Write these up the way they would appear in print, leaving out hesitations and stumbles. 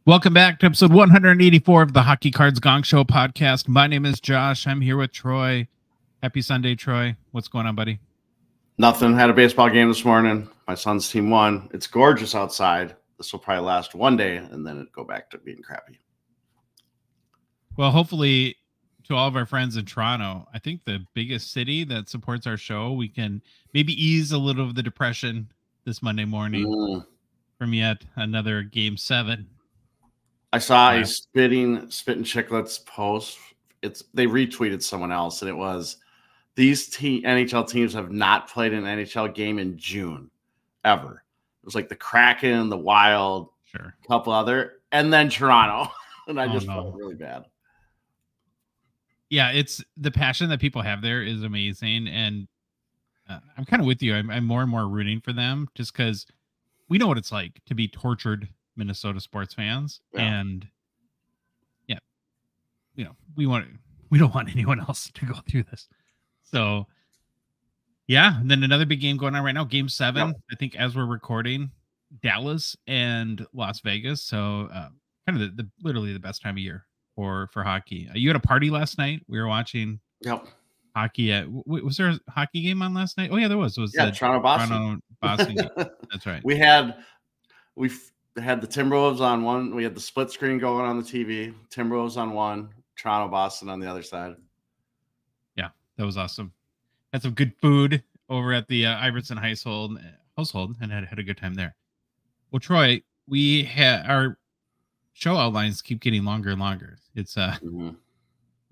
Welcome back to episode 184 of the Hockey Cards Gongshow podcast. My name is Josh. I'm here with Troy. Happy Sunday, Troy. What's going on, buddy? Nothing. Had a baseball game this morning. My son's team won. It's gorgeous outside. This will probably last one day, and then it'll go back to being crappy. Well, hopefully, to all of our friends in Toronto, I think the biggest city that supports our show, we can maybe ease a little of the depression this Monday morning from yet another Game 7. I saw a Spitting Chicklets post. They retweeted someone else, and it was, these NHL teams have not played an NHL game in June, ever. It was like the Kraken, the Wild, a couple other, and then Toronto. And I just felt really bad. Yeah, it's the passion that people have there is amazing. And I'm kind of with you. I'm more and more rooting for them just because we know what it's like to be tortured Minnesota sports fans. And yeah, you know, we don't want anyone else to go through this. So yeah, and then another big game going on right now, Game 7. I think as we're recording, Dallas and Las Vegas. So kind of the literally the best time of year for hockey. You had a party last night. We were watching hockey at, was there a hockey game on last night? Oh yeah, there was. It was Toronto Boston game. That's right. We had the Timberwolves on one. We had the split screen going on the TV. Timberwolves on one, Toronto, Boston on the other side. Yeah, that was awesome. Had some good food over at the Iverson household and had a good time there. Well, Troy, we had our show outlines keep getting longer and longer. It's we're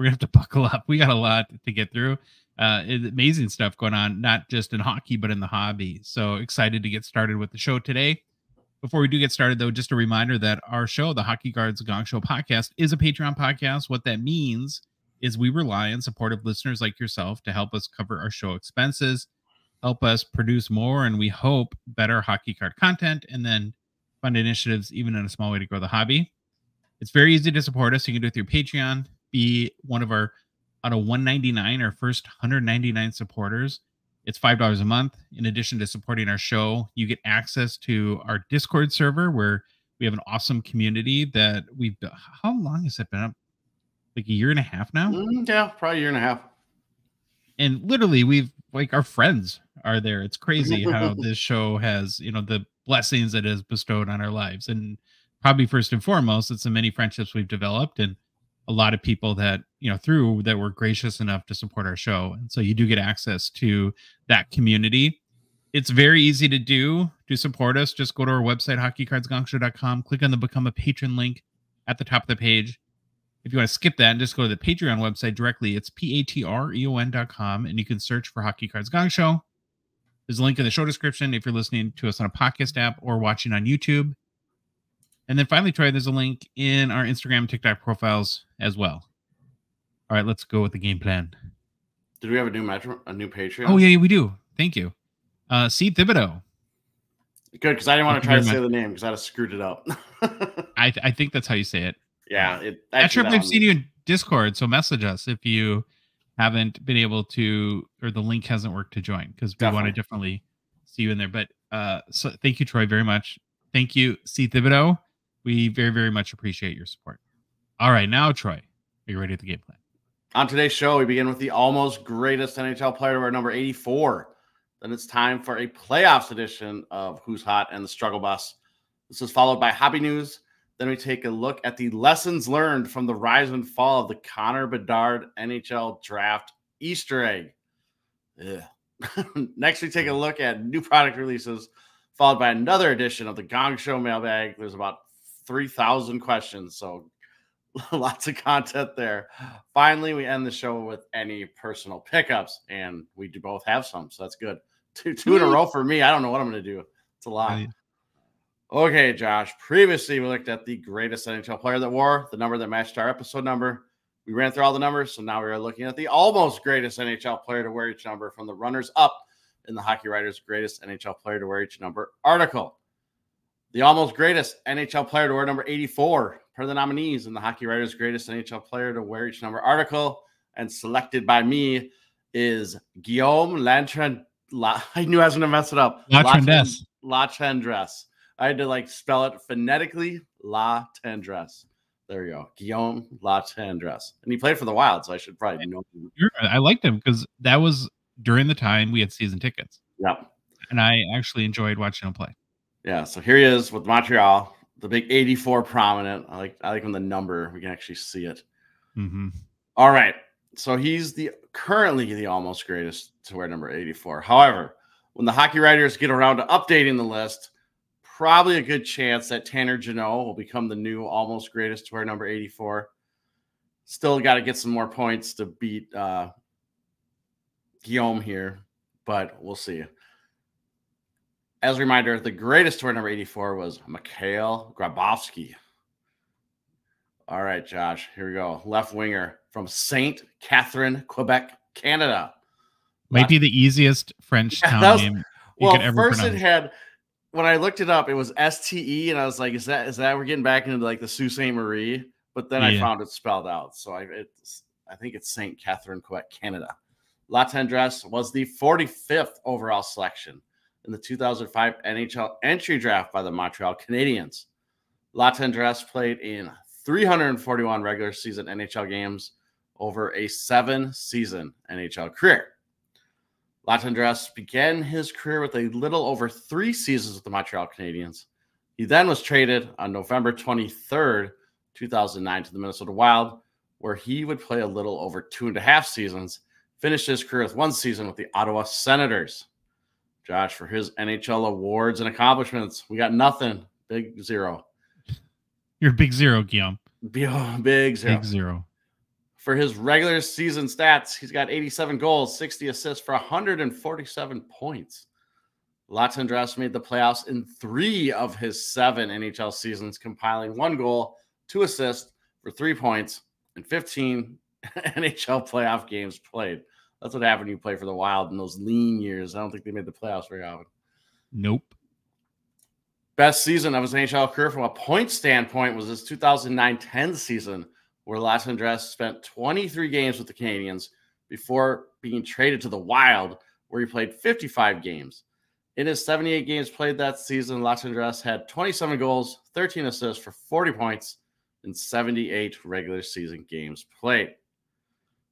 gonna have to buckle up. We got a lot to get through. Amazing stuff going on, not just in hockey, but in the hobby. So excited to get started with the show today. Before we do get started, though, just a reminder that our show, the Hockey Cards Gongshow podcast, is a Patreon podcast. What that means is we rely on supportive listeners like yourself to help us cover our show expenses, help us produce more, and we hope better hockey card content, and then fund initiatives, even in a small way, to grow the hobby. It's very easy to support us. You can do it through Patreon, be one of our, out of 199, our first 199 supporters. It's $5 a month. In addition to supporting our show, you get access to our Discord server where we have an awesome community that we've built. How long has it been up? Like a year and a half now? Yeah, probably a year and a half. And literally our friends are there. It's crazy how this show has, the blessings that it has bestowed on our lives. And probably first and foremost, it's the many friendships we've developed and a lot of people that, through that were gracious enough to support our show. And so you do get access to that community. It's very easy to do to support us. Just go to our website, hockeycardsgongshow.com, click on the Become a Patron link at the top of the page. If you want to skip that and just go to the Patreon website directly, it's patreon.com, and you can search for Hockey Cards Gong Show. There's a link in the show description if you're listening to us on a podcast app or watching on YouTube. And then finally, Troy, there's a link in our Instagram and TikTok profiles as well. All right, let's go with the game plan. Did we have a new Patreon? Oh, yeah, we do. Thank you. C. Thibodeau. Good, because I didn't want to try to say the name because I'd have screwed it up. I think that's how you say it. Yeah. Not sure if I've seen you in Discord, so message us if you haven't been able to, or the link hasn't worked to join, because we want to definitely see you in there. But so thank you, Troy, very much. Thank you, C. Thibodeau. We very, very much appreciate your support. All right, now, Troy, are you ready with the game plan? On today's show, we begin with the almost greatest NHL player to wear number 84. Then it's time for a playoffs edition of Who's Hot and the Struggle Bus. This is followed by hobby news. Then we take a look at the lessons learned from the rise and fall of the Connor Bedard NHL Draft Easter egg. Next, we take a look at new product releases, followed by another edition of the Gong Show mailbag. There's about 3,000 questions, so lots of content there. Finally, we end the show with any personal pickups, and we do both have some, so that's good. Two in a row for me. I don't know what I'm going to do. It's a lot. Okay, Josh. Previously, we looked at the greatest NHL player that wore the number that matched our episode number. We ran through all the numbers, so now we are looking at the almost greatest NHL player to wear each number from the runners-up in the Hockey Writers' Greatest NHL Player to Wear Each Number article. The almost greatest NHL player to wear number 84 per the nominees in the Hockey Writers' Greatest NHL Player to Wear Each Number article, and selected by me, is Guillaume Lachendresse. I knew I was going to mess it up. Lachendresse. Lachendresse. I had to like spell it phonetically. La Tendresse. There you go. Guillaume La Tendresse. And he played for the Wild, so I should probably know him. I liked him because that was during the time we had season tickets. Yep. And I actually enjoyed watching him play. Yeah, so here he is with Montreal, the big 84 prominent. I like when the number, we can actually see it. Mm-hmm. All right. So he's currently the almost greatest to wear number 84. However, when the hockey writers get around to updating the list, probably a good chance that Tanner Jeannot will become the new almost greatest to wear number 84. Still got to get some more points to beat Guillaume here, but we'll see. As a reminder, the greatest to wear number 84 was Mikhail Grabovski. All right, Josh, here we go. Left winger from St. Catherine, Quebec, Canada. Might be the easiest French town name you could ever pronounce. First it had, when I looked it up, it was STE, and I was like, is that we're getting back into like the Sault Ste. Marie? But then I found it spelled out. So I think it's St. Catherine, Quebec, Canada. La Tendresse was the 45th overall selection in the 2005 NHL entry draft by the Montreal Canadiens. La Tendresse played in 341 regular season NHL games over a 7-season NHL career. La Tendresse began his career with a little over 3 seasons with the Montreal Canadiens. He then was traded on November 23rd, 2009 to the Minnesota Wild, where he would play a little over 2.5 seasons, finished his career with 1 season with the Ottawa Senators. Josh, for his NHL awards and accomplishments, we got nothing. Big zero. You're a big zero, Guillaume. Big zero. Big zero. For his regular season stats, he's got 87 goals, 60 assists for 147 points. La Tendresse made the playoffs in 3 of his 7 NHL seasons, compiling 1 goal, 2 assists for 3 points, and 15 NHL playoff games played. That's what happened when you play for the Wild in those lean years. I don't think they made the playoffs very often. Nope. Best season of his NHL career from a point standpoint was his 2009-10 season, where La Tendresse spent 23 games with the Canadiens before being traded to the Wild, where he played 55 games. In his 78 games played that season, La Tendresse had 27 goals, 13 assists for 40 points, and 78 regular season games played.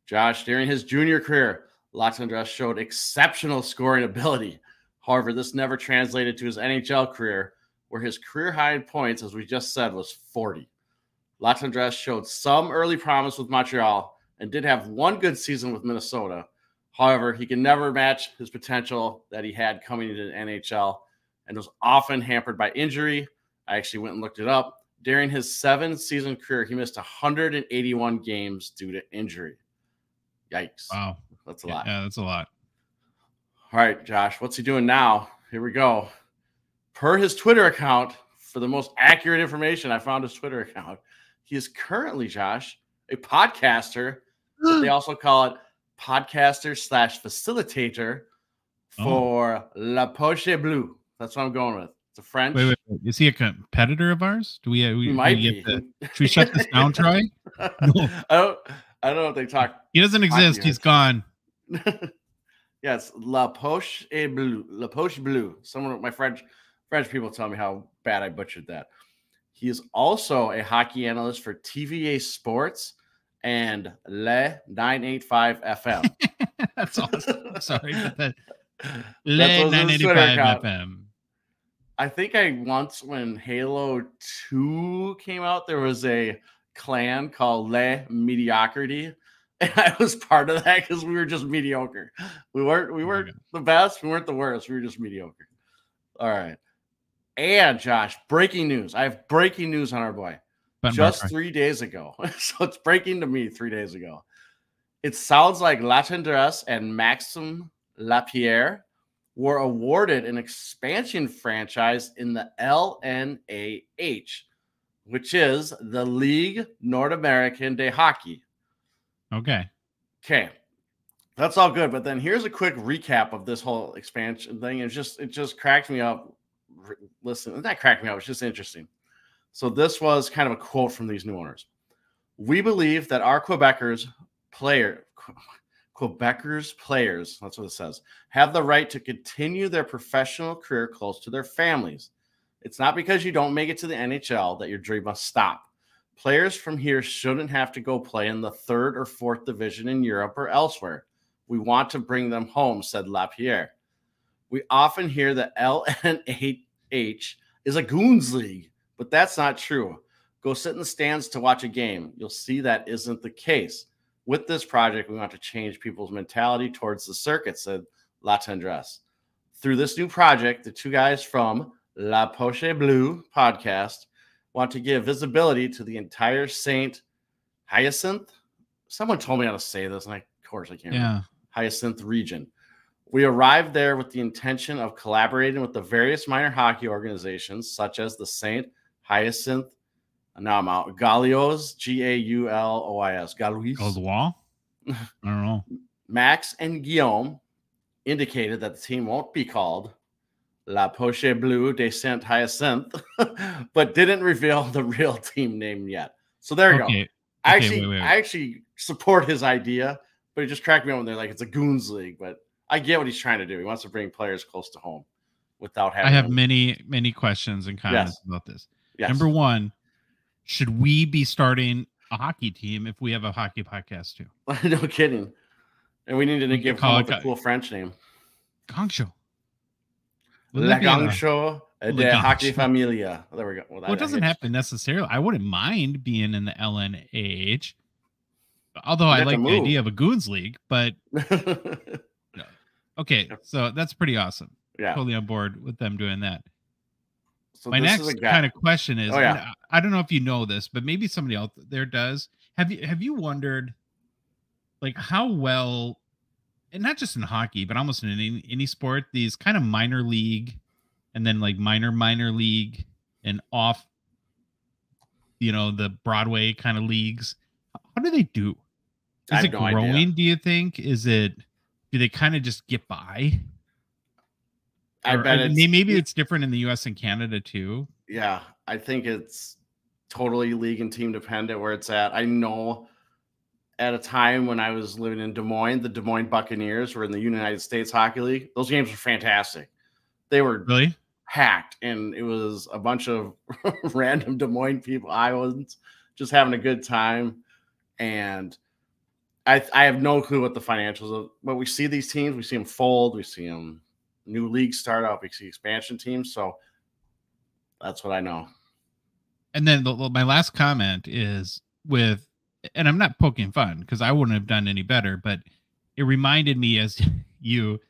Josh, during his junior career, La Tendresse showed exceptional scoring ability. However, this never translated to his NHL career, where his career high in points, as we just said, was 40. La Tendresse showed some early promise with Montreal and did have 1 good season with Minnesota. However, he can never match his potential that he had coming into the NHL and was often hampered by injury. I actually went and looked it up. During his 7-season career, he missed 181 games due to injury. Yikes. Wow. That's a lot. Yeah, that's a lot. All right, Josh, what's he doing now? Here we go. Per his Twitter account, for the most accurate information, I found his Twitter account. He is currently, Josh, a podcaster. They also call it podcaster/facilitator for La Poche Bleue. That's what I'm going with. It's a French. Wait. Is he a competitor of ours? Do we? He might be. Should we shut this down, Troy? No. I don't know if they talk. He doesn't exist. He's gone. Yes, La Poche Bleue. La Poche Bleue. Someone of my French people tell me how bad I butchered that. He is also a hockey analyst for TVA Sports and Le 985 FM. That's awesome. I'm sorry, but that Le 985 FM. I think once when Halo 2 came out, there was a clan called Le Mediocrity, and I was part of that because we were just mediocre. We weren't the best, we weren't the worst, we were just mediocre. All right. And Josh, breaking news. I have breaking news on our boy. Just 3 days ago. So it's breaking to me 3 days ago. It sounds like La Tendresse and Maxime Lapierre were awarded an expansion franchise in the LNAH, which is the Ligue Nord Americaine de Hockey. Okay. That's all good. But then here's a quick recap of this whole expansion thing. It just cracked me up. Listen, that cracked me up. It's just interesting. So this was kind of a quote from these new owners. We believe that our Quebecers players, that's what it says, have the right to continue their professional career close to their families. It's not because you don't make it to the NHL that your dream must stop. Players from here shouldn't have to go play in the 3rd or 4th division in Europe or elsewhere. We want to bring them home, said Lapierre. We often hear that LNH is a goons league, but that's not true. Go sit in the stands to watch a game. You'll see that isn't the case. With this project, we want to change people's mentality towards the circuit, said La Tendresse. Through this new project, the two guys from La Poche Bleu podcast want to give visibility to the entire Saint Hyacinthe. Someone told me how to say this, and of course I can't remember. Hyacinthe region. We arrived there with the intention of collaborating with the various minor hockey organizations, such as the Saint Hyacinthe. Now I'm out. Gaulois, Gaulois. Gaulois? I don't know. Max and Guillaume indicated that the team won't be called La Poche Bleu de Saint Hyacinthe, but didn't reveal the real team name yet. So there you go. I actually support his idea, but it just cracked me up when they're like, it's a goons league, but I get what he's trying to do. He wants to bring players close to home without having. I have many questions and comments about this. Yes. Number one, should we be starting a hockey team if we have a hockey podcast too? No kidding. And we need to give him a cool French name. Gongshow. La Gongshow de Hockey Familia. There we go. Well, it doesn't have to necessarily. I wouldn't mind being in the LNAH, although I like the idea of a goons league, but no. Okay, so that's pretty awesome. Yeah. Totally on board with them doing that. So my next kind of question is, I don't know if you know this, but maybe somebody out there does. Have you wondered, like, how well, and not just in hockey, but almost in any sport, these kind of minor league and then like minor league and off, the Broadway kind of leagues, how do they do? Is it growing, do you think? Do they kind of just get by? I bet maybe it's different in the US and Canada too. Yeah, I think it's totally league and team dependent where it's at. I know at a time when I was living in Des Moines, the Des Moines Buccaneers were in the United States Hockey League. Those games were fantastic. They were really hacked, and it was a bunch of random Des Moines people, Iowans, just having a good time. And I have no clue what the financials are, but we see these teams, we see them fold, we see them new leagues start up, we see expansion teams. So that's what I know. And then my last comment is and I'm not poking fun because I wouldn't have done any better, but it reminded me, as you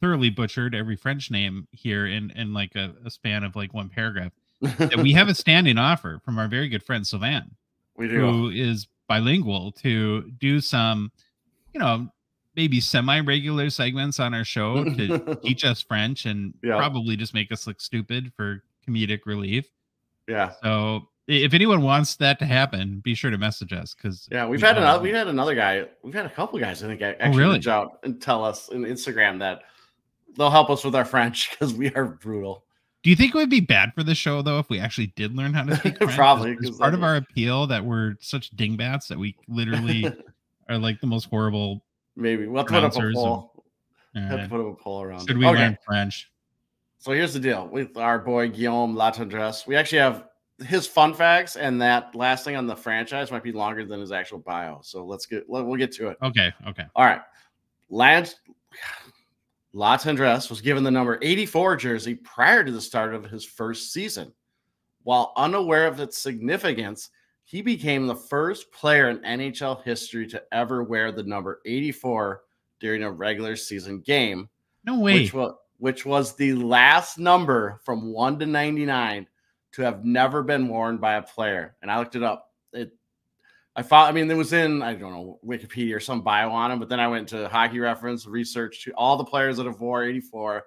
thoroughly butchered every French name here in like a span of like one paragraph, that we have a standing offer from our very good friend Sylvain, who is bilingual, to do some, maybe semi-regular segments on our show to teach us French and probably just make us look stupid for comedic relief. Yeah. So if anyone wants that to happen, be sure to message us, because we've had another guy. We've had a couple guys, I think, actually reach out and tell us in Instagram that they'll help us with our French because we are brutal. Do you think it would be bad for the show though if we actually did learn how to speak French? Probably, because part of our appeal that we're such dingbats that we literally are like the most horrible. Maybe we'll put up a poll. Have to put up a poll around. Should we learn French? So here's the deal with our boy Guillaume La Tendresse. We actually have his fun facts, and that last thing on the franchise might be longer than his actual bio. So we'll get to it. Okay. All right. La Tendresse was given the number 84 jersey prior to the start of his first season. While unaware of its significance, he became the first player in NHL history to ever wear the number 84 during a regular season game. No way. Which was the last number from 1 to 99 to have never been worn by a player. And I looked it up. It was in, I don't know, Wikipedia or some bio on him, but then I went to Hockey Reference, researched all the players that have wore 84,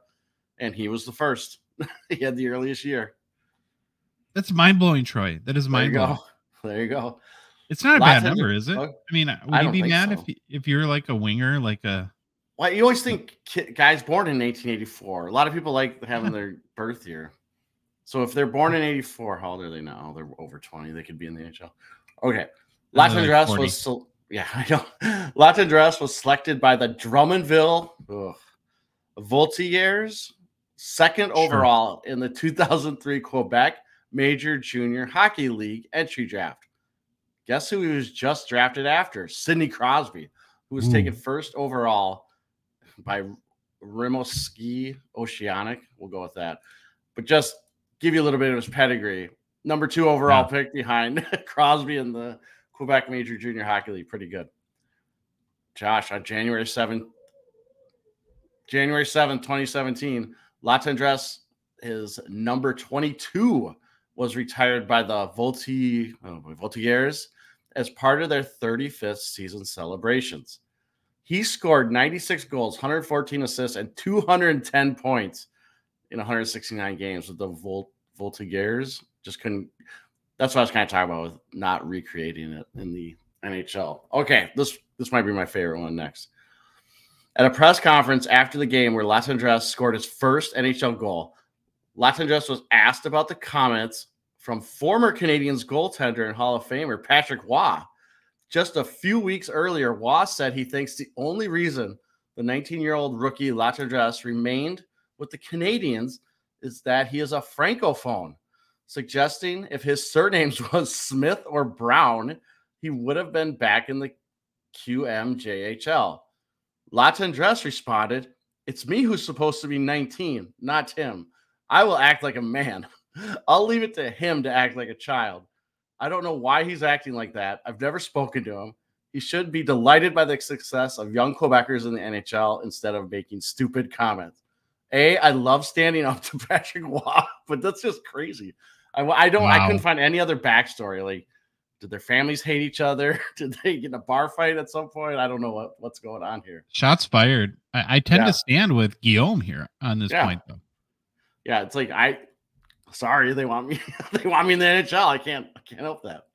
and he was the first. He had the earliest year. That's mind-blowing, Troy. That is mind-blowing. There you go. It's not a bad number, is it? I mean, would you be mad if you're like a winger, like a... Well, you always think guys born in 1884. A lot of people like having their birth year. So if they're born in 84, how old are they now? They're over 20. They could be in the NHL. Okay. La Tendresse La Tendresse was selected by the Drummondville Voltigeurs second overall in the 2003 Quebec Major Junior Hockey League entry draft. Guess who he was just drafted after? Sidney Crosby, who was taken first overall by Rimouski Oceanic. We'll go with that. But just give you a little bit of his pedigree. Number 2 overall pick behind Crosby in the Quebec Major Junior Hockey League. Pretty good. Josh, on January 7th, 2017, Latendresse, his number 22, was retired by the Voltigeurs as part of their 35th season celebrations. He scored 96 goals, 114 assists, and 210 points in 169 games with the Voltigeurs. Just couldn't. That's what I was kind of talking about with not recreating it in the NHL. Okay, this might be my favorite one next. At a press conference after the game where Latendresse scored his first NHL goal, Latendresse was asked about the comments from former Canadiens goaltender and Hall of Famer Patrick Roy. Just a few weeks earlier, Roy said he thinks the only reason the 19-year-old rookie Latendresse remained with the Canadiens is that he is a francophone, suggesting if his surnames was Smith or Brown, he would have been back in the QMJHL. Latendresse responded, "It's me who's supposed to be 19, not him. I will act like a man. I'll leave it to him to act like a child. I don't know why he's acting like that. I've never spoken to him. He should be delighted by the success of young Quebecers in the NHL instead of making stupid comments." I love standing up to Patrick Roy, but that's just crazy. I couldn't find any other backstory. Like, did their families hate each other? Did they get in a bar fight at some point? I don't know what's going on here. Shots fired. I tend to stand with Guillaume here on this point, though. Yeah, it's like sorry, they want me. They want me in the NHL. I can't help that.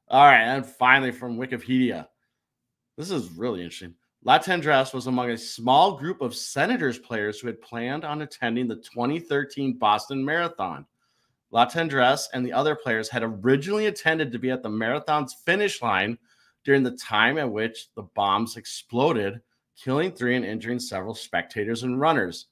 All right, and finally from Wikipedia, this is really interesting. Latendresse was among a small group of Senators players who had planned on attending the 2013 Boston Marathon. Latendresse and the other players had originally intended to be at the marathon's finish line during the time at which the bombs exploded, killing 3 and injuring several spectators and runners.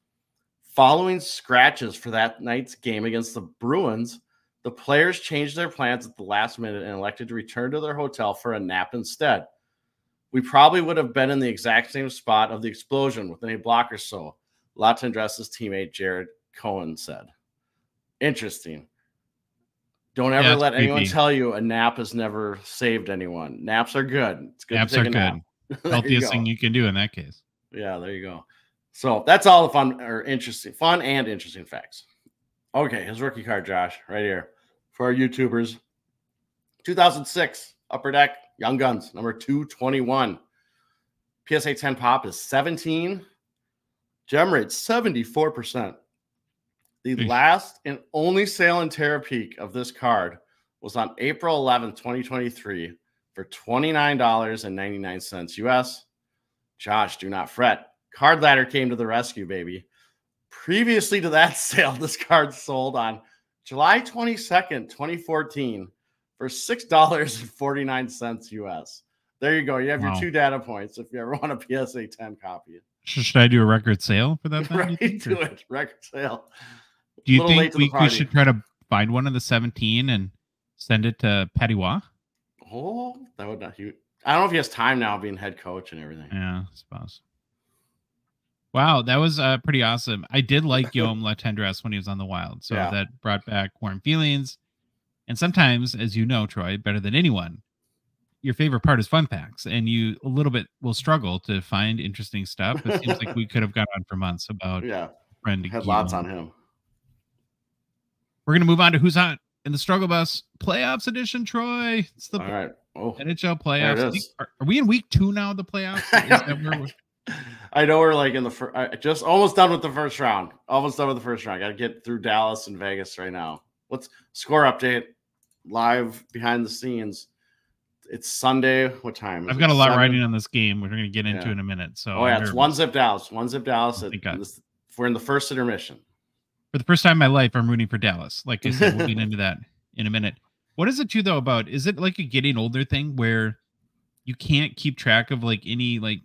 Following scratches for that night's game against the Bruins, the players changed their plans at the last minute and elected to return to their hotel for a nap instead. "We probably would have been in the exact same spot of the explosion within a block or so," Latendresse's teammate Jared Cohen said. Interesting. Don't ever let anyone tell you a nap has never saved anyone. Naps are good. It's good. Naps are good. Healthiest thing you can do in that case. Yeah, there you go. So that's all the fun and interesting facts. Okay, his rookie card, Josh, right here for our YouTubers. 2006 Upper Deck Young Guns, number 221. PSA 10 pop is 17. Gem rate 74%. The last and only sale in Terapeak of this card was on April 11th, 2023 for $29.99 US. Josh, do not fret. Card Ladder came to the rescue, baby. Previously to that sale, this card sold on July 22nd, 2014 for $6.49 US. There you go. You have your 2 data points if you ever want a PSA 10 copy. Should I do a record sale for that? Right, do it. Record sale. Do you think we should try to find one of the 17 and send it to Patty Waugh? Oh, that would not. I don't know if he has time now being head coach and everything. Yeah, I suppose. Wow, that was pretty awesome. I did like Guillaume Latendresse when he was on the Wild, so that brought back warm feelings. And sometimes, as you know, Troy, better than anyone, your favorite part is fun facts, and you a little bit will struggle to find interesting stuff. It seems like we could have gone on for months about friend. Had lots on him. We're going to move on to Who's Hot in the Struggle Bus Playoffs edition, Troy. It's the NHL Playoffs. Are we in week 2 now of the playoffs? Is that where we're... I know we're like in the just almost done with the first round. Almost done with the first round. Got to get through Dallas and Vegas right now. Let's score update live behind the scenes. It's Sunday. What time? I've got a lot riding on this game. We're going to get into in a minute. So it's 1-0 Dallas. 1-0 Dallas. We're in the first intermission. For the first time in my life, I'm rooting for Dallas. Like I said, we'll get into that in a minute. What is it too though about? Is it like a getting older thing where you can't keep track of like any like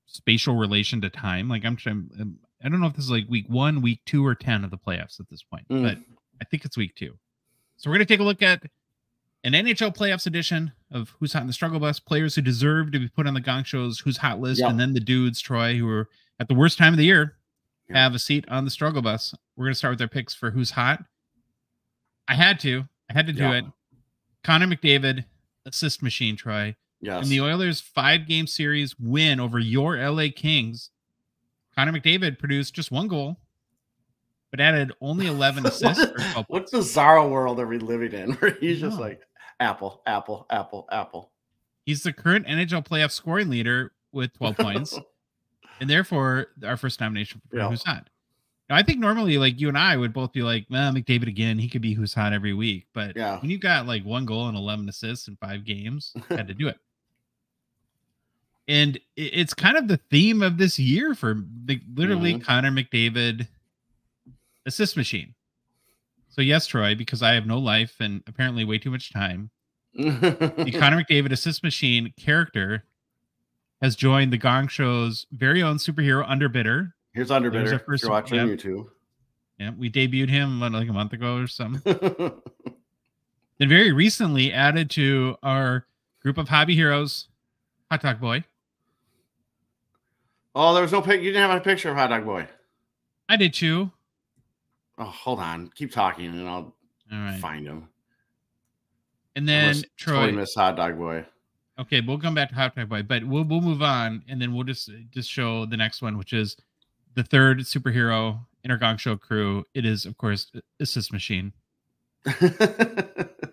spatial relation to time? Like I'm trying. I don't know if this is like week 1, week 2, or 10 of the playoffs at this point, but I think it's week 2. So we're going to take a look at an NHL Playoffs edition of Who's Hot in the Struggle Bus, players who deserve to be put on the Gong Show's Who's Hot list, and then the dudes, Troy, who are at the worst time of the year, have a seat on the Struggle Bus. We're going to start with our picks for Who's Hot. I had to do it. Connor McDavid, assist machine, Troy. Yes. In the Oilers' 5-game series win over your LA Kings, Connor McDavid produced just 1 goal, but added only 11 assists. What bizarre world are we living in where he's just like apple, apple, apple, apple? He's the current NHL playoff scoring leader with 12 points, and therefore our first nomination for Who's Hot. Now, I think normally, like, you and I would both be like, McDavid again, he could be Who's Hot every week. But when you got like 1 goal and 11 assists in 5 games, had to do it. And it's kind of the theme of this year for literally Connor McDavid assist machine. So yes, Troy, because I have no life and apparently way too much time, the Connor McDavid assist machine character has joined the Gong Show's very own superhero Underbidder. Here's Underbidder. If you're watching on YouTube. Yeah, we debuted him like a month ago or something. Then very recently added to our group of hobby heroes, Hot Dog Boy. Oh, there was no pic. You didn't have a picture of Hot Dog Boy. I did too. Oh, hold on. Keep talking and I'll find him. And then Troy. Totally miss Hot Dog Boy. Okay, we'll come back to Hot Dog Boy, but we'll move on, and then we'll just show the next one, which is the third superhero in our Gong Show crew. It is, of course, Assist Machine.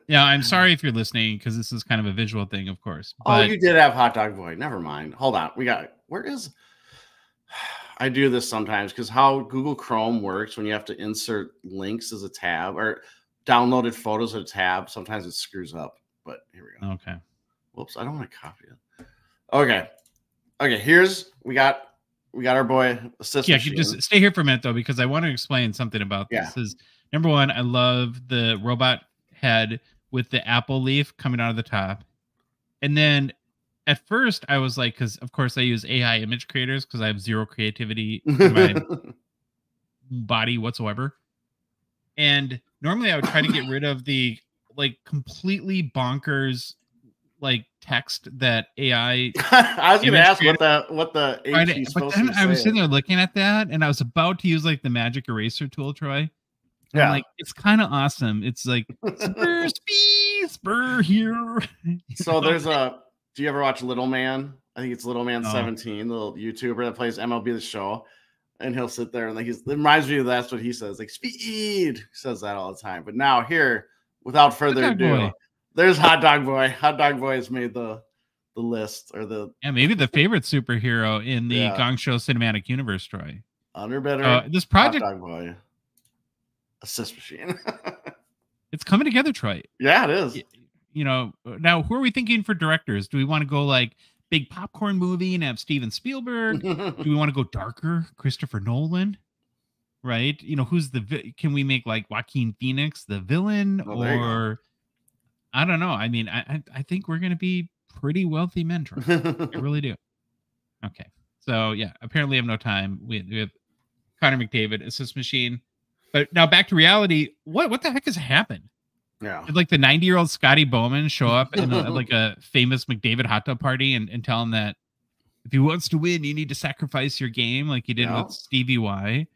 Yeah, I'm sorry if you're listening because this is kind of a visual thing, of course. But you did have Hot Dog Boy. Never mind. Hold on. Where is... I do this sometimes because how Google Chrome works when you have to insert links as a tab or downloaded photos as a tab, sometimes it screws up. But here we go. Okay. Whoops, I don't want to copy it. Okay. Here's we got our boy Assist Machine. Just stay here for a minute though, because I want to explain something about this. Is number one, I love the robot head with the apple leaf coming out of the top, and then at first I was like, because of course I use AI image creators because I have zero creativity in my body whatsoever. And normally I would try to get rid of the like completely bonkers like text that AI. I was going to ask what the H is supposed to say. I was sitting there looking at that and I was about to use like the magic eraser tool, Troy. Yeah. I'm like, it's kind of awesome. It's like spur here. So there's do you ever watch Little Man? I think it's Little Man 17, the little YouTuber that plays MLB The Show. And he'll sit there and like it reminds me of that's what he says, like speed. He says that all the time. But now here, without further ado, there's Hot Dog Boy. Hot Dog Boy has made the list or maybe the favorite superhero in the Gong Show cinematic universe, Troy. Underbidder. This project, Hot Dog Boy, Assist Machine. It's coming together, Troy. Yeah, it is. You know, now who are we thinking for directors? Do we want to go like big popcorn movie and have Steven Spielberg? Do we want to go darker, Christopher Nolan? Right? You know, can we make like Joaquin Phoenix the villain? Or I don't know. I mean, I think we're gonna be pretty wealthy men, Troy. I really do. Okay. So yeah, apparently I have no time. We have Connor McDavid, Assist Machine. But now back to reality. What the heck has happened? Yeah. Did like the 90-year-old Scotty Bowman show up in like a famous McDavid hot tub party and tell him that if he wants to win, you need to sacrifice your game like he did with Stevie Y?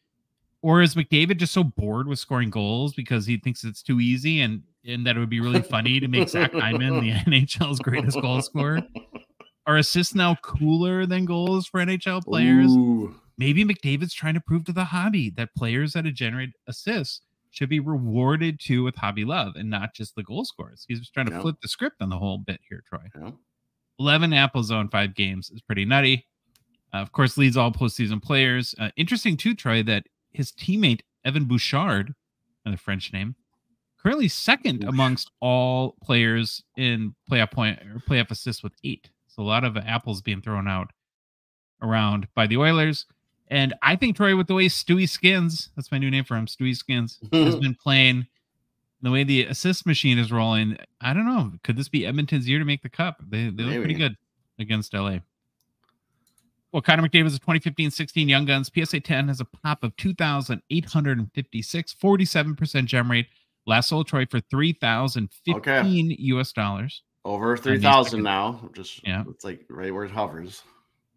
Or is McDavid just so bored with scoring goals because he thinks it's too easy and that it would be really funny to make Zach Hyman the NHL's greatest goal scorer? Are assists now cooler than goals for NHL players? Ooh. Maybe McDavid's trying to prove to the hobby that players that have generated assists should be rewarded too with hobby love and not just the goal scores. He's just trying to flip the script on the whole bit here, Troy. 11 apples on 5 games is pretty nutty. Of course, leads all postseason players. Interesting too, Troy, that his teammate Evan Bouchard, another French name, currently second amongst all players in playoff assists with 8. So a lot of apples being thrown out around by the Oilers. And I think, Troy, with the way Stewie Skins, that's my new name for him, Stewie Skins, has been playing, the way the assist machine is rolling, I don't know. Could this be Edmonton's year to make the cup? They look pretty good against LA. Well, Connor McDavid is a 2015-16 Young Guns. PSA 10 has a pop of 2,856, 47% gem rate. Last sold Troy for $3,015 US dollars. Over 3,000 now. Just yeah, it's like right where it hovers.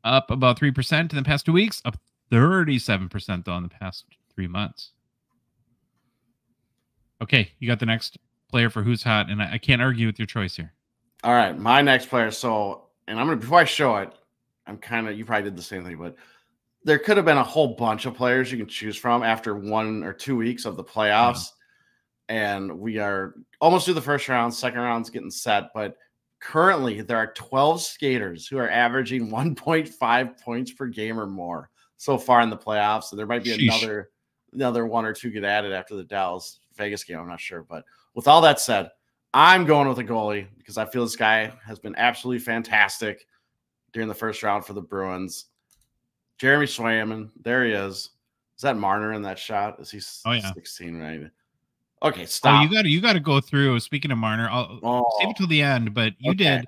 Up about 3% in the past 2 weeks. Up 37% though in the past 3 months. Okay, you got the next player for Who's Hot, and I can't argue with your choice here. All right, my next player. So, and I'm gonna before I show it, I'm kind of you probably did the same thing, but there could have been a whole bunch of players you can choose from after 1 or 2 weeks of the playoffs. Yeah. And we are almost through the first round, second round's getting set, but currently there are 12 skaters who are averaging 1.5 points per game or more so far in the playoffs. So there might be another 1 or 2 get added after the Dallas Vegas game. I'm not sure. But with all that said, I'm going with a goalie because I feel this guy has been absolutely fantastic during the first round for the Bruins. Jeremy Swayman, there he is. Is that Marner in that shot? Is he 16 right? Okay, stop. Oh, you got to go through. Speaking of Marner, I'll save it till the end. But you did.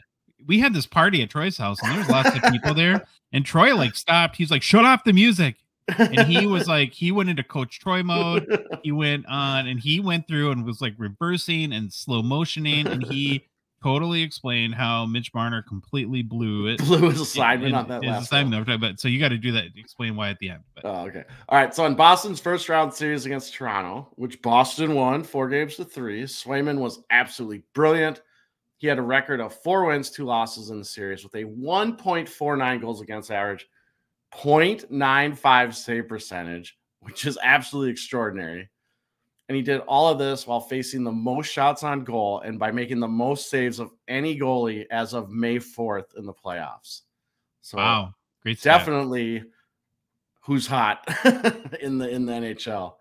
We had this party at Troy's house, and there was lots of people there. And Troy stopped. He's like, "Shut off the music." And he was like, he went into Coach Troy mode. He went on, and he went through and was like reversing and slow motioning, and he totally explained how Mitch Marner completely blew his assignment on that last one. But so you got to do that. Explain why at the end. But. Oh, okay. All right. So in Boston's first round series against Toronto, which Boston won 4-3, Swayman was absolutely brilliant. He had a record of 4 wins, 2 losses in the series with a 1.49 goals against average, 0.95 save percentage, which is absolutely extraordinary. And he did all of this while facing the most shots on goal and by making the most saves of any goalie as of May 4th in the playoffs. So wow, great stat. Definitely who's hot in the NHL.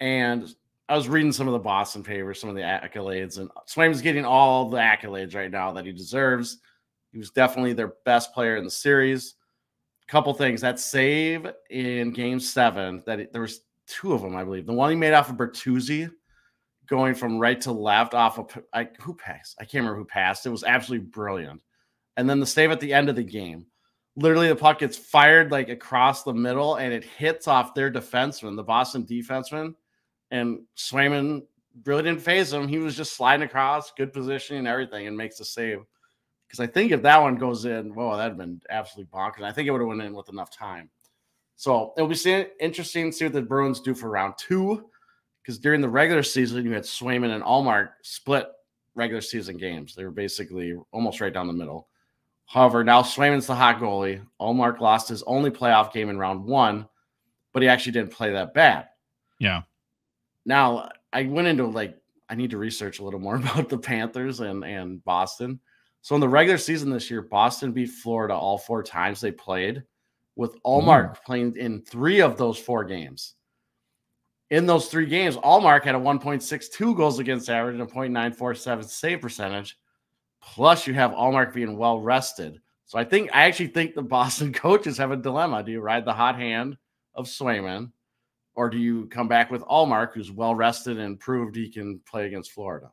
And I was reading some of the Boston papers, some of the accolades, and Swayman's getting all the accolades right now that he deserves. He was definitely their best player in the series. Couple things. That save in Game 7, there was 2 of them, I believe. The one he made off of Bertuzzi, going from right to left off of who passed? I can't remember who passed. It was absolutely brilliant. And then the save at the end of the game. Literally, the puck gets fired across the middle, and it hits off their defenseman, the Boston defenseman. And Swayman really didn't phase him. He was just sliding across, good positioning and everything, and makes the save. Because I think if that one goes in, whoa, that'd have been absolutely bonkers. I think it would have went in with enough time. So it'll be interesting to see what the Bruins do for round 2. Because during the regular season, you had Swayman and Ullmark split regular season games. They were basically almost right down the middle. However, now Swayman's the hot goalie. Ullmark lost his only playoff game in round 1, but he actually didn't play that bad. Yeah. Now, I went into I need to research a little more about the Panthers and Boston. So in the regular season this year, Boston beat Florida all 4 times they played, with Ullmark playing in 3 of those 4 games. In those 3 games, Ullmark had a 1.62 goals against average and a 0.947 save percentage. Plus, you have Ullmark being well rested. So I actually think the Boston coaches have a dilemma. Do you ride the hot hand of Swayman, or do you come back with Ullmark, who's well rested and proved he can play against Florida?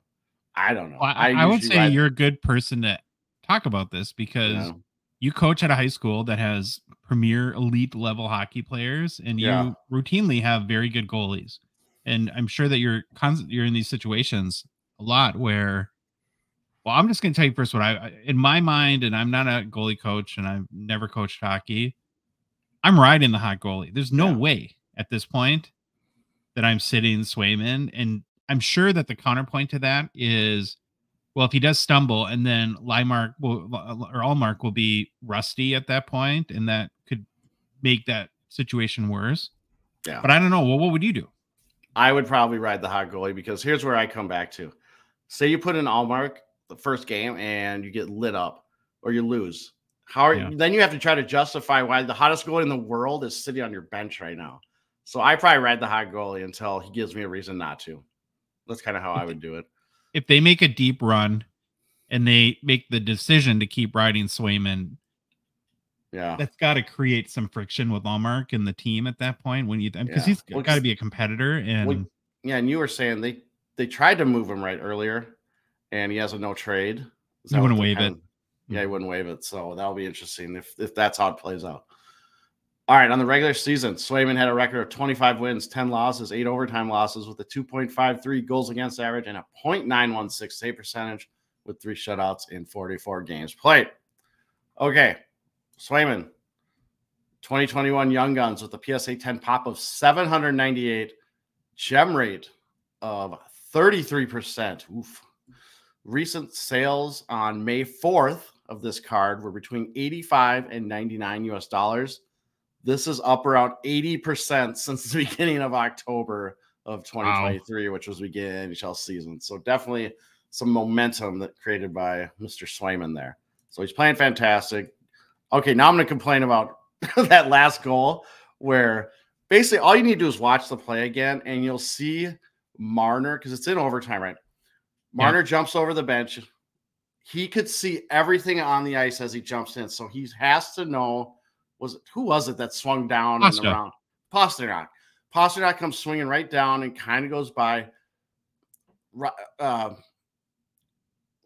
I don't know. Well, I would say you're a good person to talk about this because you coach at a high school that has premier elite level hockey players, and you routinely have very good goalies. And I'm sure that you're in these situations a lot where, well, I'm just going to tell you first what in my mind, and I'm not a goalie coach and I've never coached hockey. I'm riding the hot goalie. There's no way at this point that I'm sitting Swayman, and I'm sure that the counterpoint to that is, well, if he does stumble and then Ullmark will be rusty at that point, and that could make that situation worse. Yeah. But I don't know. Well, what would you do? I would probably ride the hot goalie because here's where I come back to. Say you put in Ullmark the first game and you get lit up or you lose. Then you have to try to justify why the hottest goalie in the world is sitting on your bench right now. So I probably ride the hot goalie until he gives me a reason not to. That's kind of how I would do it. If they make a deep run and they make the decision to keep riding Swayman, that's got to create some friction with Ullmark and the team at that point because he's got to be a competitor. And and you were saying they tried to move him right earlier, and he has a no trade. He wouldn't waive it. Yeah, he wouldn't waive it. So that'll be interesting if that's how it plays out. All right, on the regular season, Swayman had a record of 25 wins, 10 losses, 8 overtime losses with a 2.53 goals against average and a .916 save percentage with 3 shutouts in 44 games played. Okay, Swayman, 2021 Young Guns with a PSA 10 pop of 798, gem rate of 33%. Oof. Recent sales on May 4th of this card were between $85 and $99 US. This is up around 80% since the beginning of October of 2023, which was the beginning of the NHL season. So definitely some momentum that created by Mr. Swayman there. So he's playing fantastic. Okay, now I'm going to complain about that last goal where basically all you need to do is watch the play again and you'll see Marner, because it's in overtime, right? Marner jumps over the bench. He could see everything on the ice as he jumps in. So he has to know, who was it that swung down and around? Pasternak. Pasternak comes swinging right down and kind of goes by. What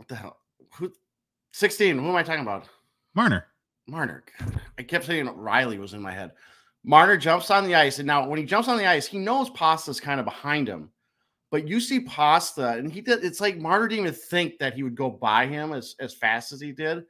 the hell? 16. Who am I talking about? Marner. God, I kept saying Riley was in my head. Marner jumps on the ice. And now when he jumps on the ice, he knows Pasta's kind of behind him. But you see Pasta, and he did. It's like Marner didn't even think that he would go by him as fast as he did.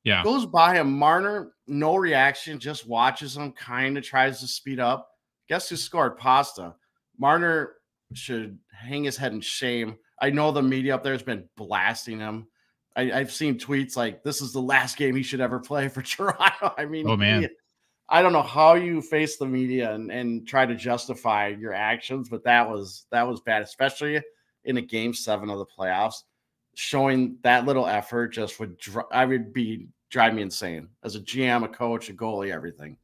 Yeah. Goes by him. Marner, no reaction, just watches him, kind of tries to speed up. Guess who scored? Pasta. Marner should hang his head in shame. I know the media up there has been blasting him. I've seen tweets like, this is the last game he should ever play for Toronto. I mean, oh, man. I don't know how you face the media and try to justify your actions, but that was bad, especially in a game 7 of the playoffs. Showing that little effort just would drive me insane as a GM, a coach, a goalie, everything.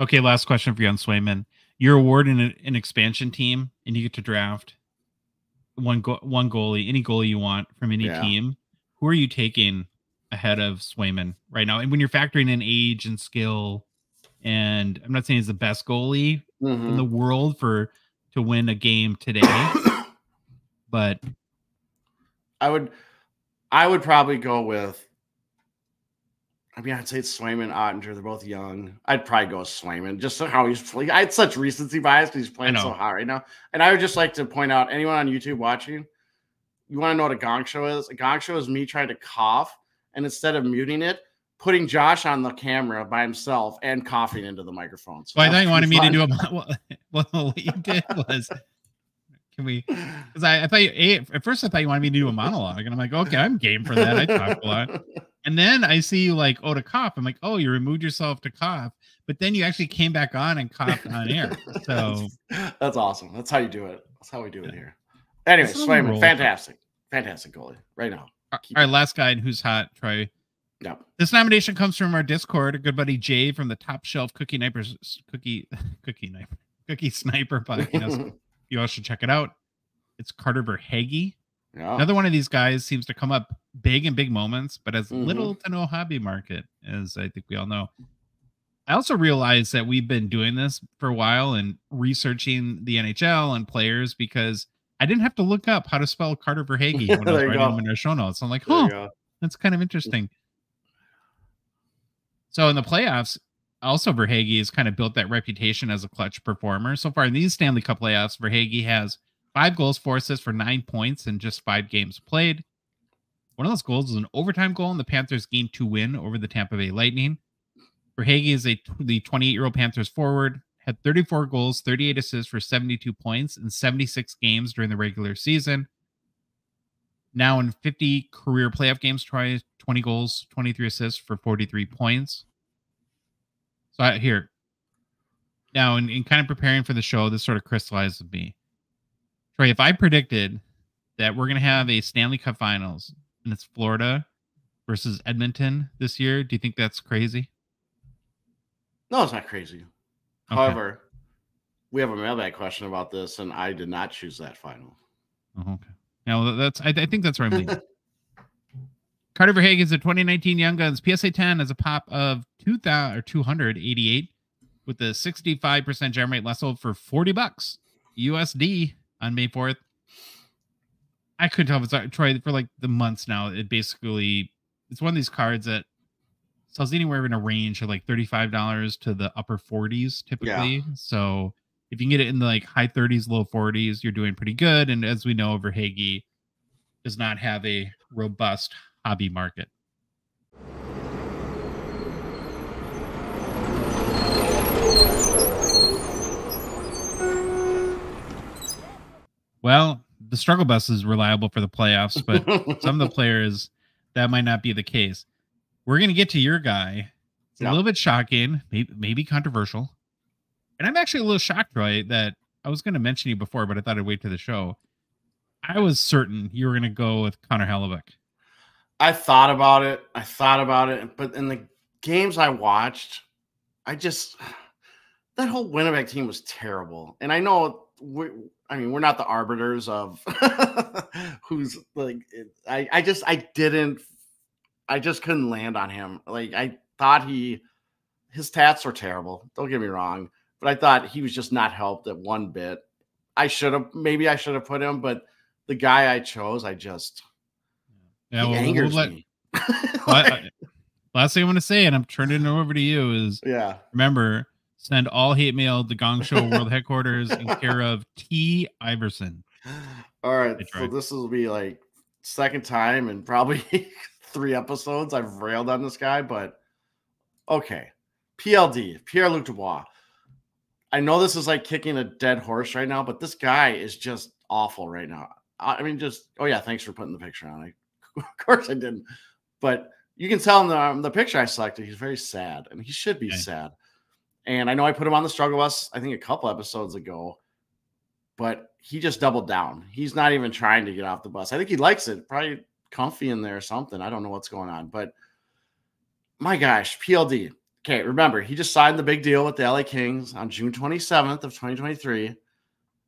Okay, last question for you on Swayman. You're awarded an expansion team, and you get to draft one goalie, any goalie you want from any team. Who are you taking ahead of Swayman right now? And when you're factoring in age and skill, and I'm not saying he's the best goalie in the world to win a game today, but I would probably go with, I'd say it's Swayman, Ottinger. They're both young. I'd probably go with Swayman, just how he's playing. I had such recency bias because he's playing so hot right now. And I would just like to point out, anyone on YouTube watching, you want to know what a gong show is? A gong show is me trying to cough, and instead of muting it, putting Josh on the camera by himself and coughing into the microphone. So I thought you wanted me to do what you did was, can we? Because I thought at first I thought you wanted me to do a monologue, and I'm like, okay, I'm game for that. I talk a lot. And then I see you like, to cough. I'm like, oh, you removed yourself to cough, but then you actually came back on and coughed on air. So that's awesome. That's how you do it. That's how we do it here. Anyway, Swayman, fantastic goalie right now. All right, last guy who's hot, Troy. Yep. This nomination comes from our Discord, a good buddy Jay from the Top Shelf Cookie Sniper podcast. You all should check it out. It's Carter Verhaeghe. Yeah. Another one of these guys seems to come up big in big moments, but has little to no hobby market, as I think we all know. I also realized that we've been doing this for a while and researching the NHL and players because I didn't have to look up how to spell Carter Verhaeghe when I was writing them in our show notes. I'm like, that's kind of interesting. So in the playoffs, also Verhaeghe has kind of built that reputation as a clutch performer. So far in these Stanley Cup playoffs, Verhaeghe has 5 goals, 4 assists for 9 points in just 5 games played. One of those goals was an overtime goal in the Panthers' Game 2 win over the Tampa Bay Lightning. Verhaeghe is the 28-year-old Panthers forward, had 34 goals, 38 assists for 72 points in 76 games during the regular season. Now in 50 career playoff games, 20 goals, 23 assists for 43 points. So here. Now, in kind of preparing for the show, this sort of crystallized with me. Troy, if I predicted that we're going to have a Stanley Cup Finals and it's Florida versus Edmonton this year, do you think that's crazy? No, it's not crazy. Okay. However, we have a mailbag question about this, and I did not choose that final. Oh, okay. Now, I think that's where I'm leaning. Carter Verhaeghe is a 2019 Young Guns PSA 10 as a pop of 288 with a 65% gem rate, less sold for $40 USD on May 4th. I couldn't tell if it's Troy for like the months now. It's one of these cards that sells anywhere in a range of like $35 to the upper 40s Yeah. typically. So if you can get it in the like high 30s, low 40s, you're doing pretty good. And as we know, Verhage does not have a robust hobby market. Well, the struggle bus is reliable for the playoffs, but some of the players, that might not be the case. We're going to get to your guy. It's a little bit shocking, maybe controversial. And I'm actually a little shocked, Troy, that I was going to mention you before, but I thought I'd wait to the show. I was certain you were going to go with Connor Hellebuck. I thought about it, but in the games I watched, that whole Winnipeg team was terrible. And I know we're not the arbiters of who's like, I just couldn't land on him. Like, I thought his stats were terrible. Don't get me wrong, but I thought he was just not helped at one bit. I should have put him, but the guy I chose, he angers me. Last thing I'm going to say, and I'm turning it over to you, is remember, send all hate mail to Gong Show World Headquarters in care of T. Iverson. All right. So this will be like second time in probably 3 episodes I've railed on this guy, but okay. PLD, Pierre-Luc Dubois. I know this is like kicking a dead horse right now, but this guy is just awful right now. I mean, thanks for putting the picture on. Of course I didn't. But you can tell in the picture I selected, he's very sad, and he should be sad. And I know I put him on the struggle bus, I think a couple episodes ago, but he just doubled down. He's not even trying to get off the bus. I think he likes it. Probably comfy in there or something. I don't know what's going on. But my gosh, PLD. Okay, remember, he just signed the big deal with the LA Kings on June 27th of 2023.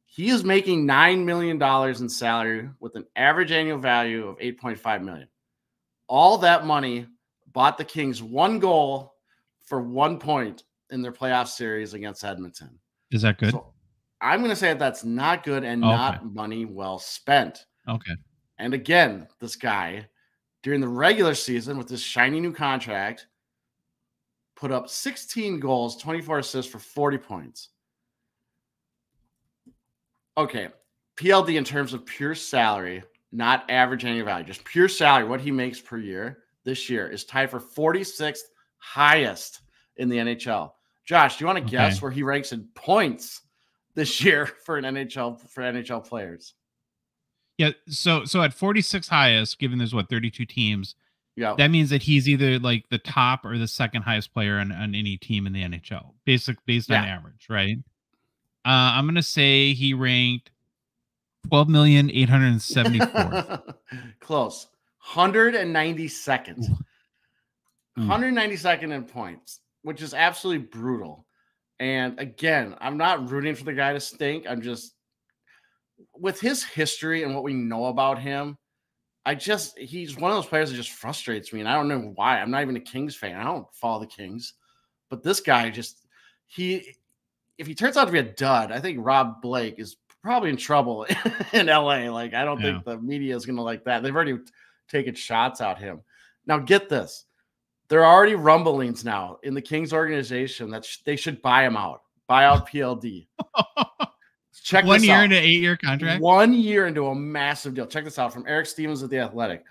He is making $9 million in salary with an average annual value of $8.5 million. All that money bought the Kings 1 goal for 1 point in their playoff series against Edmonton. Is that good? So I'm going to say that's not good and not money well spent. Okay. And again, this guy, during the regular season with this shiny new contract, put up 16 goals, 24 assists for 40 points. Okay, PLD in terms of pure salary, not average annual value, just pure salary, what he makes per year this year is tied for 46th highest in the NHL. Josh, do you want to guess where he ranks in points this year for NHL players? Yeah, so at 46 highest, given there's 32 teams, that means that he's either like the top or the second highest player on any team in the NHL, based on average, right? I'm gonna say he ranked 12,874,000. Close. 192nd. 192nd in points, which is absolutely brutal. And again, I'm not rooting for the guy to stink. I'm just, with his history and what we know about him, he's one of those players that just frustrates me. And I don't know why. I'm not even a Kings fan. I don't follow the Kings. But this guy if he turns out to be a dud, I think Rob Blake is probably in trouble in LA. Like, I don't think the media is going to like that. They've already taken shots at him. Now, get this. There are already rumblings now in the Kings organization that they should buy him out. Buy out PLD. Check 1 this year out. into 8-year contract? 1 year into a massive deal. Check this out from Eric Stevens at The Athletic.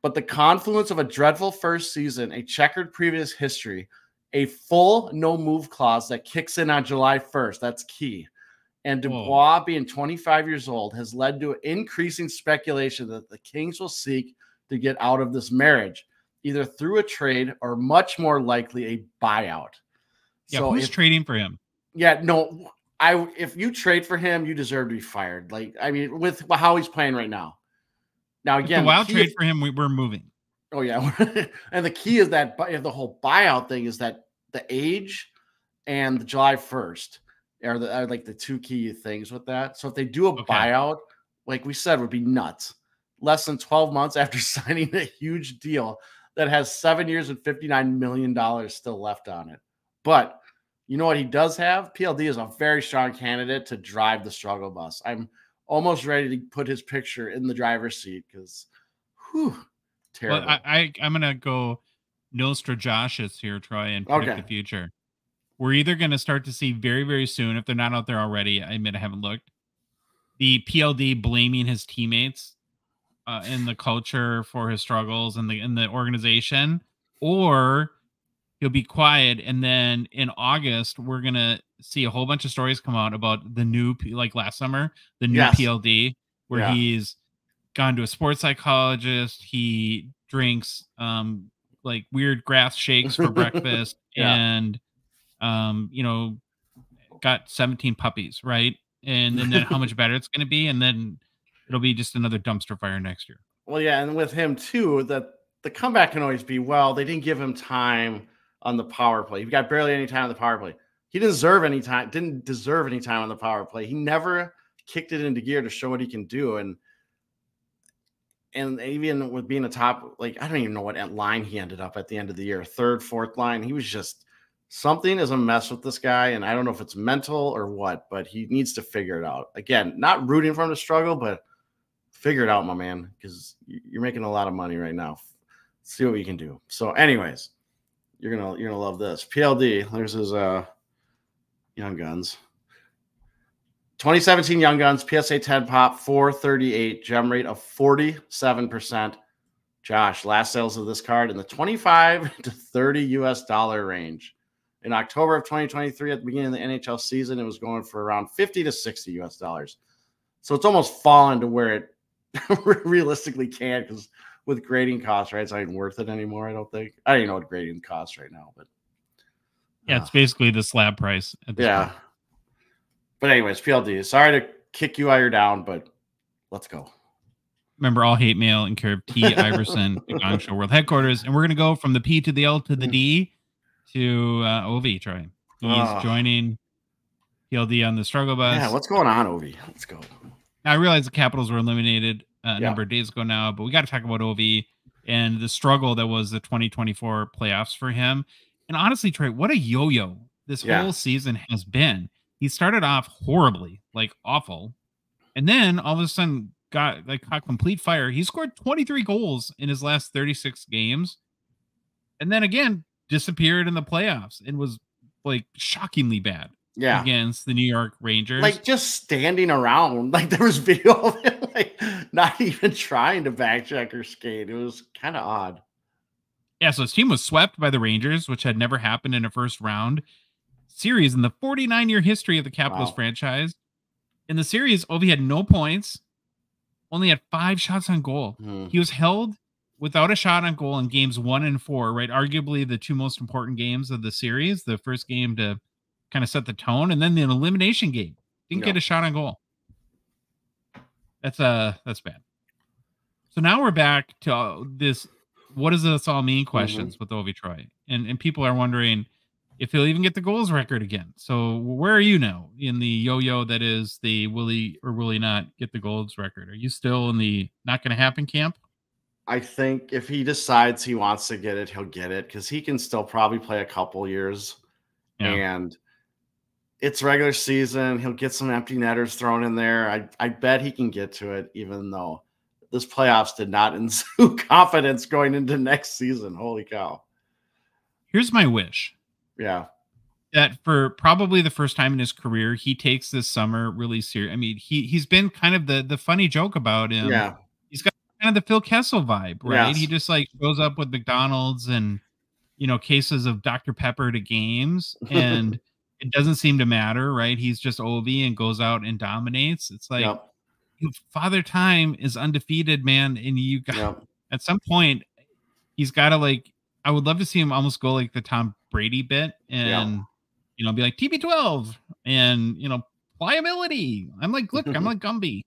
But the confluence of a dreadful first season, a checkered previous history, a full no-move clause that kicks in on July 1st. That's key. And Dubois being 25 years old has led to increasing speculation that the Kings will seek to get out of this marriage, either through a trade or much more likely a buyout. Yeah, so who's trading for him? Yeah, no, if you trade for him, you deserve to be fired. Like, I mean, with how he's playing right now. Now, again, the wild trade for him, we're moving. Oh, yeah. And the key is that the whole buyout thing is that the age and the July 1st are like the two key things with that. So if they do a buyout, like we said, would be nuts. Less than 12 months after signing a huge deal that has 7 years and $59 million still left on it. But you know what he does have? PLD is a very strong candidate to drive the struggle bus. I'm almost ready to put his picture in the driver's seat because, terrible. Well, I'm going to go Nostradamus here, Troy, and predict the future. We're either going to start to see very, very soon, if they're not out there already, I admit I haven't looked, the PLD blaming his teammates in the culture for his struggles in the organization, or he'll be quiet, and then in August we're gonna see a whole bunch of stories come out about the new, like last summer, the new PLD, where he's gone to a sports psychologist, he drinks like weird grass shakes for breakfast, and got 17 puppies, right? And then how much better it's going to be, and then it'll be just another dumpster fire next year. Well, yeah, and with him too, that the comeback can always be, well, they didn't give him time on the power play. He got barely any time on the power play. He didn't deserve any time on the power play. He never kicked it into gear to show what he can do. And even with being a top, like, I don't even know what line he ended up at the end of the year, third, fourth line. He was just, something is a mess with this guy. And I don't know if it's mental or what, but he needs to figure it out. Again, not rooting for him to struggle, but figure it out, my man, because you're making a lot of money right now. Let's see what we can do. So anyways, you're gonna love this. PLD, there's his Young Guns. 2017 Young Guns, PSA 10 pop, 438, gem rate of 47%. Josh, last sales of this card in the 25 to 30 US dollar range. In October of 2023, at the beginning of the NHL season, it was going for around 50 to 60 US dollars. So it's almost fallen to where it realistically can, because with grading costs, right, it's not even worth it anymore, I don't think. I don't even know what grading costs right now, but yeah, it's basically the slab price at this point. But anyways, PLD, sorry to kick you while you're down, but let's go. Remember, all hate mail in care of T. Iverson, the Gongshow World Headquarters. And we're going to go from the P to the L to the D to OV, Troy. He's joining PLD on the struggle bus. Yeah, what's going on, OV? Let's go. Now, I realize the Capitals were eliminated a number of days ago now, but we got to talk about OV and the struggle that was the 2024 playoffs for him. And honestly, Troy, what a yo-yo this whole season has been. He started off horribly, like awful, and then all of a sudden caught complete fire. He scored 23 goals in his last 36 games, and then again disappeared in the playoffs and was like shockingly bad against the New York Rangers. Like just standing around, like there was video of him like not even trying to back check or skate. It was kind of odd. Yeah, so his team was swept by the Rangers, which had never happened in a first round series in the 49-year history of the Capitals franchise. In the series, Ovi had no points, only had 5 shots on goal. He was held without a shot on goal in games 1 and 4, right? Arguably the two most important games of the series. The first game to kind of set the tone, and then the elimination game. Didn't get a shot on goal. That's bad. So now we're back to this. What does this all mean? Questions with Ovi Troy, and people are wondering if he'll even get the goals record again. So where are you now in the yo-yo that is the will he or will he not get the goals record? Are you still in the not going to happen camp? I think if he decides he wants to get it, he'll get it, because he can still probably play a couple years. And it's regular season. He'll get some empty netters thrown in there. I bet he can get to it, even though this playoffs did not ensue confidence going into next season. Holy cow. Here's my wish. Yeah. That for probably the first time in his career, he takes this summer really serious. I mean, he's been kind of the funny joke about him. Yeah. He's got kind of the Phil Kessel vibe, right? Yes. He just like shows up with McDonald's and, cases of Dr. Pepper to games, and it doesn't seem to matter, right? He's just Ovi and goes out and dominates. It's like Father Time is undefeated, man. And you got at some point, he's got to I would love to see him almost go like the Tom Brady bit and, be like TB12 and, pliability. I'm like, look, I'm like Gumby,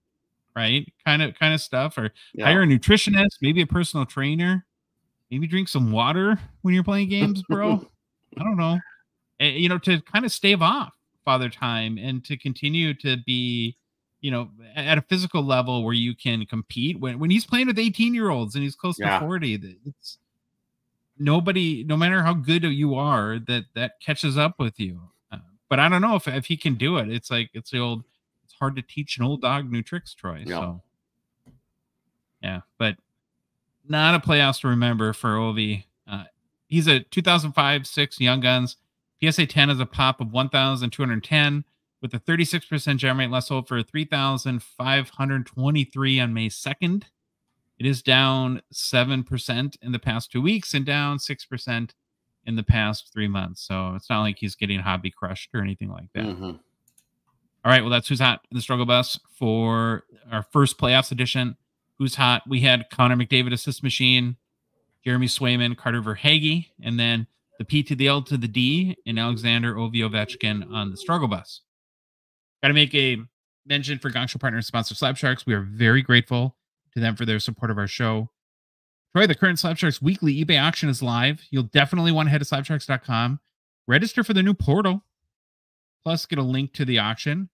right? Kind of stuff, or hire a nutritionist, maybe a personal trainer, maybe drink some water when you're playing games, bro. I don't know. To kind of stave off Father Time and to continue to be, at a physical level where you can compete when he's playing with 18-year-olds and he's close to 40, it's nobody, no matter how good you are, that catches up with you. But I don't know if he can do it. It's like, it's hard to teach an old dog new tricks, Troy. So but not a playoffs to remember for Ovi. he's a 2005-6 Young Guns. PSA 10 is a pop of 1,210 with a 36% gem rate. Less sold for 3,523 on May 2nd. It is down 7% in the past 2 weeks and down 6% in the past 3 months. So it's not like he's getting hobby crushed or anything like that. All right, well, that's Who's Hot in the Struggle Bus for our first playoffs edition. Who's Hot? We had Connor McDavid, Assist Machine, Jeremy Swayman, Carter Verhaeghe, and then the P to the L to the D, and Alexander Ovechkin on the Struggle Bus. Got to make a mention for Gongshow partner and sponsor Slab Sharks. We are very grateful to them for their support of our show. Troy, the current Slab Sharks weekly eBay auction is live. You'll definitely want to head to slabsharks.com, register for the new portal, plus get a link to the auction.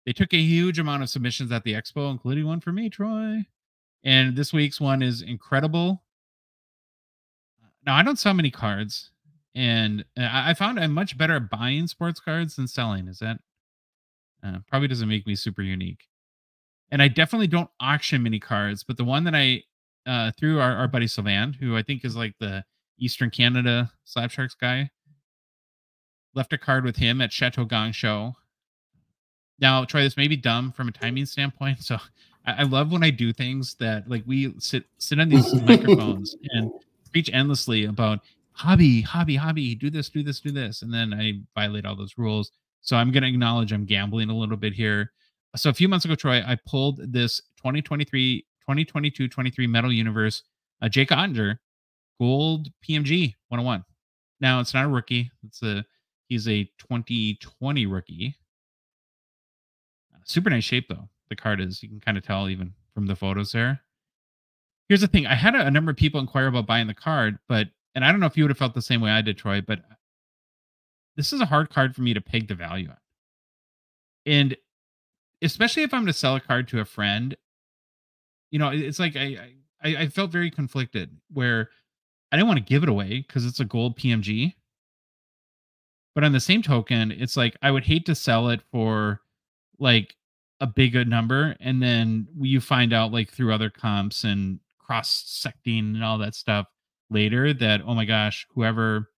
They took a huge amount of submissions at the expo, including one for me, Troy. And this week's one is incredible. Now, I don't sell many cards, and I found I'm much better at buying sports cards than selling. Is that probably doesn't make me super unique. And I definitely don't auction many cards, but the one that I through our buddy Sylvan, who I think is like the Eastern Canada Slab Sharks guy, left a card with him at Chateau Gongshow. Now, Troy, this may be dumb from a timing standpoint. So I love when I do things that, like, we sit on these microphones and preach endlessly about hobby, do this. And then I violate all those rules. So I'm going to acknowledge I'm gambling a little bit here. So a few months ago, Troy, I pulled this 2022-23 Metal Universe Jake Ottinger Gold PMG 101. Now, it's not a rookie. He's a 2020 rookie. Super nice shape, though. The card is. You can kind of tell even from the photos there. Here's the thing. I had a number of people inquire about buying the card, and I don't know if you would have felt the same way I did, Troy, but this is a hard card for me to peg the value on. And especially if I'm to sell a card to a friend, it's like I felt very conflicted where I didn't want to give it away because it's a gold PMG. But on the same token, it's like I would hate to sell it for like a big number, and then you find out, like, through other comps and cross-secting and all that stuff later that, oh my gosh, whoever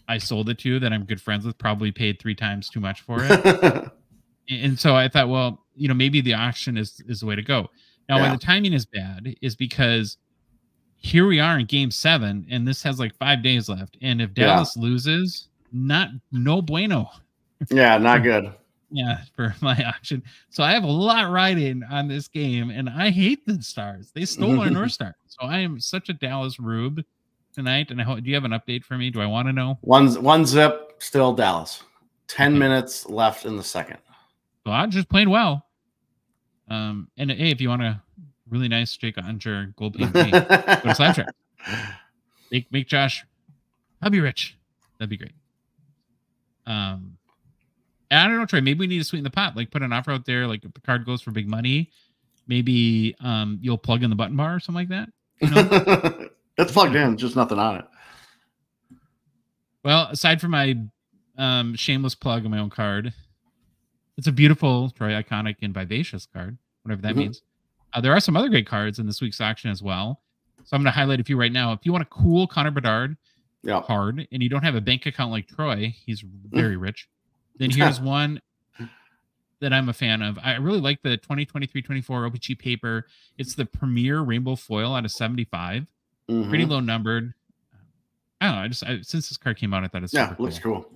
I sold it to that I'm good friends with probably paid 3 times too much for it. And so I thought, well, maybe the auction is the way to go. Now, why the timing is bad is because here we are in Game 7, and this has like 5 days left. And if Dallas loses, no bueno. Yeah, not good. Yeah, for my auction. So I have a lot riding on this game, and I hate the Stars. They stole our North Star. So I am such a Dallas rube tonight. And do you have an update for me? Do I want to know? One zip, still Dallas. 10 minutes left in the second. So I'm just playing well. And hey, if you want a really nice Jake Ottinger gold PMG, go to Slab Sharks. Make Josh hobby rich. That'd be great. And I don't know, Trey, maybe we need to sweeten the pot. Like, put an offer out there. Like, if the card goes for big money, maybe you'll plug in the button bar or something like that. It's plugged in, just nothing on it. Well, aside from my shameless plug of my own card, it's a beautiful, Troy, iconic and vivacious card, whatever that means. There are some other great cards in this week's auction as well. So I'm going to highlight a few right now. If you want a cool Connor Bedard card and you don't have a bank account like Troy, he's very rich. Then here's one that I'm a fan of. I really like the 2023-24 OPG paper. It's the Premier Rainbow Foil out of 75. Pretty low numbered. I don't know. Since this card came out, I thought it's super cool. Looks cool.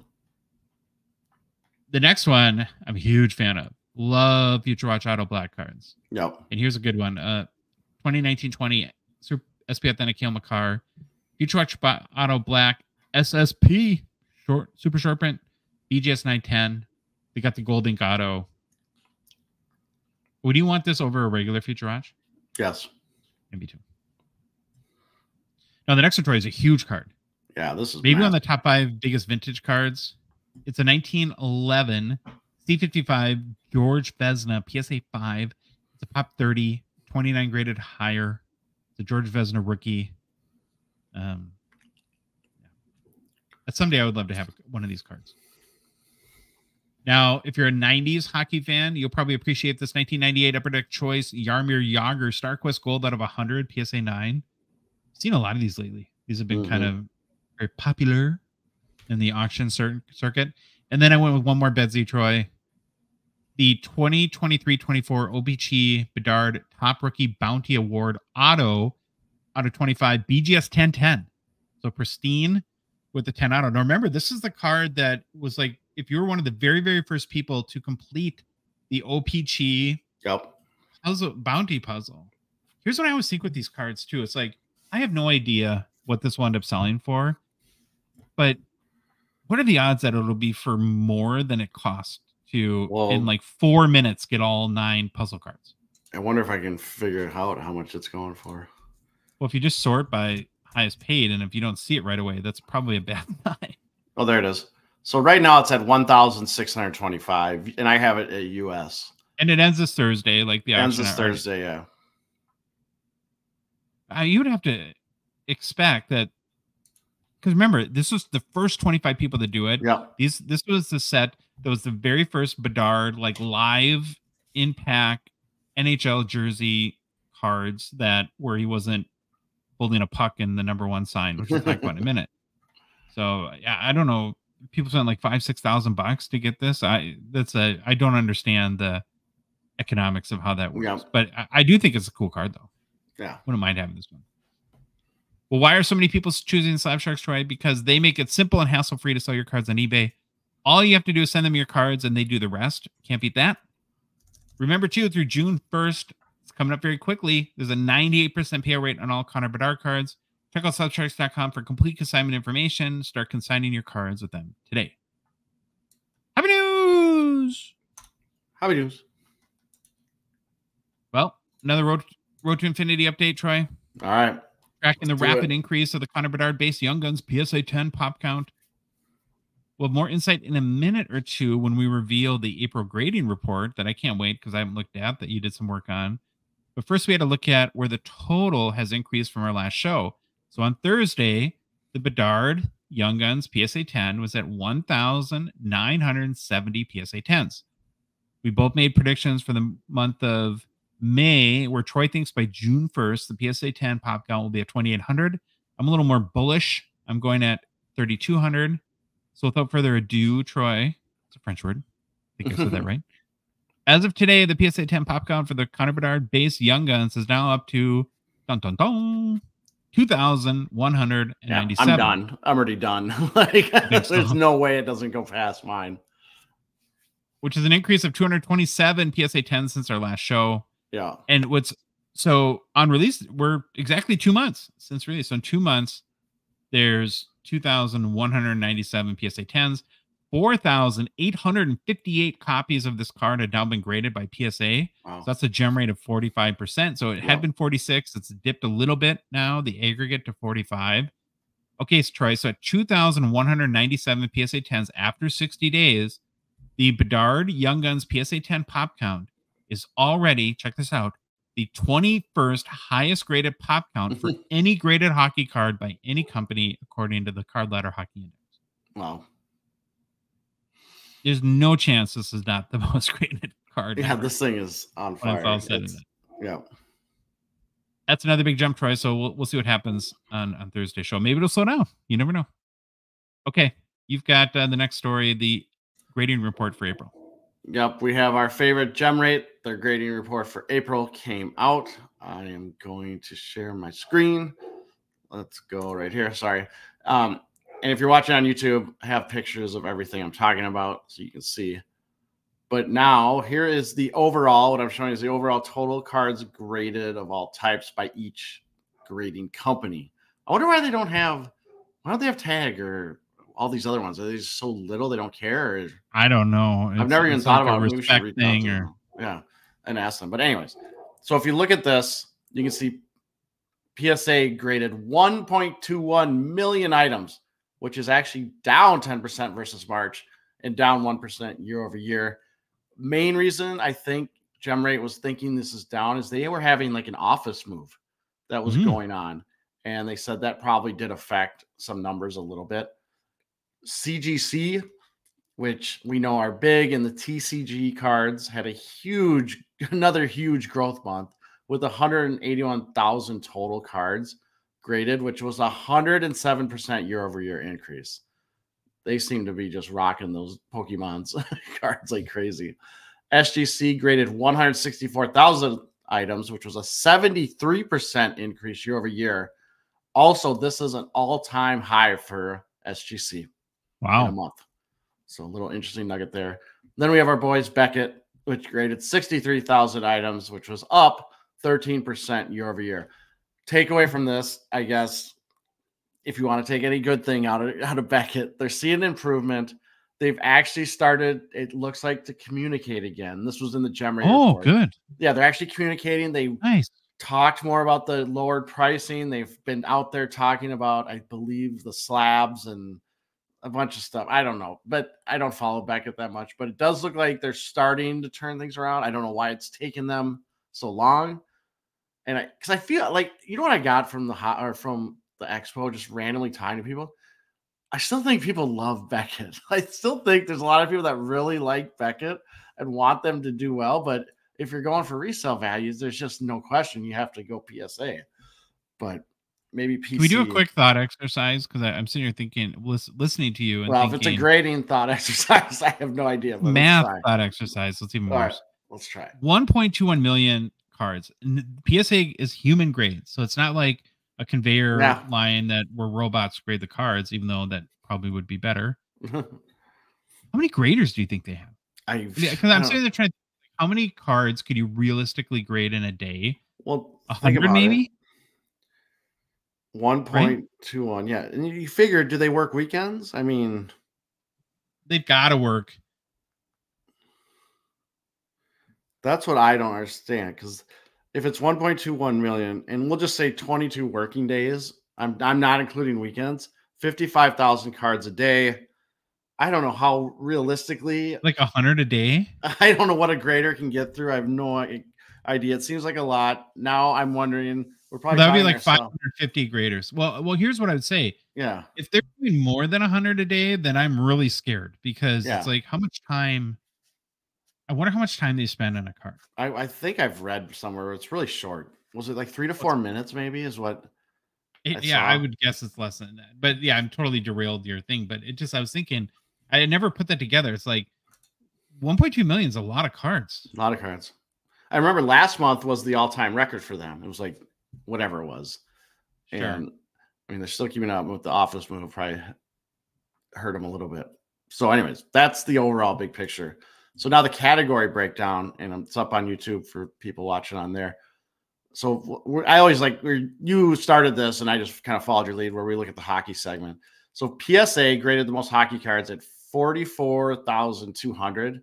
The next one I'm a huge fan of. Love Future Watch Auto Black cards. Yep. And here's a good one. 2019-20 SP Authentic Kale McCarr. Future Watch Auto Black SSP super short print. BGS 910. They got the gold ink auto. Would you want this over a regular Future Watch? Yes. Maybe too. Now, the next one, Troy, is a huge card. Yeah, this is maybe one of the top 5 biggest vintage cards. It's a 1911 C55 George Vezina PSA 5. It's a pop 30, 29 graded higher. It's a George Vezina rookie. Someday I would love to have one of these cards. Now, if you're a 90s hockey fan, you'll probably appreciate this 1998 Upper Deck Choice Jaromir Jagr StarQuest Gold out of 100 PSA 9. I've seen a lot of these lately. These have been kind of very popular in the auction circuit. And then I went with one more Bedsy, Troy. The 2023-24 OBG Bedard Top Rookie Bounty Award Auto out of 25 BGS 1010. So pristine with the 10 auto. Now remember, this is the card that was like, if you were one of the very, very first people to complete the OPG puzzle, bounty puzzle. Here's what I always think with these cards too. It's like, I have no idea what this will end up selling for, but what are the odds that it'll be for more than it cost to, in like 4 minutes, get all 9 puzzle cards? I wonder if I can figure out how much it's going for. Well, if you just sort by highest paid, and if you don't see it right away, that's probably a bad sign. Oh, there it is. So right now it's at 1,625, and I have it at US. And it ends this Thursday, like the ends this Thursday, yeah. You would have to expect that, because remember, this was the first 25 people to do it. Yeah. This was the set that was the very first Bedard, like live in-pack NHL jersey cards that where he wasn't holding a puck in the #1 sign, which we'll talk about in a minute. So yeah, I don't know. People spent like $5,000-6,000 to get this. I don't understand the economics of how that works. Yeah. But I do think it's a cool card though. Yeah. Wouldn't mind having this one. Well, why are so many people choosing Slab Sharks, Troy? Because they make it simple and hassle-free to sell your cards on eBay. All you have to do is send them your cards and they do the rest. Can't beat that. Remember too, through June 1st, it's coming up very quickly. There's a 98% payout rate on all Connor Bedard cards. Check out slabsharks.com for complete consignment information. Start consigning your cards with them today. Happy news! Happy news. Well, another Road to Infinity update, Troy. All right. Tracking the rapid increase of the Connor Bedard base Young Guns PSA 10 pop count. We'll have more insight in a minute or two when we reveal the April grading report that I can't wait because I haven't looked at, that you did some work on. But first we had to look at where the total has increased from our last show. So on Thursday, the Bedard Young Guns PSA 10 was at 1,970 PSA 10s. We both made predictions for the month of May, where Troy thinks by June 1st, the PSA 10 pop count will be at 2,800. I'm a little more bullish. I'm going at 3,200. So without further ado, Troy, it's a French word. I think I said that right. As of today, the PSA 10 pop count for the Connor Bedard base Young Guns is now up to 2,197. Yeah, I'm done. I'm already done. Like, there's no way it doesn't go past mine. Which is an increase of 227 PSA 10 since our last show. Yeah. And so on release, we're exactly 2 months since release. So in 2 months, there's 2,197 PSA 10s. 4,858 copies of this card had now been graded by PSA. Wow. So that's a gem rate of 45%. So it had been 46. It's dipped a little bit now, the aggregate to 45. Okay, so Troy, so at 2,197 PSA 10s after 60 days, the Bedard Young Guns PSA 10 pop count is already, check this out, the 21st highest graded pop count for any graded hockey card by any company, according to the Card Ladder Hockey Index. Wow. There's no chance this is not the most graded card. Yeah, this thing is on fire. Yeah. That's another big jump, Troy. So we'll see what happens on Thursday's show. Maybe it'll slow down. You never know. Okay. You've got the next story, the grading report for April. Yep, we have our favorite gem rate. Their grading report for April came out. I am going to share my screen. Let's go right here. Sorry. And if you're watching on YouTube, I have pictures of everything I'm talking about so you can see. But now here is the overall. What I'm showing is the overall total cards graded of all types by each grading company. I wonder why they don't have tag or all these other ones. Are they just so little they don't care? Or, I don't know. I've never even thought about respect thing or and ask them. But anyways, so if you look at this, you can see PSA graded 1.21 million items, which is actually down 10% versus March and down 1% year over year. Main reason I think gem rate was thinking this is down is they were having like an office move that was going on. And they said that probably did affect some numbers a little bit. CGC, which we know are big, and the TCG cards had another huge growth month with 181,000 total cards graded, which was 107% year-over-year increase. They seem to be just rocking those Pokemon's cards like crazy. SGC graded 164,000 items, which was a 73% increase year-over-year. Also, this is an all-time high for SGC in a month. So a little interesting nugget there. Then we have our boys Beckett, which graded 63,000 items, which was up 13% year-over-year. Takeaway from this, I guess, if you want to take any good thing out of Beckett, they're seeing improvement. They've actually started, it looks like, to communicate again. This was in the Gemry report. Good. Yeah, they're actually communicating. They talked more about the lowered pricing. They've been out there talking about, I believe, the slabs and a bunch of stuff. I don't know, but I don't follow Beckett that much. But it does look like they're starting to turn things around. I don't know why it's taken them so long. And because I feel like, you know what I got from the expo, just randomly talking to people? I still think people love Beckett. I still think there's a lot of people that really like Beckett and want them to do well. But if you're going for resale values, there's just no question you have to go PSA. But maybe PC. Can we do a quick thought exercise? Because I'm sitting here thinking, listening to you. And well, if it's a grading thought exercise, I have no idea. Math thought exercise. Let's even more. Right, let's try. 1.21 million cards. PSA is human grade, so it's not like a conveyor line where robots grade the cards, even though that probably would be better. How many graders do you think they have? Because I'm sitting there trying to think, how many cards could you realistically grade in a day? Well, 100 maybe? 1.21. Yeah. And you figure, do they work weekends? I mean, they've got to work. That's what I don't understand, because if it's 1.21 million, and we'll just say 22 working days, I'm not including weekends, 55,000 cards a day. I don't know how realistically, like 100 a day. I don't know what a grader can get through. I have no idea. It seems like a lot. Now I'm wondering, we're probably that would be like 550 graders. Well, here's what I would say. Yeah. If they're doing more than 100 a day, then I'm really scared, because it's like, how much time? I wonder how much time they spend on a card. I think I've read somewhere it's really short. Was it like 3 to 4 minutes? Maybe is what. I would guess it's less than that. But yeah, I'm totally derailed your thing. But I was thinking, I never put that together. It's like 1.2 million is a lot of cards. A lot of cards. I remember last month was the all-time record for them. It was like whatever it was. Sure. And I mean, they're still keeping up with the office move. Probably hurt them a little bit. So anyways, that's the overall big picture. So now the category breakdown, and it's up on YouTube for people watching on there. So I always you started this, and I just kind of followed your lead, where we look at the hockey segment. So PSA graded the most hockey cards at 44,200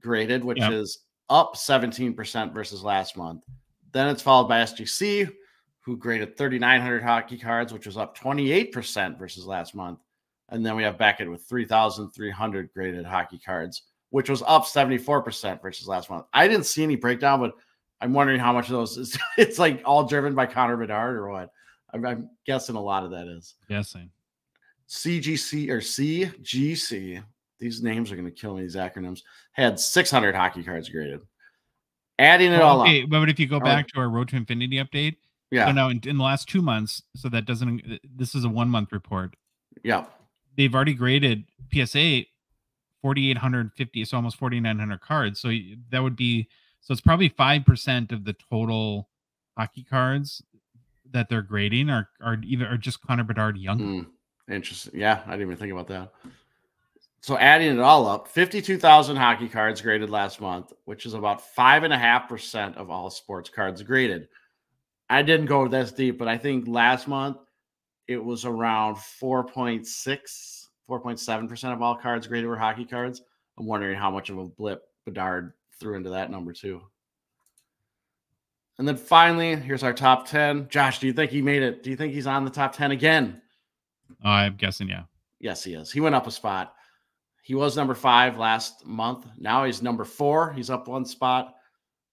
graded, which is up 17% versus last month. Then it's followed by SGC, who graded 3,900 hockey cards, which was up 28% versus last month. And then we have Beckett with 3,300 graded hockey cards, which was up 74% versus last month. I didn't see any breakdown, but I'm wondering how much of those it's like all driven by Connor Bedard or what. I'm guessing a lot of that is. Guessing. CGC or CGC, these names are going to kill me, these acronyms, had 600 hockey cards graded. Adding it all up. But if you go back to our Road to Infinity update, so now in the last 2 months, so that this is a 1 month report. Yeah. They've already graded PSA 4,850, so almost 4,900 cards. So that would be, so it's probably 5% of the total hockey cards that they're grading are just Connor Bedard younger. Interesting. Yeah, I didn't even think about that. So adding it all up, 52,000 hockey cards graded last month, which is about 5.5% of all sports cards graded. I didn't go this deep, but I think last month it was around 4.7% of all cards graded were hockey cards. I'm wondering how much of a blip Bedard threw into that number too. And then finally, here's our top 10. Josh, do you think he made it? Do you think he's on the top 10 again? I'm guessing, yeah. Yes, he is. He went up a spot. He was number 5 last month. Now he's number 4. He's up 1 spot.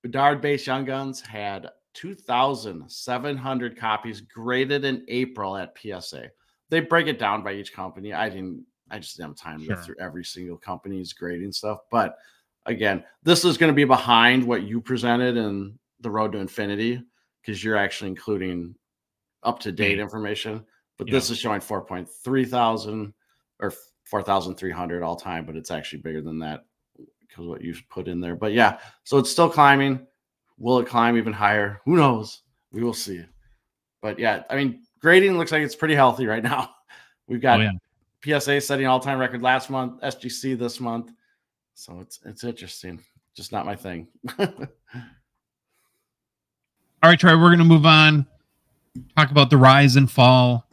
Bedard Base Young Guns had 2,700 copies graded in April at PSA. They break it down by each company. I just didn't have time to go through every single company's grading stuff. But again, this is going to be behind what you presented in the Road to Infinity, because you're actually including up-to-date information. But this is showing 4,300 or 4,300 all time, but it's actually bigger than that because what you put in there. But yeah, so it's still climbing. Will it climb even higher? Who knows? We will see. But yeah, I mean, grading looks like it's pretty healthy right now. We've got PSA setting all-time record last month, SGC this month. So it's interesting. Just not my thing. All right, Troy, we're going to move on. Talk about the rise and fall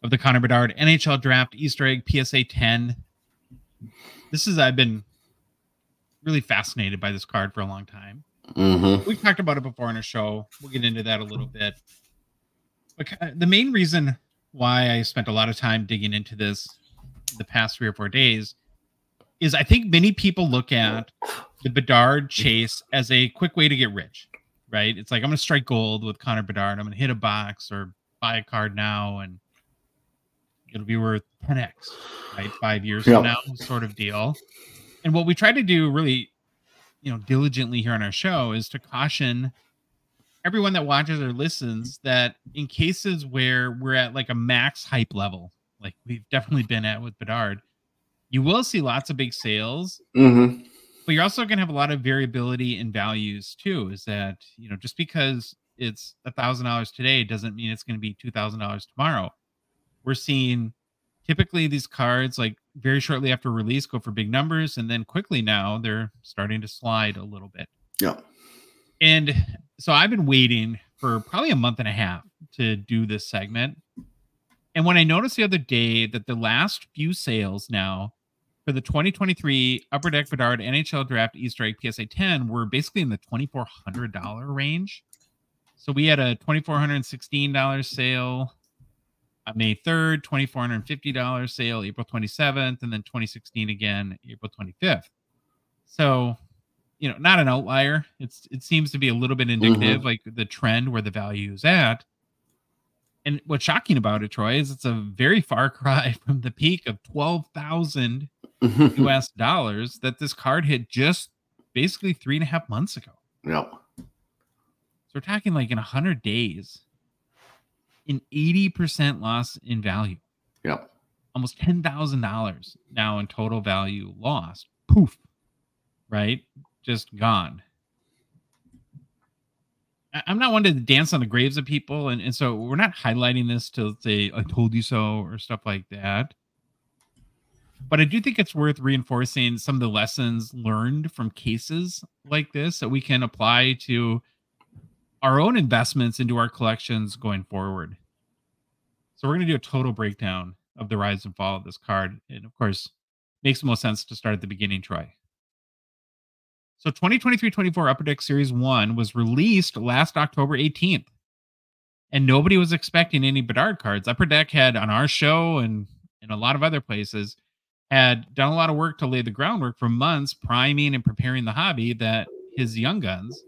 of the Connor Bedard NHL Draft Easter Egg PSA 10. I've been really fascinated by this card for a long time. We've talked about it before on a show. We'll get into that a little bit. But the main reason why I spent a lot of time digging into this the past 3 or 4 days is I think many people look at the Bedard chase as a quick way to get rich, right? It's like, I'm going to strike gold with Connor Bedard. I'm going to hit a box or buy a card now, and it'll be worth 10x, right? 5 years from now, sort of deal. And what we try to do really, diligently here on our show is to caution everyone that watches or listens that in cases where we're at like a max hype level, like we've definitely been at with Bedard, you will see lots of big sales, but you're also going to have a lot of variability in values too. Is that, just because it's $1,000 today doesn't mean it's going to be $2,000 tomorrow. We're seeing typically these cards like very shortly after release go for big numbers, and then quickly now they're starting to slide a little bit. And so I've been waiting for probably a month and a half to do this segment. And when I noticed the other day that the last few sales now for the 2023 Upper Deck Bedard NHL Draft Easter Egg PSA 10 were basically in the $2,400 range. So we had a $2,416 sale on May 3rd, $2,450 sale April 27th, and then 2016 again April 25th. So, not an outlier. It seems to be a little bit indicative, like the trend where the value is at. And what's shocking about it, Troy, is it's a very far cry from the peak of 12,000 US dollars that this card hit just basically 3.5 months ago. So we're talking like in 100 days, an 80% loss in value. Almost $10,000 now in total value lost. Poof. Right? Just gone. I'm not one to dance on the graves of people, and so we're not highlighting this to say I told you so or stuff like that. But I do think it's worth reinforcing some of the lessons learned from cases like this that we can apply to our own investments into our collections going forward. So we're going to do a total breakdown of the rise and fall of this card. And of course, makes the most sense to start at the beginning, Troy. So 2023-24 Upper Deck Series 1 was released last October 18th. And nobody was expecting any Bedard cards. Upper Deck had, on our show and in a lot of other places, had done a lot of work to lay the groundwork for months, priming and preparing the hobby that his young guns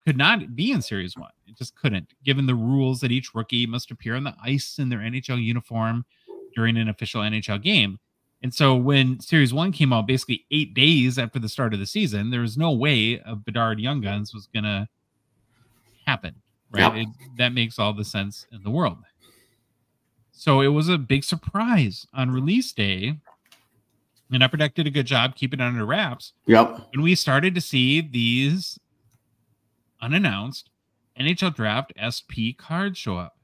could not be in Series 1. It just couldn't, given the rules that each rookie must appear on the ice in their NHL uniform during an official NHL game. And so when Series 1 came out basically 8 days after the start of the season, there was no way a Bedard Young Guns was going to happen, right? That makes all the sense in the world. So it was a big surprise on release day, and Upper Deck did a good job keeping it under wraps. And we started to see these unannounced NHL Draft SP cards show up.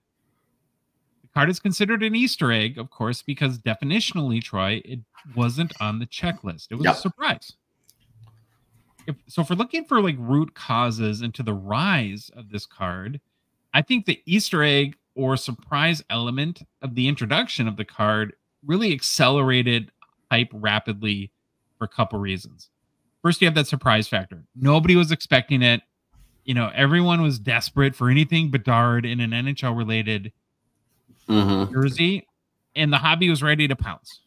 Card is considered an Easter egg, of course, because definitionally, Troy, it wasn't on the checklist. It was a surprise. So if we're looking for like root causes into the rise of this card, I think the Easter egg or surprise element of the introduction of the card really accelerated hype rapidly for a couple reasons. First, you have that surprise factor. Nobody was expecting it. Everyone was desperate for anything Bedard in an NHL-related jersey, and the hobby was ready to pounce.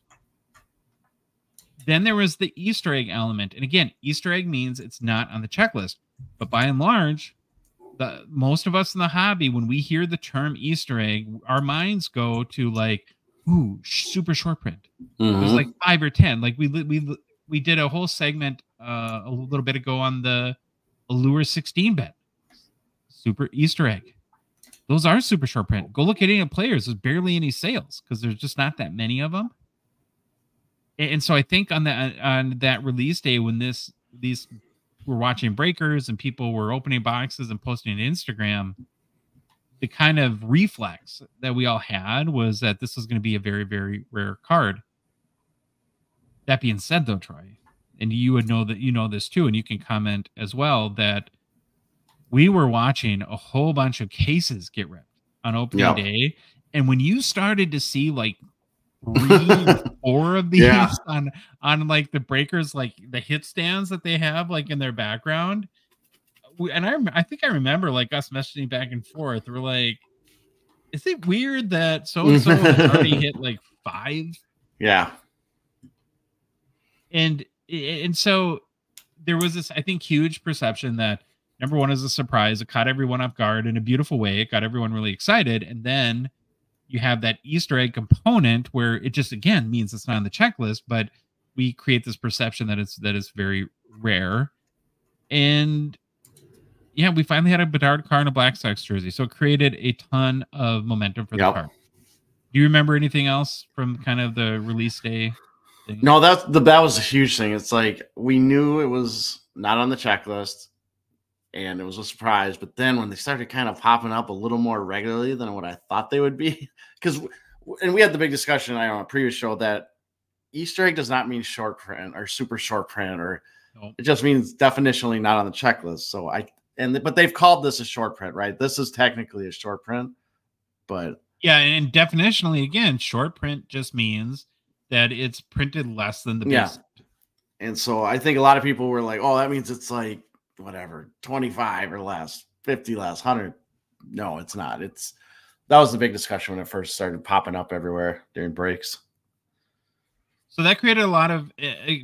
Then there was the Easter egg element. And again, Easter egg means it's not on the checklist. But by and large, most of us in the hobby, when we hear the term Easter egg, our minds go to like, ooh, super short print. There's like 5 or 10. Like we did a whole segment a little bit ago on the Allure 16 bet. Super Easter egg. Those are super short print. Go look at any players. There's barely any sales because there's just not that many of them. And so I think on that release day when these were watching breakers and people were opening boxes and posting on Instagram, the kind of reflex that we all had was that this was going to be a very, very rare card. That being said, though, Troy, and you would know that you know this too, and you can comment as well, that we were watching a whole bunch of cases get ripped on opening day. And when you started to see like 3 or 4 of these on like the breakers, like the hit stands that they have like in their background, I think I remember like us messaging back and forth. We're like, is it weird that so and so has already hit like 5? Yeah. And so there was this, I think, huge perception that number one is a surprise. It caught everyone off guard in a beautiful way. It got everyone really excited. And then you have that Easter egg component where it just, again, means it's not on the checklist, but we create this perception that it's very rare. And yeah, we finally had a Bedard card and a Black Sox jersey. So it created a ton of momentum for the card. Do you remember anything else from kind of the release day thing? No, that was a huge thing. It's like we knew it was not on the checklist and it was a surprise. But then when they started kind of popping up a little more regularly than what I thought they would be, and we had the big discussion on a previous show that Easter egg does not mean short print or super short print, or it just means definitionally not on the checklist. So but they've called this a short print, right? This is technically a short print, but yeah, and definitionally, again, short print just means that it's printed less than the base. And so I think a lot of people were like, oh, that means it's like whatever, 25 or less, 50 less, 100. No, it's not. That was the big discussion when it first started popping up everywhere during breaks. So that created a lot of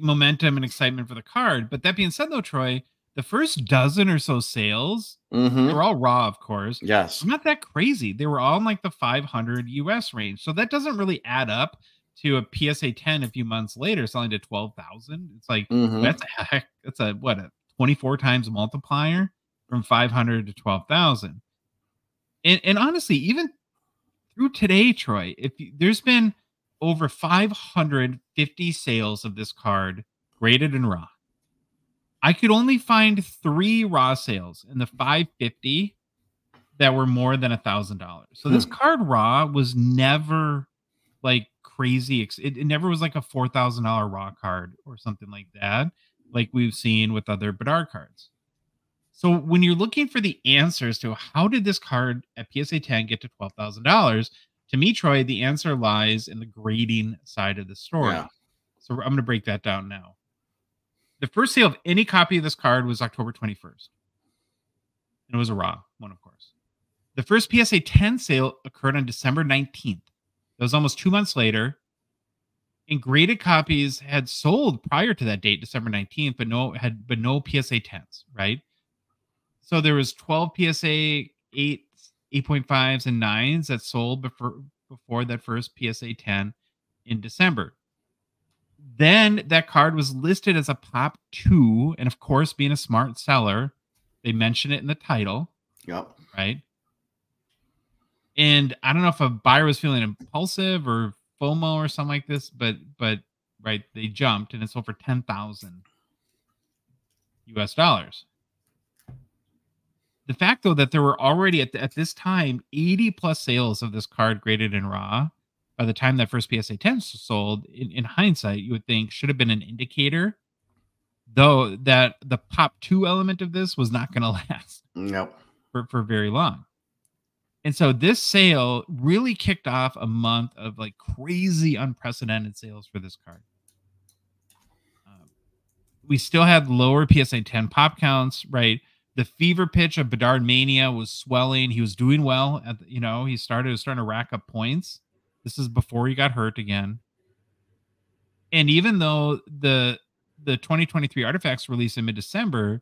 momentum and excitement for the card. But that being said, though, Troy, the first dozen or so sales, they were all raw, of course. Yes. Not that crazy. They were all in like the 500 US range. So that doesn't really add up to a PSA 10 a few months later selling to 12,000. It's like, that's a 24 times multiplier from 500 to 12,000. And honestly, even through today, Troy, there's been over 550 sales of this card graded in raw. I could only find 3 raw sales in the 550 that were more than $1,000. So this card raw was never like crazy. It never was like a $4,000 raw card or something like that, like we've seen with other Bedard cards. So when you're looking for the answers to how did this card at PSA 10 get to $12,000, to me, Troy, the answer lies in the grading side of the story. Yeah. So I'm going to break that down now. The first sale of any copy of this card was October 21st. And it was a raw one, of course. The first PSA 10 sale occurred on December 19th. That was almost 2 months later. And graded copies had sold prior to that date, December 19th, but no PSA 10s, right? So there was 12 PSA 8.5s and 9s that sold before that first PSA 10 in December. Then that card was listed as a Pop 2, and of course, being a smart seller, they mention it in the title. Yep. Right? And I don't know if a buyer was feeling impulsive or FOMO or something like this, but right, they jumped and it sold for $10,000 US dollars. The fact, though, that there were already at this time 80 plus sales of this card graded in raw by the time that first PSA 10 sold, in hindsight, you would think should have been an indicator, though, that the Pop 2 element of this was not going to last for very long. And so this sale really kicked off a month of like crazy, unprecedented sales for this card. We still had lower PSA 10 pop counts, right? The fever pitch of Bedard mania was swelling. He was doing well. He was starting to rack up points. This is before he got hurt again. And even though the 2023 Artifacts release in mid-December,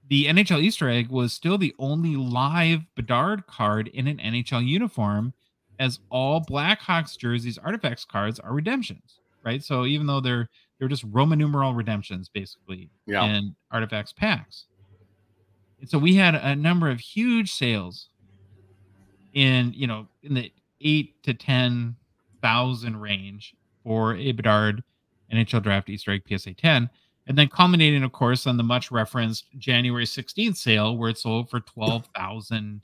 the NHL Easter egg was still the only live Bedard card in an NHL uniform, as all Blackhawks jerseys Artifacts cards are redemptions, right? So even though they're just Roman numeral redemptions, basically, in Artifacts packs. And so we had a number of huge sales in, in the 8 to 10,000 range for a Bedard NHL Draft Easter egg PSA 10, and then culminating, of course, on the much referenced January 16th sale where it sold for 12,000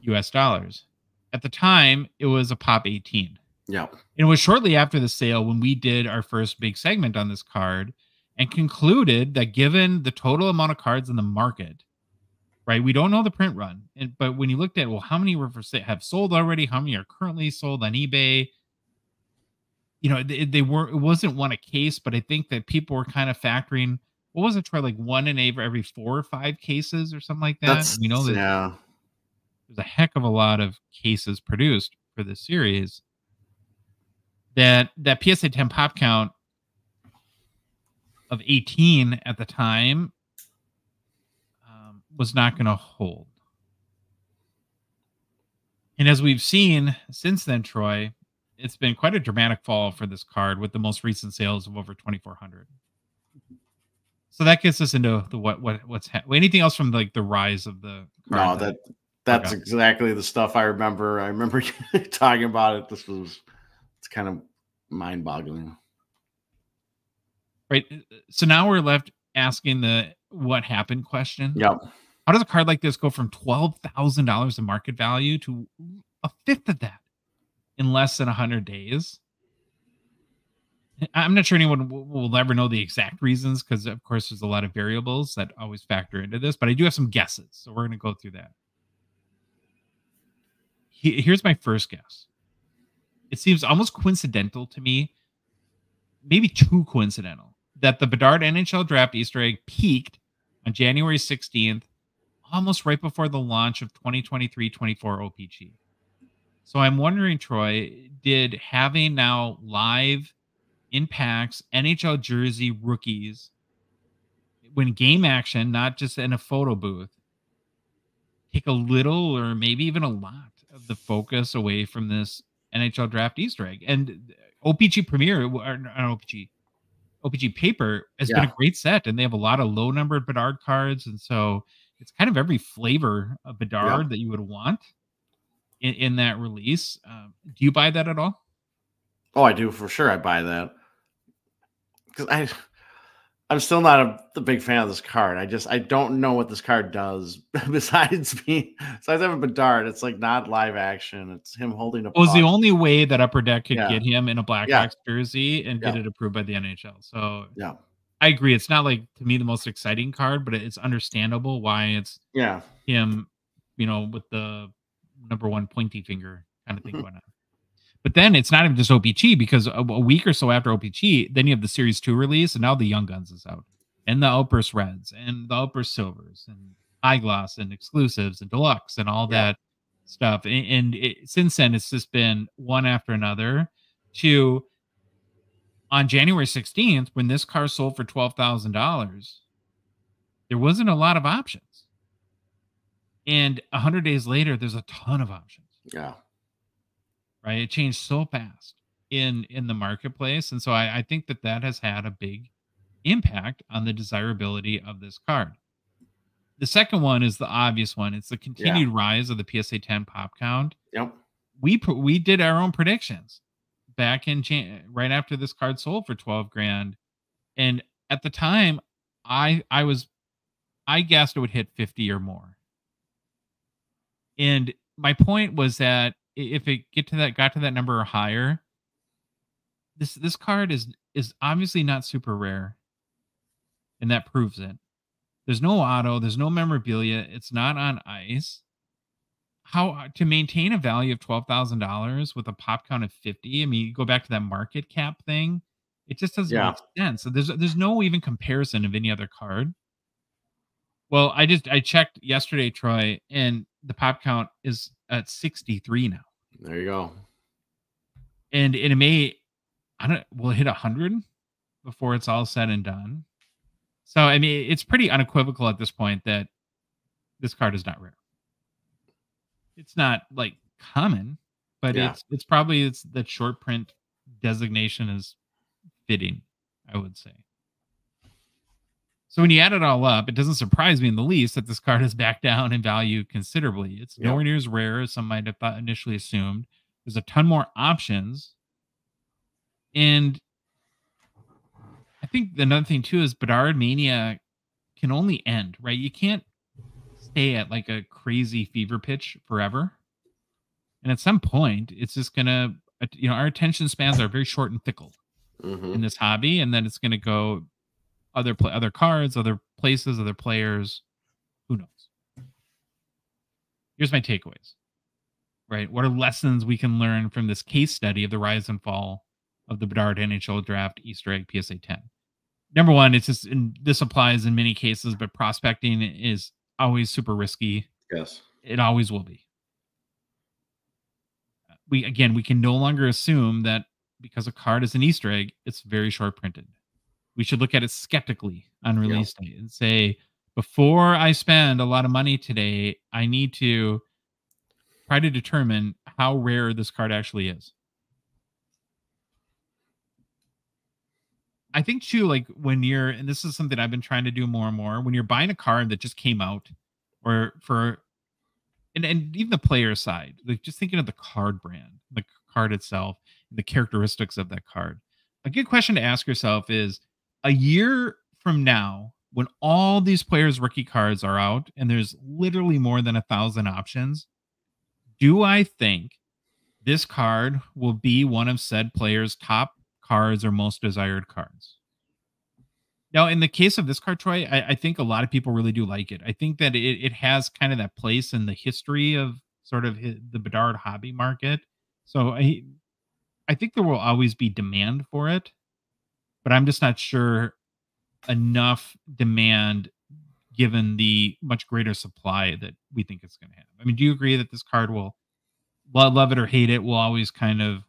US dollars. At the time, it was a pop 18. Yeah. It was shortly after the sale when we did our first big segment on this card and concluded that given the total amount of cards in the market, right, we don't know the print run, but when you looked at, well, how many have sold already, how many are currently sold on eBay, they were, it wasn't one a case, but I think that people were kind of factoring, what was it, Troy, like one in every 4 or 5 cases or something like that. That's, We know that yeah. there's a heck of a lot of cases produced for this series. That PSA 10 pop count of 18 at the time was not going to hold. And as we've seen since then, Troy, it's been quite a dramatic fall for this card with the most recent sales of over 2,400. So that gets us into the what's anything else from like the rise of the card? No, that's exactly the stuff I remember. I remember talking about it. It's kind of mind-boggling. Right. So now we're left asking the what happened question. Yep. How does a card like this go from $12,000 in market value to a fifth of that in less than 100 days? I'm not sure anyone will ever know the exact reasons because, of course, there's a lot of variables that always factor into this, but I do have some guesses. So we're going to go through that. Here's my first guess. It seems almost coincidental to me, maybe too coincidental, that the Bedard NHL Draft Easter egg peaked on January 16th, almost right before the launch of 2023-24 OPG. So I'm wondering, Troy, did having now live in packs NHL jersey rookies when game action, not just in a photo booth, take a little or maybe even a lot of the focus away from this NHL Draft Easter egg? And OPG Premier, or not OPG Paper has been a great set, and they have a lot of low numbered Bedard cards, and so it's kind of every flavor of Bedard that you would want in that release. Do you buy that at all? Oh, I do for sure. I buy that because I'm still not the big fan of this card. I don't know what this card does besides having Bedard. It's like not live action. It's him holding a puck. It was the only way that Upper Deck could get him in a Blackhawks jersey and get it approved by the NHL. So I agree. It's not like, to me, the most exciting card, but it's understandable why it's him, with the number one pointy finger kind of thing going on. But then it's not even just OPG, because a week or so after OPG, then you have the Series 2 release, and now the Young Guns is out, and the Outburst Reds, and the Outburst Silvers, and High Gloss, and Exclusives, and Deluxe, and all that stuff. And since then, it's just been one after another. On January 16th, when this car sold for $12,000, there wasn't a lot of options. And 100 days later, there's a ton of options. Yeah. Right. It changed so fast in the marketplace. And so I think that has had a big impact on the desirability of this card. The second one is the obvious one. It's the continued rise of the PSA 10 pop count. Yep. We did our own predictions back in right after this card sold for $12,000. And at the time, I guessed it would hit 50 or more. And my point was that if it got to that number or higher, this card is obviously not super rare, and that proves it. There's no auto, there's no memorabilia, it's not on ice. How to maintain a value of $12,000 with a pop count of 50? I mean, you go back to that market cap thing, it just doesn't make sense. So there's no even comparison of any other card. Well, I checked yesterday, Troy, and the pop count is at 63 now. There you go. And it may, will it hit 100 before it's all said and done? So, I mean, it's pretty unequivocal at this point that this card is not rare. It's not like common, but it's probably that short print designation is fitting, I would say. So when you add it all up, it doesn't surprise me in the least that this card is back down in value considerably. It's nowhere near as rare as some might have thought initially assumed. There's a ton more options. And I think another thing too is Bedard Mania can only end, right? You can't stay at like a crazy fever pitch forever. And at some point, it's just going to, our attention spans are very short and fickle in this hobby. And then it's going to go other cards, other places, other players. Who knows? Here's my takeaways, right? What are lessons we can learn from this case study of the rise and fall of the Bedard NHL Draft Easter egg PSA 10? Number one, it's just, and this applies in many cases, but prospecting is always super risky. Yes. It always will be. We can no longer assume that because a card is an Easter egg, it's very short printed. We should look at it skeptically on release day and say, before I spend a lot of money today, I need to try to determine how rare this card actually is. I think too, like when you're, and this is something I've been trying to do more and more, when you're buying a card that just came out, or and even the player side, like just thinking of the card brand, the card itself, the characteristics of that card. A good question to ask yourself is, a year from now, when all these players' rookie cards are out and there's literally more than 1,000 options, do I think this card will be one of said players' top cards or most desired cards? Now, in the case of this card, Troy, I think a lot of people really do like it. I think that it has kind of that place in the history of sort of the Bedard hobby market. So I think there will always be demand for it, but I'm just not sure enough demand given the much greater supply that we think it's going to have. I mean, do you agree that this card will, love it or hate it, will always kind of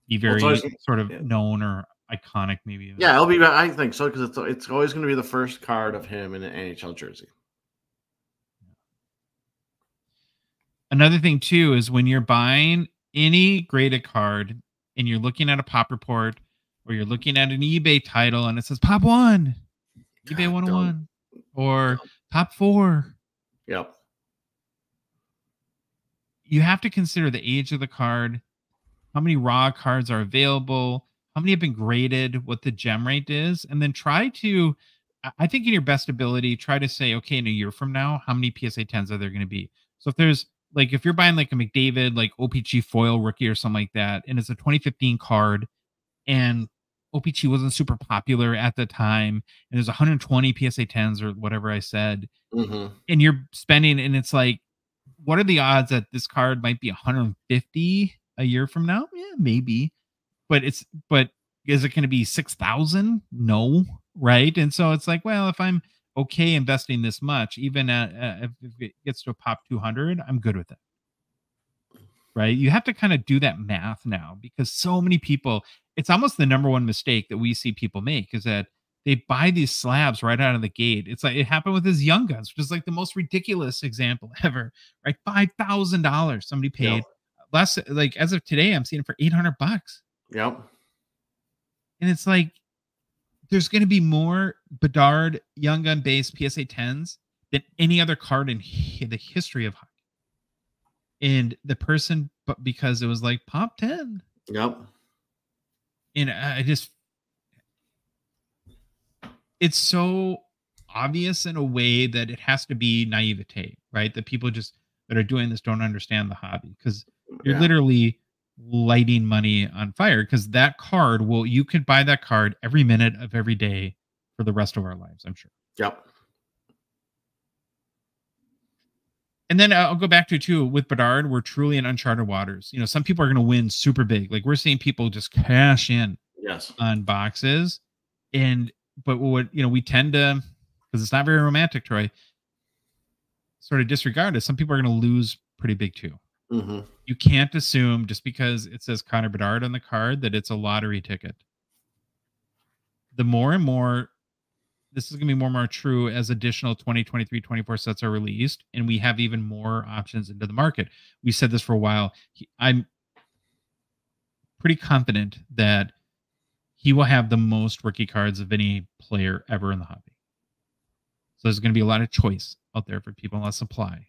be very sort of known or iconic, maybe? Yeah, it'll be. I think so, because it's always going to be the first card of him in an NHL jersey. Another thing too is when you're buying any graded card and you're looking at a pop report or you're looking at an eBay title and it says Pop 1, eBay 101, or Top 4. Yep. You have to consider the age of the card, how many raw cards are available, how many have been graded, what the gem rate is, and then try to, I think in your best ability, try to say, okay, in a year from now, how many PSA 10s are there going to be? So if there's, like, if you're buying like a McDavid, like OPG foil rookie or something like that, and it's a 2015 card, and OPG wasn't super popular at the time, and there's 120 PSA 10s or whatever I said, and you're spending, and it's like, what are the odds that this card might be 150 a year from now? Yeah, maybe. But is it going to be 6,000? No, right? And so it's like, well, if I'm okay investing this much, even if it gets to a pop 200, I'm good with it. Right? You have to kind of do that math now, because so many people, it's almost the number one mistake that we see people make, is that they buy these slabs right out of the gate. It's like it happened with his Young Guns, which is like the most ridiculous example ever, right? $5,000 somebody paid. Less, like as of today, I'm seeing it for $800. Yep. And it's like, there's going to be more Bedard Young Gun based PSA 10s than any other card in the history of hockey. And the person, but because it was like Pop 10. Yep. And it's so obvious in a way that it has to be naivete, right? That people just that are doing this don't understand the hobby, because you're literally lighting money on fire, because that card you could buy that card every minute of every day for the rest of our lives, I'm sure. Yep. And then I'll go back to too, with Bedard, we're truly in uncharted waters. Some people are going to win super big. Like we're seeing people just cash in on boxes. But what, we tend to, because it's not very romantic, Troy, sort of disregard it. Some people are going to lose pretty big too. You can't assume just because it says Connor Bedard on the card that it's a lottery ticket. The more and more, this is going to be more and more true as additional 2023 24 sets are released, and we have even more options into the market. We said this for a while. I'm pretty confident that he will have the most rookie cards of any player ever in the hobby. So there's going to be a lot of choice out there for people, less supply.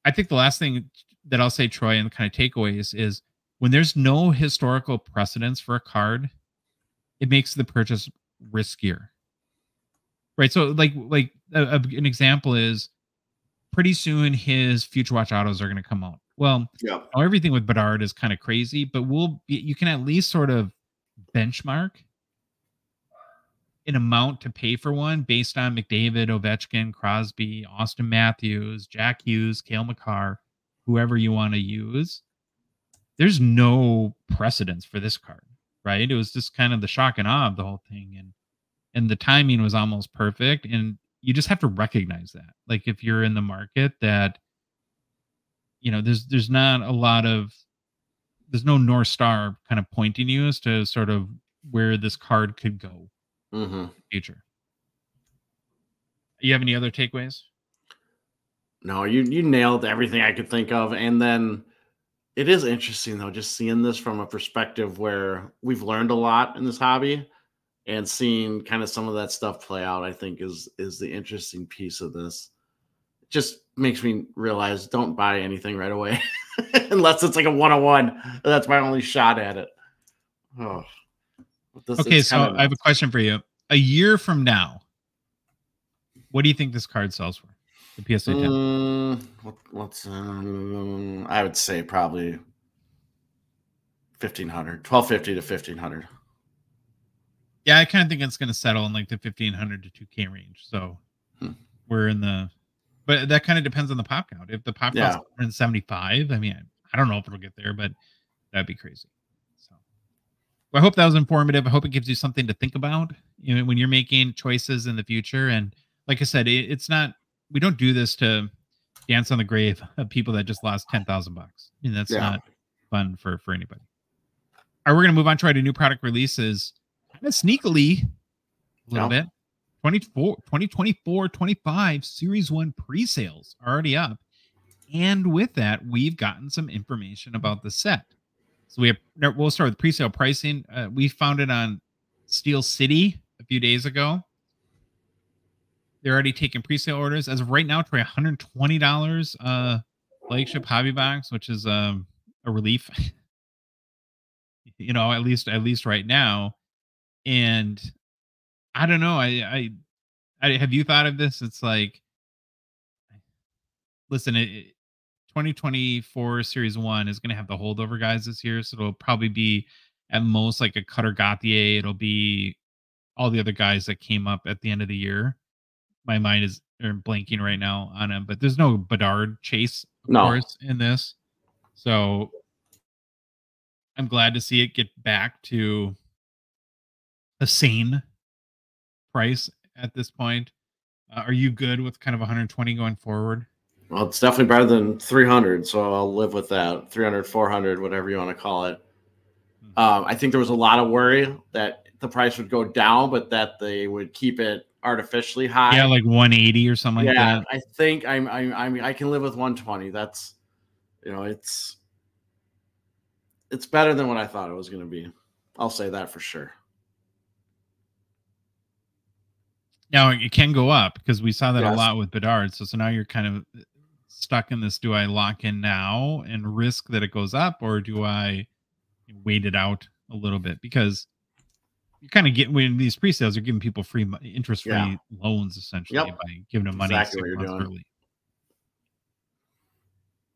I think the last thing that I'll say, Troy, and kind of takeaways is when there's no historical precedence for a card, it makes the purchase riskier. Right. So like an example is pretty soon his Future Watch autos are going to come out. Well, yeah. Everything with Bedard is kind of crazy, but you can at least sort of benchmark an amount to pay for one based on McDavid, Ovechkin, Crosby, Austin Matthews, Jack Hughes, Cale Makar, whoever you want to use. There's no precedence for this card, right? It was just kind of the shock and awe of the whole thing. And the timing was almost perfect. And you just have to recognize that. Like if you're in the market that, there's not a lot of, there's no North Star kind of pointing you as to sort of where this card could go in the future. You have any other takeaways? No, you nailed everything I could think of. And then it is interesting though, just seeing this from a perspective where we've learned a lot in this hobby and seeing kind of some of that stuff play out, I think is the interesting piece of this. It just makes me realize don't buy anything right away unless it's like a 101. That's my only shot at it. Oh. Okay, so I have a question for you. A year from now, what do you think this card sells for? The PSA 10. I would say probably $1,500, $1,250 to $1,500. Yeah, I kind of think it's going to settle in like the $1,500 to $2K range. So we're in the, but that kind of depends on the pop count. If the pop count's 175, I mean, I don't know if it'll get there, but that'd be crazy. So well, I hope that was informative. I hope it gives you something to think about, when you're making choices in the future. And like I said, it's not, we don't do this to dance on the grave of people that just lost $10,000. I mean, that's not fun for anybody. All right, we're going to move on to our new product releases kind of sneakily a little bit. 2024-25 Series 1 pre-sales are already up. And with that, we've gotten some information about the set. So we'll start with pre-sale pricing. We found it on Steel City a few days ago. They're already taking pre-sale orders. As of right now, for $120 flagship hobby box, which is a relief. At least right now. And I don't know. I have you thought of this? It's like, listen, 2024 Series 1 is going to have the holdover guys this year. So it'll probably be at most like a Cutter Gauthier. It'll be all the other guys that came up at the end of the year. My mind is blanking right now on him, but there's no Bedard chase, of course, in this. So I'm glad to see it get back to a sane price at this point. Are you good with kind of 120 going forward? Well, it's definitely better than 300, so I'll live with that. 300, 400, whatever you want to call it. I think there was a lot of worry that the price would go down, but that they would keep it artificially high. Yeah, like 180 or something like that. Yeah, I think I can live with 120. That's, it's better than what I thought it was going to be. I'll say that for sure. Now it can go up because we saw that a lot with Bedard. So now you're kind of stuck in this. Do I lock in now and risk that it goes up, or do I wait it out a little bit? Because you kind of get, when these pre-sales are giving people free interest-free loans essentially by giving them money 6 months early.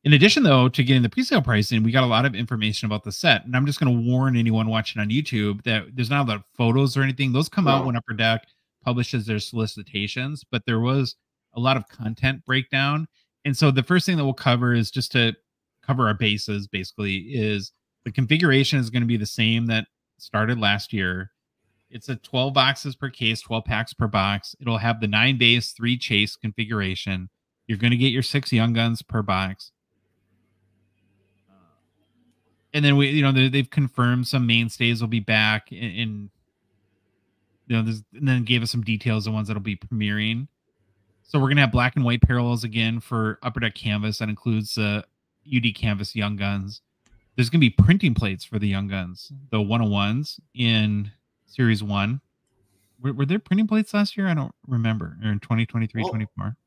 In addition, though, to getting the pre-sale pricing, we got a lot of information about the set. And I'm just going to warn anyone watching on YouTube that there's not a lot of photos or anything. Those come out when Upper Deck publishes their solicitations, but there was a lot of content breakdown. And so the first thing that we'll cover is just to cover our bases, basically, is the configuration is going to be the same that started last year. It's a 12 boxes per case, 12 packs per box. It'll have the 9 base, 3 chase configuration. You're going to get your 6 Young Guns per box. And then they've confirmed some mainstays will be back and then gave us some details of ones that'll be premiering. So we're going to have black and white parallels again for Upper Deck Canvas. That includes UD Canvas Young Guns. There's going to be printing plates for the Young Guns, the 101s in Series 1, Were there printing plates last year? I don't remember. Or in 2023, Well, 24.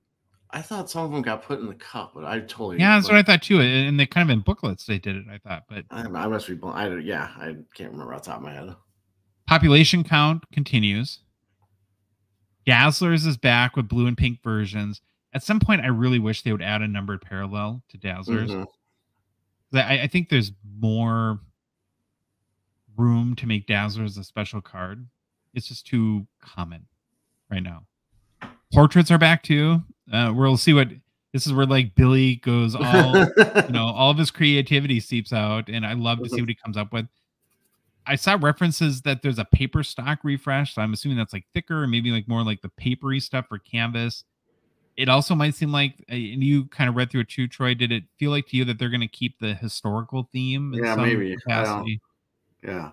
I thought some of them got put in the cup, but I totally Yeah, that's what I thought too. And they kind of in booklets they did it, I thought. But I must be blind. Yeah, I can't remember off the top of my head. population count continues. Dazzlers is back with blue and pink versions. At some point, I really wish they would add a numbered parallel to Dazzlers. I think there's more room to make Dazzlers a special card. It's just too common right now. Portraits are back too. We'll see what this is where like Billy goes all all of his creativity seeps out, and I love to see what he comes up with. I saw references that there's a paper stock refresh, so I'm assuming that's like thicker, or maybe like more like the papery stuff for canvas. It also might seem like, and you kind of read through it too, Troy. Did it feel like to you that they're going to keep the historical theme in some maybe capacity? Yeah.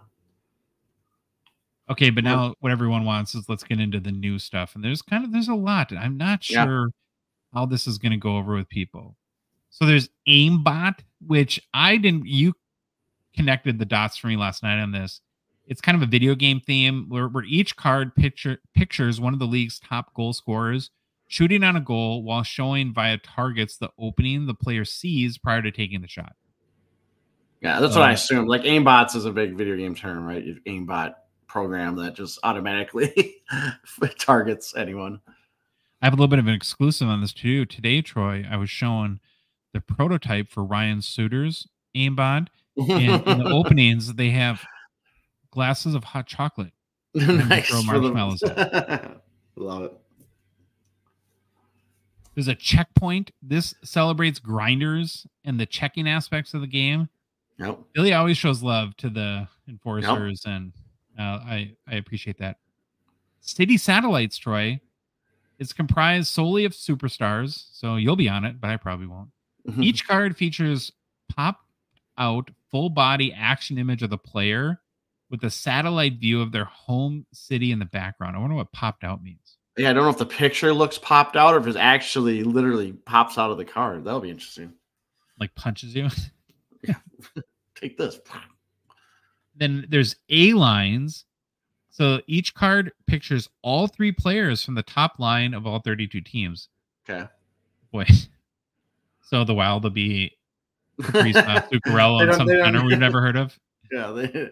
Okay, but now what everyone wants is let's get into the new stuff, and there's a lot. I'm not sure how this is going to go over with people. So there's Aimbot, which I didn't. You connected the dots for me last night on this. It's kind of a video game theme where each card pictures one of the league's top goal scorers shooting on a goal while showing via targets the opening the player sees prior to taking the shot. Yeah, that's what I assumed. Like aimbots is a big video game term, right? Aimbot program that just automatically targets anyone. I have a little bit of an exclusive on this too. Today, Troy, I was shown the prototype for Ryan Suter's aimbot. And in the openings, they have glasses of hot chocolate. Nice. Throw marshmallows in. Love it. There's a checkpoint. This celebrates grinders and the checking aspects of the game. Yep. Billy always shows love to the enforcers, and I appreciate that. City Satellites, Troy, is comprised solely of superstars, so you'll be on it, but I probably won't. Each card features pop out full body action image of the player with a satellite view of their home city in the background. I wonder what popped out means. Yeah, I don't know if the picture looks popped out or if it actually literally pops out of the card. That'll be interesting. Like punches you. Yeah. Take this. Then there's A lines. So each card pictures all three players from the top line of all 32 teams. Okay. Boy. So the Wild will be Kaprizov, Zuccarello, and some center we've never heard of. Yeah.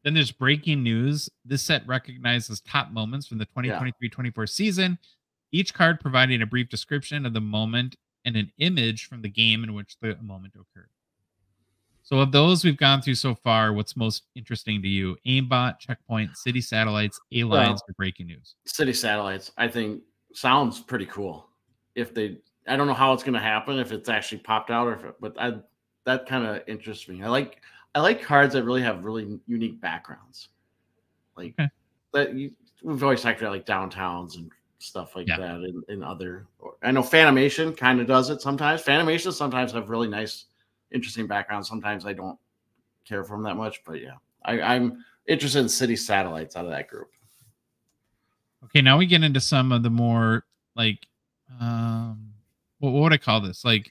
Then there's breaking news. This set recognizes top moments from the 2023-24 season. Each card providing a brief description of the moment and an image from the game in which the moment occurred. So of those we've gone through so far, what's most interesting to you? Aimbot, Checkpoint, City Satellites, A-Lines, or breaking news? City Satellites, I think, sounds pretty cool. I don't know how it's going to happen, if it's actually popped out, but that kind of interests me. I like cards that really have really unique backgrounds. Like that we've always talked about like downtowns and stuff like that in other. I know Fanimation kind of does it sometimes. Fanimation sometimes have really nice, interesting backgrounds. Sometimes I don't care for them that much, but yeah, I'm interested in City Satellites out of that group. Okay, now we get into some of the more like, what would I call this? Like a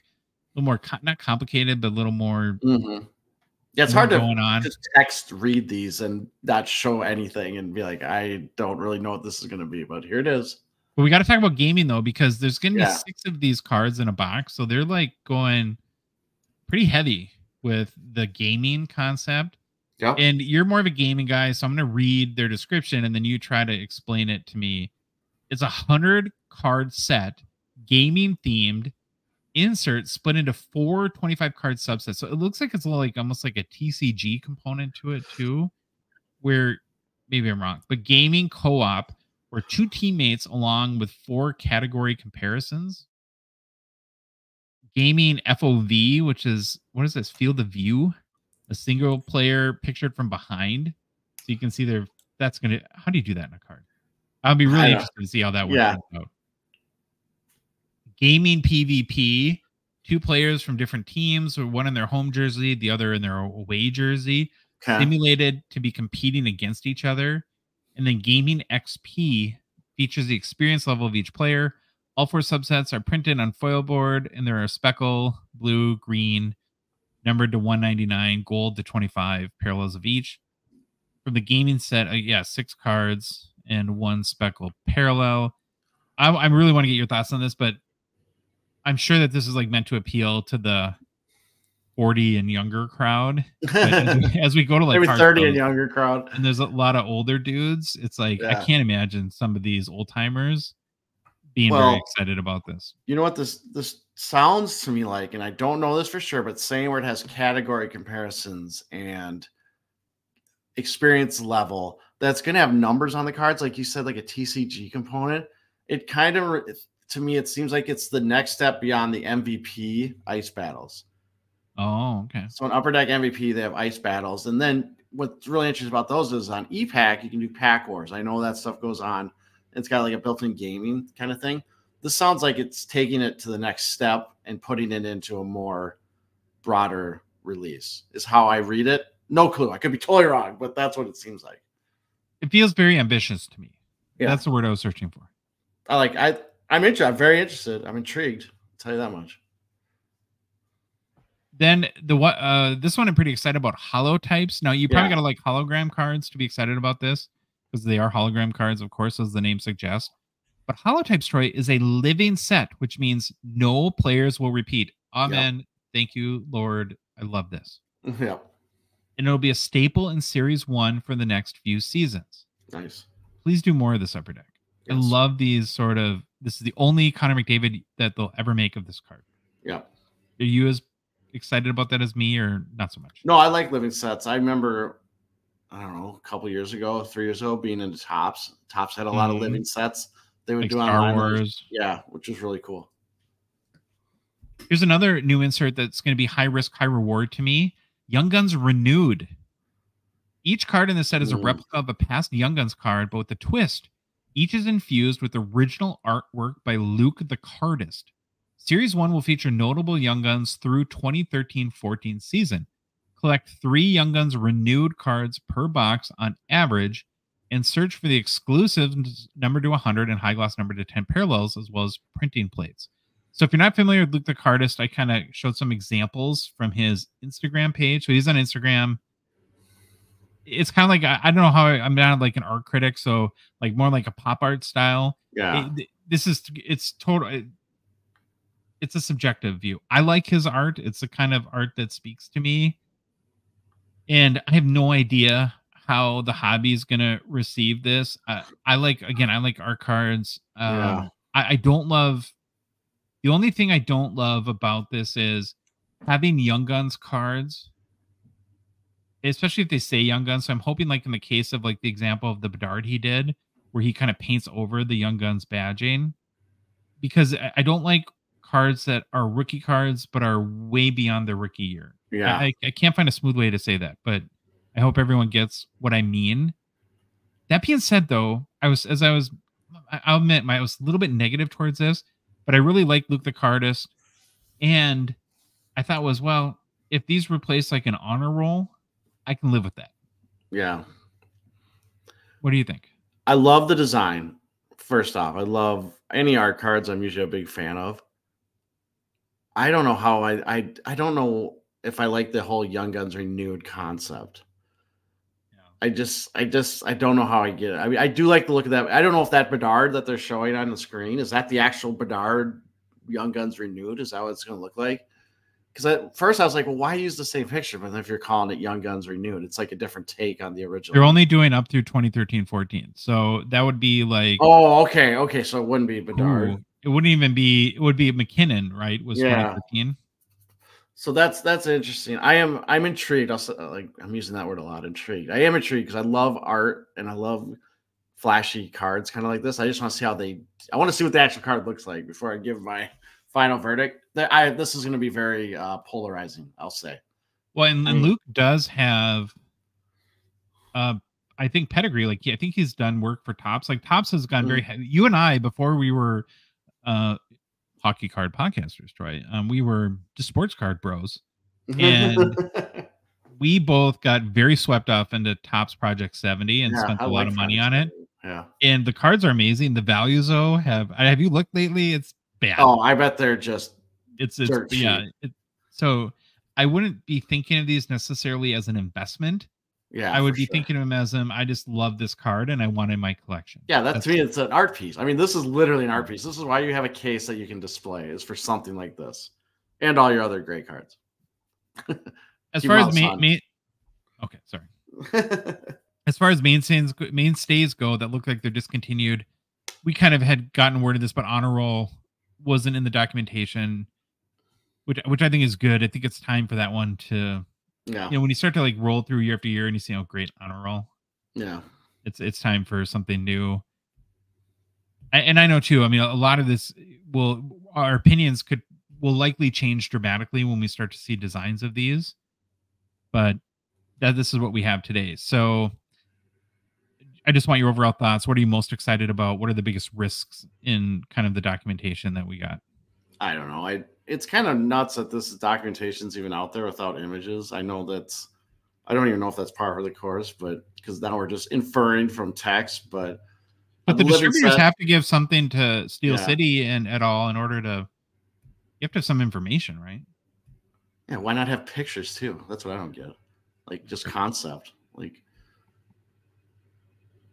little more not complicated, but a little more. Yeah, it's hard to just text read these and not show anything and be like, I don't really know what this is going to be, but here it is. But we got to talk about gaming though, because there's going to be 6 of these cards in a box, so they're like going pretty heavy with the gaming concept. Yeah. And you're more of a gaming guy, so I'm going to read their description and then you try to explain it to me. It's 100 card set, gaming themed. Insert split into 4 25 card subsets. So it looks like it's almost like a TCG component to it too, where maybe I'm wrong, but gaming co-op where 2 teammates along with 4 category comparisons. Gaming FOV, which is, what is this? Field of view, a single player pictured from behind. So you can see how do you do that in a card? I'll be really interested to see how that works out. Gaming PvP, 2 players from different teams, or one in their home jersey, the other in their away jersey, simulated to be competing against each other. And then Gaming XP features the experience level of each player. All 4 subsets are printed on foil board, and there are speckle, blue, green, numbered to 199, gold to 25, parallels of each. from the gaming set, yeah, 6 cards and 1 speckled parallel. I really want to get your thoughts on this, but I'm sure that this is like meant to appeal to the 40 and younger crowd. But as we go to like maybe card 30 shows, and younger crowd, and there's a lot of older dudes, it's like I can't imagine some of these old timers being very excited about this. You know what this sounds to me like, and I don't know this for sure, but saying where it has category comparisons and experience level, that's going to have numbers on the cards, like you said, like a TCG component. It kind of, to me, it seems like it's the next step beyond the MVP ice battles. Oh, okay. So on Upper Deck MVP, they have ice battles. And then what's really interesting about those is on EPAC, you can do pack wars. I know that stuff goes on. It's got like a built-in gaming kind of thing. This sounds like it's taking it to the next step and putting it into a more broader release is how I read it. No clue. I could be totally wrong, but that's what it seems like. It feels very ambitious to me. Yeah. That's the word I was searching for. I'm interested. I'm very interested. I'm intrigued. I'll tell you that much. Then this one I'm pretty excited about, holotypes. Now you probably got to like hologram cards to be excited about this because they are hologram cards, of course, as the name suggests. But holotypes, Troy, is a living set, which means no players will repeat. Amen. Yep. Thank you, Lord. I love this. Yeah. And it'll be a staple in Series 1 for the next few seasons. Nice. Please do more of this, Upper Deck. Yes. I love these sort of, this is the only Connor McDavid that they'll ever make of this card. Yeah. Are you as excited about that as me or not so much? No, I like living sets. I remember, I don't know, a couple years ago, 3 years ago, being into Topps. Topps had a lot of living sets. They would like do Star online. Wars. Yeah, which was really cool. Here's another new insert that's going to be high risk, high reward to me. Young Guns Renewed. Each card in the set is a replica of a past Young Guns card, but with a twist. Each is infused with original artwork by Luke the Cardist. Series 1 will feature notable Young Guns through 2013-14 season. Collect 3 Young Guns Renewed cards per box on average, and search for the exclusive number to 100 and high gloss number to 10 parallels, as well as printing plates. So if you're not familiar with Luke the Cardist, I kind of showed some examples from his Instagram page. So he's on Instagram. It's kind of like, I don't know how I'm not like an art critic, so like more like a pop art style. Yeah. It's a subjective view. I like his art. It's the kind of art that speaks to me. And I have no idea how the hobby is going to receive this. I like art cards. I don't love, the only thing I don't love about this is having Young Guns cards, especially if they say Young Guns. So I'm hoping, like in the case of like the example of the Bedard he did, where he kind of paints over the Young Guns badging, because I don't like cards that are rookie cards but are way beyond their rookie year. Yeah. I can't find a smooth way to say that, but I hope everyone gets what I mean. That being said, though, I'll admit I was a little bit negative towards this, but I really like Luke the Cardist, and I thought was, well, if these replace like an honor roll, I can live with that. Yeah. What do you think? I love the design. First off, I love any art cards. I'm usually a big fan of. I don't know how I don't know if I like the whole Young Guns Renewed concept. I don't know how I get it. I mean, I do like the look of that. I don't know if that Bedard that they're showing on the screen, is that the actual Bedard Young Guns Renewed? Is that what it's going to look like? Because at first I was like, well, why use the same picture? But if you're calling it Young Guns Renewed, it's like a different take on the original. They're only doing up through 2013-14. So that would be like, oh, okay. Okay. So it wouldn't be Bedard. It wouldn't even be, it would be McKinnon, right? Was 2013. So that's interesting. I'm intrigued. I'm using that word a lot. Intrigued. I am intrigued because I love art and I love flashy cards, kind of like this. I just want to see I want to see what the actual card looks like before I give my final verdict. This is going to be very polarizing, I'll say. Well, and Luke does have, I think, pedigree. Like, I think he's done work for Topps. Like, Topps has gone very heavy. You and I, before we were hockey card podcasters, Troy, we were just sports card bros, and we both got very swept off into Topps Project 70 and spent a lot of money on it. Yeah, and the cards are amazing. The values, though, have you looked lately? It's bad. Oh, I bet they're just so I wouldn't be thinking of these necessarily as an investment. Yeah, I for would be sure. thinking of him as I just love this card and I want it in my collection. Yeah, that to That's me, it's an art piece. I mean, this is literally an yeah. art piece. This is why you have a case that you can display, is for something like this, and all your other great cards. As Keep far them as out of the okay, sorry. sun. As far as mainstays go that look like they're discontinued, we kind of had gotten word of this, but Honor Roll wasn't in the documentation, which I think is good. I think it's time for that one to, Yeah, when you start to like roll through year after year and you see, oh, great Honor Roll, yeah, it's time for something new. And I know too. I mean, a lot of this our opinions will likely change dramatically when we start to see designs of these, but this is what we have today. So I just want your overall thoughts. What are you most excited about? What are the biggest risks in kind of the documentation that we got? I don't know. It's kind of nuts that this documentation's even out there without images. I know that's I don't even know if that's part of the course, but because now we're just inferring from text. But But the the living distributors set, have to give something to Steel yeah, City and et al. In order to, you have to have some information, right? yeah. Why not have pictures too? That's what I don't get. Like just concept. Like,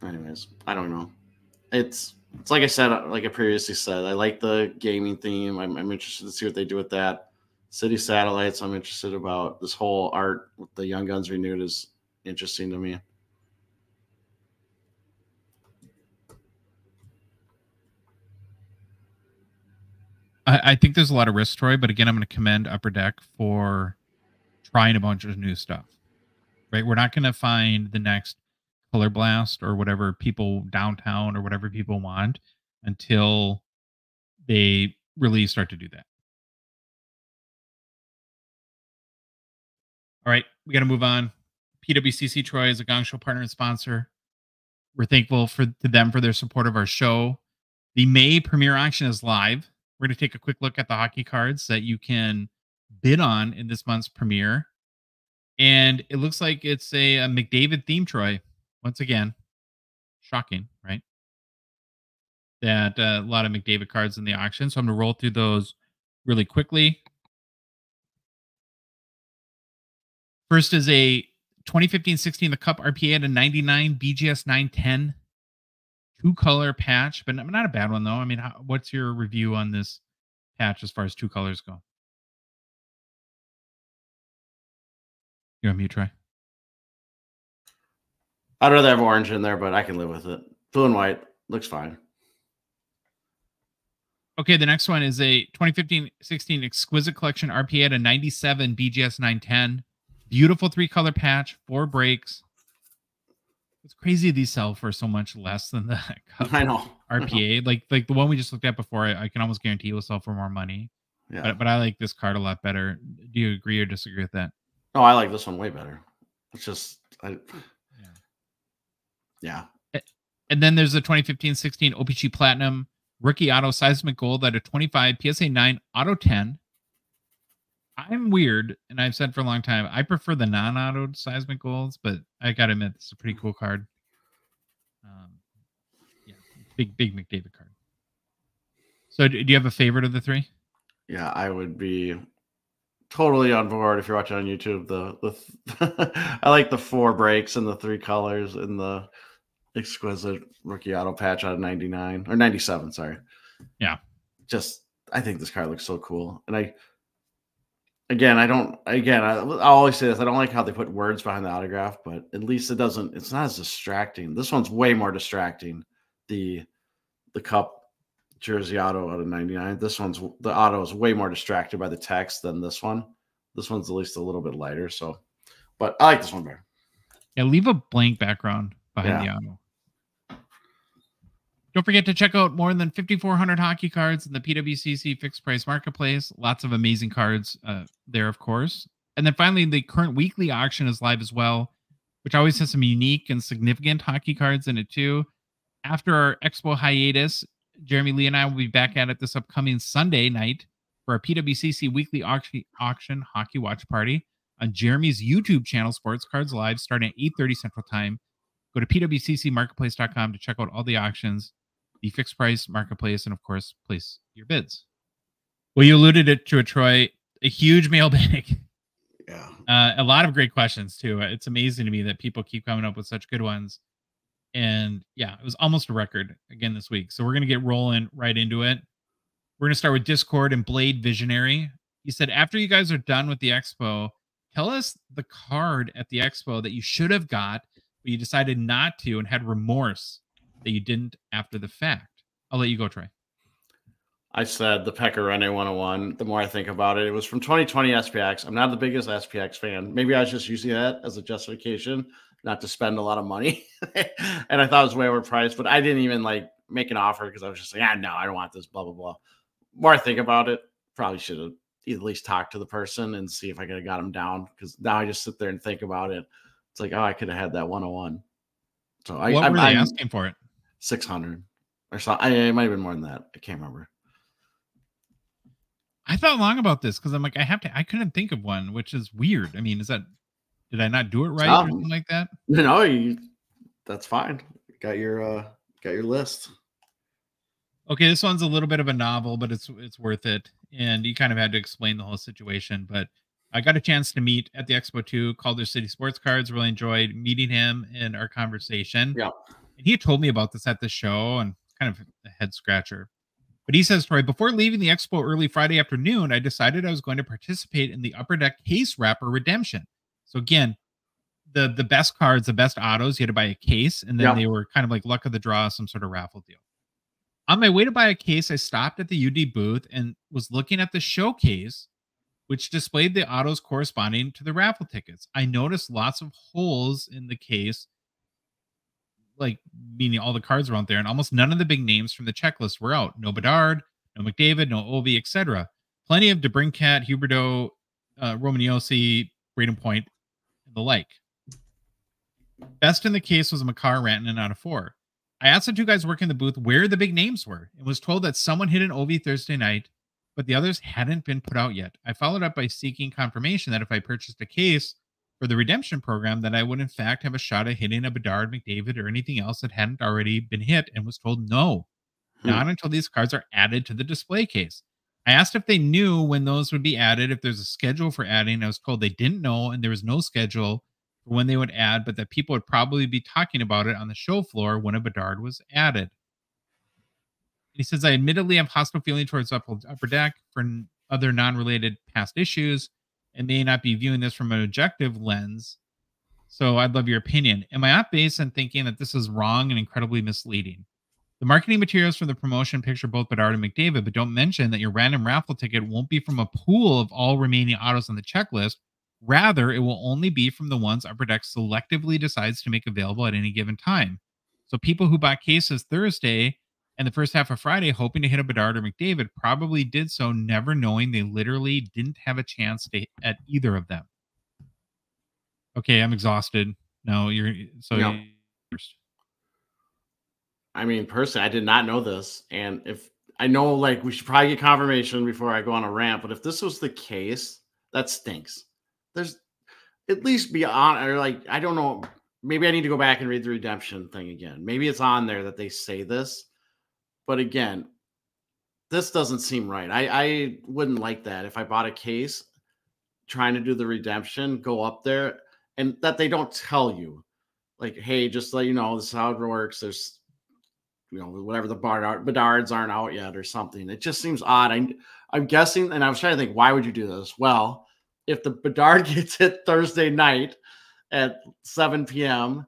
anyways, I don't know. It's like I said, like I previously said, I like the gaming theme. I'm interested to see what they do with that. City satellites. I'm interested about this whole art with the Young Guns renewed is interesting to me. I think there's a lot of risk, Troy. But again, I'm going to commend Upper Deck for trying a bunch of new stuff. Right? We're not going to find the next Color Blast or whatever people downtown or whatever people want until they really start to do that. All right, we got to move on. PWCC Troy is a Gong Show partner and sponsor. We're thankful to them for their support of our show. The May premiere auction is live. We're going to take a quick look at the hockey cards that you can bid on in this month's premiere. And it looks like it's a McDavid theme, Troy. Once again, shocking, right? That a lot of McDavid cards in the auction. So I'm going to roll through those really quickly. First is a 2015-16 the Cup RPA at a 99 BGS 910 two-color patch, but not a bad one though. I mean, what's your review on this patch as far as two colors go? You're on mute, Troy. I'd rather have orange in there, but I can live with it. Blue and white looks fine. Okay, the next one is a 2015-16 Exquisite Collection RPA at a 97 BGS 910. Beautiful three-color patch, 4 breaks. It's crazy these sell for so much less than the Cup I know. RPA. Like the one we just looked at before, I can almost guarantee it will sell for more money. Yeah. But I like this card a lot better. Do you agree or disagree with that? No, I like this one way better. It's just, yeah. And then there's the 2015-16 OPG Platinum Rookie Auto Seismic Gold at a 25 PSA 9 Auto 10. I'm weird, and I've said for a long time, I prefer the non-auto Seismic Golds, but I gotta admit, it's a pretty cool card. Yeah, big McDavid card. So do you have a favorite of the three? Yeah, I would be totally on board if you're watching on YouTube. I like the 4 breaks and the 3 colors and the Exquisite Rookie Auto patch out of 99 or 97. Sorry. Yeah. I think this card looks so cool. And I always say this. I don't like how they put words behind the autograph, but at least it's not as distracting. This one's way more distracting. The Cup jersey auto out of 99. The auto is way more distracted by the text than this one. This one's at least a little bit lighter. So, but I like this one better. Yeah, leave a blank background behind the auto. Don't forget to check out more than 5,400 hockey cards in the PWCC fixed price marketplace. Lots of amazing cards there, of course. And then finally, the current weekly auction is live as well, which always has some unique and significant hockey cards in it too. After our Expo hiatus, Jeremy Lee and I will be back at it this upcoming Sunday night for our PWCC weekly auction hockey watch party on Jeremy's YouTube channel, Sports Cards Live, starting at 8:30 Central Time. Go to pwccmarketplace.com to check out all the auctions, the fixed price marketplace, and of course, place your bids. Well, you alluded to it, Troy. A huge mailbag. Yeah, A lot of great questions too. It's amazing to me that people keep coming up with such good ones. And yeah, it was almost a record again this week. So we're going to get rolling right into it. We're going to start with Discord and Blade Visionary. He said, after you guys are done with the expo, tell us the card at the expo that you should have got, but you decided not to and had remorse that you didn't after the fact. I'll let you go, Troy. I said the Pecorine 101. The more I think about it, it was from 2020 SPX. I'm not the biggest SPX fan. Maybe I was just using that as a justification not to spend a lot of money. And I thought it was way overpriced, but I didn't even like make an offer because I was just like, no, I don't want this, blah, blah, blah. The more I think about it, probably should have at least talked to the person and see if I could have got him down, because now I just sit there and think about it. It's like, oh, I could have had that 101. So what were they asking for it? 600 or something. It might have been more than that. I can't remember. I thought long about this because I'm like, I couldn't think of one, which is weird. I mean, did I not do it right or something like that? No, that's fine. Got your list. Okay, this one's a little bit of a novel, but it's worth it. And you kind of had to explain the whole situation. But I got a chance to meet at the Expo 2, Calder City Sports Cards. Really enjoyed meeting him and our conversation. Yeah. And he told me about this at the show, and kind of a head scratcher. But he says, Troy, before leaving the expo early Friday afternoon, I decided I was going to participate in the Upper Deck case wrapper redemption. So again, the best cards, the best autos, you had to buy a case, and then they were kind of like luck of the draw, some sort of raffle deal. On my way to buy a case, I stopped at the UD booth and was looking at the showcase, which displayed the autos corresponding to the raffle tickets. I noticed lots of holes in the case, like meaning all the cards were out there, and almost none of the big names from the checklist were out. No Bedard, no McDavid, no Ovi, etc. Plenty of DeBrincat, Huberdeau, Romagnosi, Braden Point, and the like. Best in the case was a Makar Rantanen out of 4. I asked the two guys working the booth where the big names were and was told that someone hit an Ovi Thursday night, but the others hadn't been put out yet. I followed up by seeking confirmation that if I purchased a case for the redemption program, that I would in fact have a shot at hitting a Bedard, McDavid, or anything else that hadn't already been hit, and was told no, not until these cards are added to the display case. I asked if they knew when those would be added, if there's a schedule for adding. I was told they didn't know, and there was no schedule for when they would add, but that people would probably be talking about it on the show floor when a Bedard was added. And he says, I admittedly have hostile feeling towards Upper Deck for other non-related past issues, and may not be viewing this from an objective lens. So I'd love your opinion. Am I off base in thinking that this is wrong and incredibly misleading? The marketing materials for the promotion picture both Bedard and McDavid, but don't mention that your random raffle ticket won't be from a pool of all remaining autos on the checklist. Rather, it will only be from the ones Upper Deck selectively decides to make available at any given time. So people who bought cases Thursday and the first half of Friday hoping to hit a Bedard or McDavid probably did so never knowing they literally didn't have a chance to at either of them. Okay, I'm exhausted. No, you're first. I mean, personally, I did not know this. And if I know, like, we should probably get confirmation before I go on a rant, but if this was the case, that stinks. There's at least beyond, or like, I don't know, maybe I need to go back and read the redemption thing again. Maybe it's on there that they say this. But again, this doesn't seem right. I wouldn't like that if I bought a case trying to do the redemption, go up there, and that they don't tell you, like, hey, just let you know, this is how it works. There's, whatever the Bedards aren't out yet or something. It just seems odd. I'm guessing, and I was trying to think, why would you do this? Well, if the Bedard gets hit Thursday night at 7 p.m.,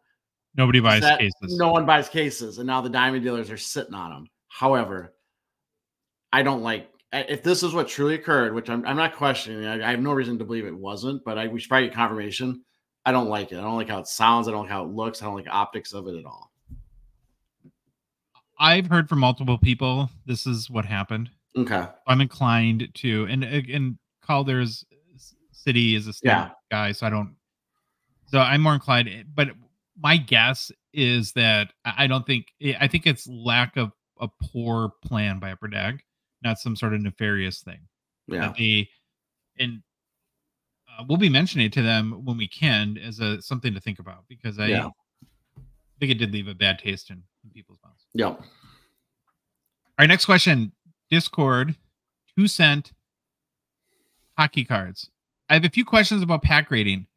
nobody buys cases. No one buys cases, and now the diamond dealers are sitting on them. However, I don't like, if this is what truly occurred, which I'm not questioning. I have no reason to believe it wasn't, but we should probably get confirmation. I don't like it. I don't like how it sounds. I don't like how it looks. I don't like the optics of it at all. I've heard from multiple people this is what happened. Okay. I'm inclined to, and Calder's City is a state guy, so I'm more inclined, but my guess is that I think it's lack of a poor plan by Upper Deck, not some sort of nefarious thing. Yeah. We'll be mentioning it to them when we can as something to think about, because I think it did leave a bad taste in people's mouths. Yeah. All right, next question. Discord, 2 cent hockey cards. I have a few questions about pack grading.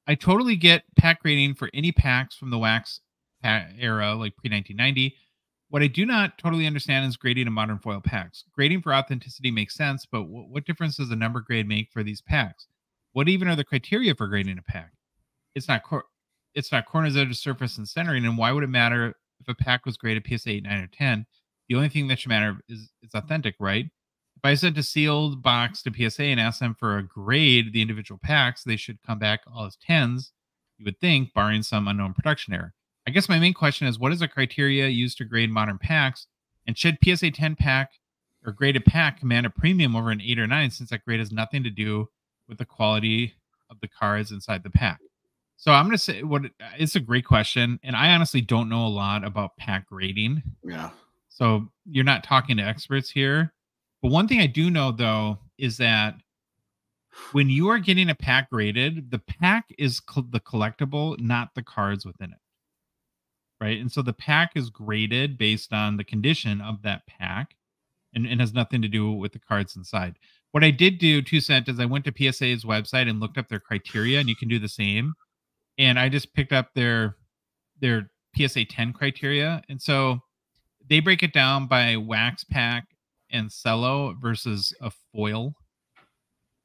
I totally get pack grading for any packs from the wax era, like pre-1990. What I do not totally understand is grading of modern foil packs. Grading for authenticity makes sense, but what difference does a number grade make for these packs? What even are the criteria for grading a pack? It's not corners, edges, surface, and centering. And why would it matter if a pack was graded PSA 8, 9, or 10? The only thing that should matter is it's authentic, right? If I sent a sealed box to PSA and asked them for a grade the individual packs, they should come back all as 10s, you would think, barring some unknown production error. I guess my main question is, what is the criteria used to grade modern packs? And should PSA 10 pack or graded pack command a premium over an 8 or 9, since that grade has nothing to do with the quality of the cards inside the pack? So I'm going to say it's a great question. And I honestly don't know a lot about pack grading. Yeah. So you're not talking to experts here. But one thing I do know, though, is that when you are getting a pack graded, the pack is the collectible, not the cards within it. Right. And so the pack is graded based on the condition of that pack and has nothing to do with the cards inside. What I did do, 2 cents, is I went to PSA's website and looked up their criteria, and you can do the same. And I just picked up their PSA 10 criteria. And so they break it down by wax pack and cello versus a foil.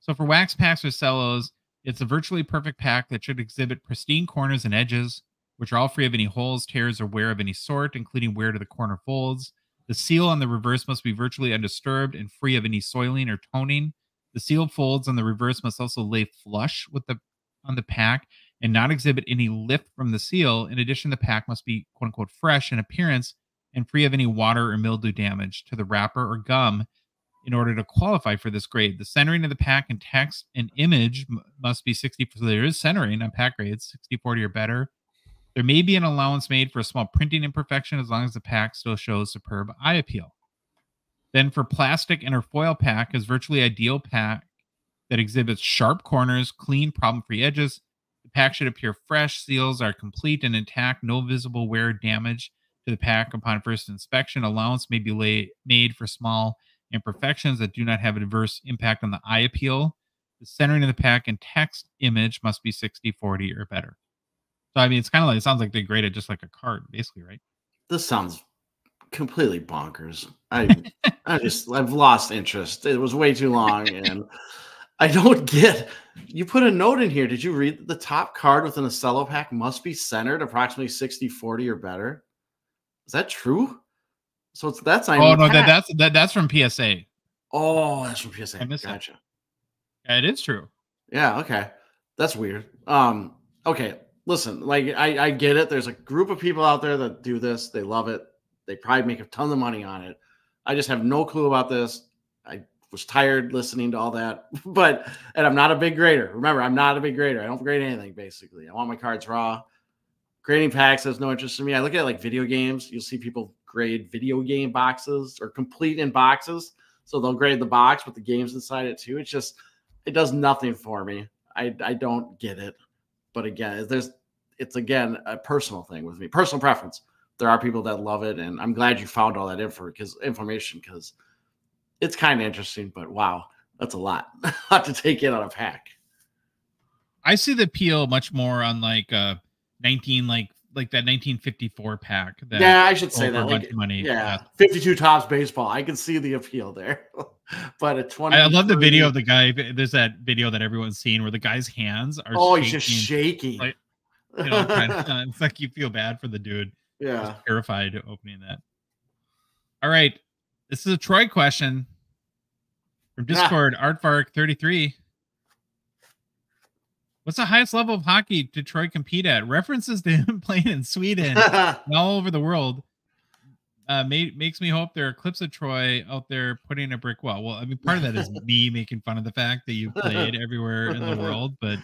So for wax packs or cellos, it's a virtually perfect pack that should exhibit pristine corners and edges, which are all free of any holes, tears, or wear of any sort, including wear to the corner folds. The seal on the reverse must be virtually undisturbed and free of any soiling or toning. The sealed folds on the reverse must also lay flush on the pack and not exhibit any lift from the seal. In addition, the pack must be quote unquote fresh in appearance and free of any water or mildew damage to the wrapper or gum in order to qualify for this grade. The centering of the pack and text and image must be 60. So there is centering on pack grades, 60/40 or better. There may be an allowance made for a small printing imperfection as long as the pack still shows superb eye appeal. Then for plastic and or foil pack is virtually ideal pack that exhibits sharp corners, clean, problem-free edges. The pack should appear fresh. Seals are complete and intact. No visible wear or damage to the pack upon first inspection. Allowance may be made for small imperfections that do not have adverse impact on the eye appeal. The centering of the pack and text image must be 60/40 or better. So, I mean, it's kind of like, it sounds like they graded just like a card, basically, right? This sounds completely bonkers. I've lost interest. It was way too long, and I don't get. You put a note in here. Did you read the top card within a cello pack must be centered approximately 60/40 or better? Is that true? So that's not. Oh no, that's from PSA. Oh, that's from PSA. I missed gotcha. That. Yeah, it is true. Yeah. Okay. That's weird. Okay. Listen, like I get it. There's a group of people out there that do this. They love it. They probably make a ton of money on it. I just have no clue about this. I was tired listening to all that, and I'm not a big grader. Remember, I'm not a big grader. I don't grade anything, basically. I want my cards raw. Grading packs has no interest in me. I look at like video games. You'll see people grade video game boxes or complete in boxes. So they'll grade the box with the games inside it too. It's just, it does nothing for me. I don't get it. But again, it's again a personal thing with me, personal preference. There are people that love it, and I'm glad you found all that information because it's kind of interesting. But wow, that's a lot to take in on a pack. I see the appeal much more on like that 1954 pack. Yeah, I should say that. A bunch of money. Yeah, 52 Topps baseball. I can see the appeal there. But at 20, I love the video of the guy. There's that video that everyone's seen where the guy's hands are he's just shaking. Like, it's like you feel bad for the dude. Yeah, terrified opening that. All right, this is a Troy question from Discord. Artvark33. What's the highest level of hockey did Troy compete at? References to him playing in Sweden and all over the world makes me hope there are clips of Troy out there putting a brick wall. Well, I mean, part of that is me making fun of the fact that you played everywhere in the world, but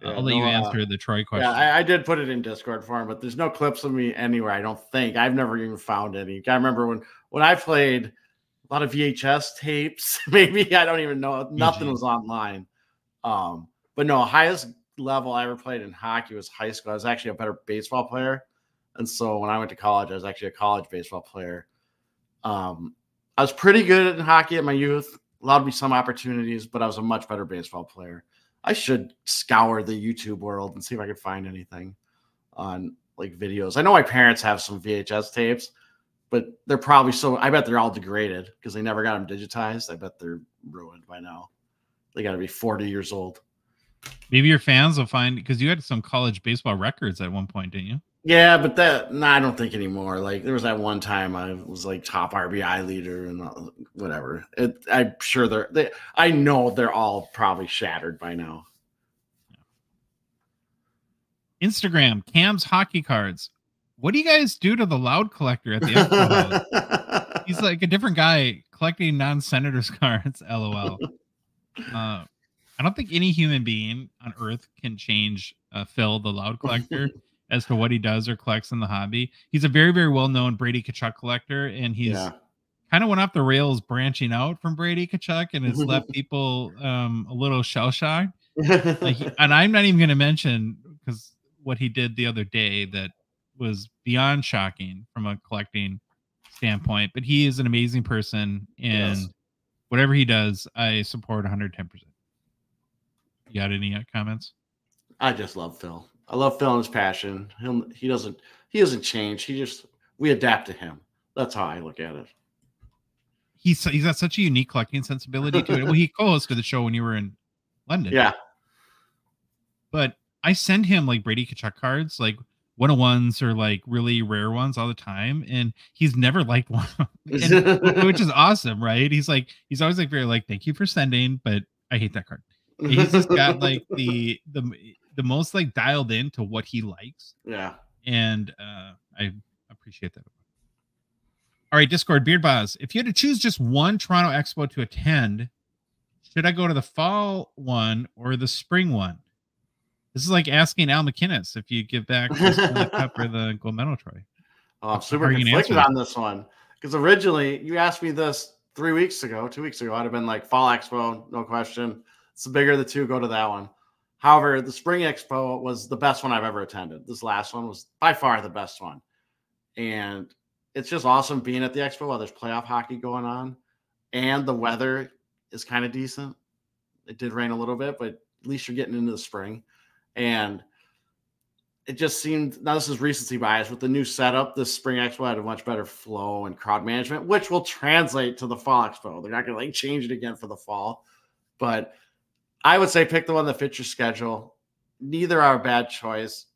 I'll let you answer the Troy question. Yeah, I did put it in Discord for him, but there's no clips of me anywhere. I don't think. I've never even found any. I remember when I played a lot of VHS tapes. Maybe I don't even know. Nothing was online. But no, highest level I ever played in hockey was high school. I was actually a better baseball player. And so when I went to college, I was actually a college baseball player. I was pretty good in hockey at my youth. Allowed me some opportunities, but I was a much better baseball player. I should scour the YouTube world and see if I could find anything on like videos. I know my parents have some VHS tapes, but they're probably I bet they're all degraded because they never got them digitized. I bet they're ruined by now. They got to be 40 years old. Maybe your fans will find, because you had some college baseball records at one point, didn't you? Yeah, but I don't think anymore. Like there was that one time I was like top RBI leader and whatever. I'm sure I know they're all probably shattered by now. Instagram, Cam's Hockey Cards. What do you guys do to the loud collector at the Expo? He's like a different guy collecting non-Senators cards. LOL. I don't think any human being on Earth can change Phil, the loud collector, as to what he does or collects in the hobby. He's a very, very well-known Brady Tkachuk collector, and he's kind of went off the rails branching out from Brady Tkachuk, and has left people a little shell-shocked. And I'm not even going to mention, because what he did the other day that was beyond shocking from a collecting standpoint, but he is an amazing person, and whatever he does, I support 110%. You got any comments? I just love Phil. I love Phil and his passion. He doesn't change. We adapt to him. That's how I look at it. He's got such a unique collecting sensibility to it. Well, he co-hosted the show when you were in London. Yeah. But I send him like Brady Tkachuk cards, like 101s or like really rare ones all the time, and he's never liked one, which is awesome, right? He's always like very like, thank you for sending, but I hate that card. He's just got like the most like dialed into what he likes. Yeah. And I appreciate that. All right, Discord, Beard Boz. If you had to choose just one Toronto Expo to attend, should I go to the fall one or the spring one? This is like asking Al McInnes if you give back the cup or the gold medal trophy. Oh, I'm super conflicted on this one, because originally you asked me this 2 weeks ago. I'd have been like Fall Expo, no question. It's the bigger of the two, go to that one. However, the Spring Expo was the best one I've ever attended. This last one was by far the best one. And it's just awesome being at the Expo while there's playoff hockey going on. And the weather is kind of decent. It did rain a little bit, but at least you're getting into the spring. And it just seemed, now this is recency bias, with the new setup, this Spring Expo had a much better flow and crowd management, which will translate to the Fall Expo. They're not going to like change it again for the fall. But I would say pick the one that fits your schedule. Neither are a bad choice.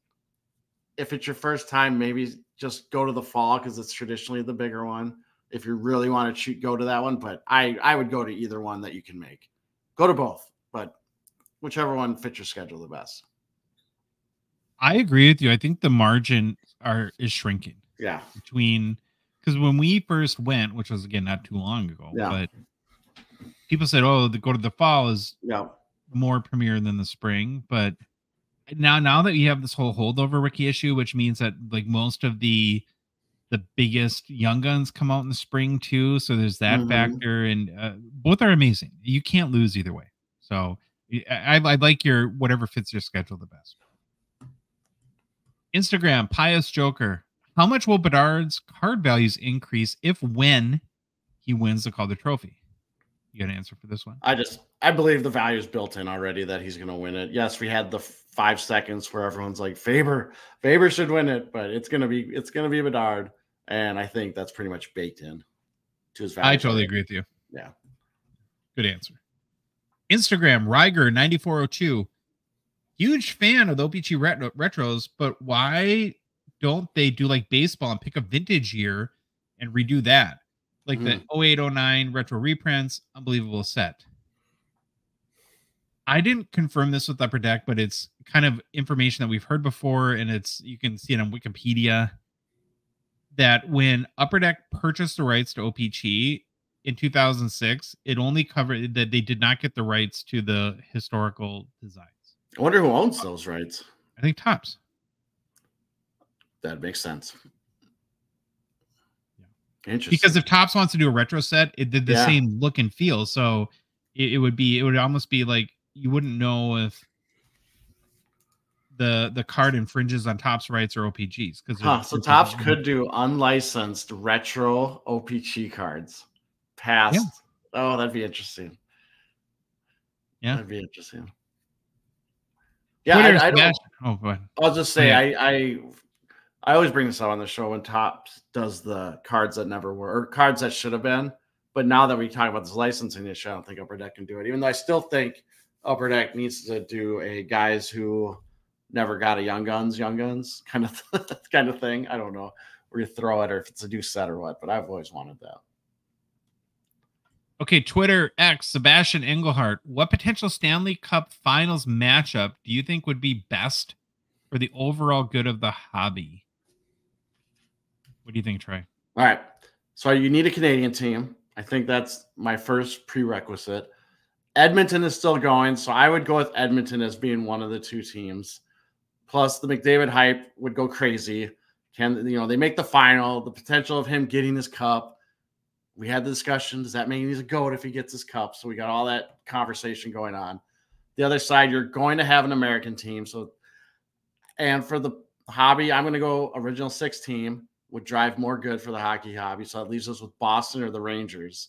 If it's your first time, maybe just go to the fall because it's traditionally the bigger one. If you really want to go to that one, but I would go to either one that you can make. Go to both, but whichever one fits your schedule the best. I agree with you. I think the margin is shrinking. Yeah. Because when we first went, which was again not too long ago, but people said, "Oh, go to the fall is more premier than the spring." But now that you have this whole holdover rookie issue, which means that like most of the biggest young guns come out in the spring too, so there's that factor, and both are amazing. You can't lose either way. So I like your whatever fits your schedule the best. Instagram, Pious Joker. How much will Bedard's card values increase when he wins the Calder Trophy? You got an answer for this one? I believe the value is built in already that he's going to win it. Yes, we had the 5 seconds where everyone's like Faber should win it, but it's going to be Bedard, and I think that's pretty much baked in to his value. I totally agree with you. Yeah. Good answer. Instagram, Riger 9402. Huge fan of the OPG retros, but why don't they do like baseball and pick a vintage year and redo that? Like the 0809 retro reprints, unbelievable set. I didn't confirm this with Upper Deck, but it's kind of information that we've heard before, and you can see it on Wikipedia, that when Upper Deck purchased the rights to OPG in 2006, it only covered that they did not get the rights to the historical designs. I wonder who owns those rights. I think Topps. That makes sense. Yeah. Interesting. Because if Topps wants to do a retro set, it did the same look and feel. So it would almost be like you wouldn't know if the card infringes on Topps rights or OPGs. So Topps could do unlicensed retro OPG cards. Past. Yeah. Oh, that'd be interesting. Yeah. That'd be interesting. Yeah, Twitter, I don't. Oh, go ahead. I'll just say Yeah. I always bring this up on the show when Topps does the cards that never were or cards that should have been. But now that we talk about this licensing issue, I don't think Upper Deck can do it. Even though I still think Upper Deck needs to do a guys who never got a young guns kind of thing. I don't know where you throw it or if it's a new set or what, but I've always wanted that. Okay, Twitter X Sebastian Engelhardt. What potential Stanley Cup Finals matchup do you think would be best for the overall good of the hobby? What do you think, Troy? All right. So you need a Canadian team. I think that's my first prerequisite. Edmonton is still going, so I would go with Edmonton as being one of the two teams. Plus, the McDavid hype would go crazy. They make the final, the potential of him getting his cup. We had the discussion, does that mean he's a GOAT if he gets his cup? So we got all that conversation going on. The other side, you're going to have an American team. And for the hobby, I'm going to go original 6 team. Would drive more good for the hockey hobby. So it leaves us with Boston or the Rangers.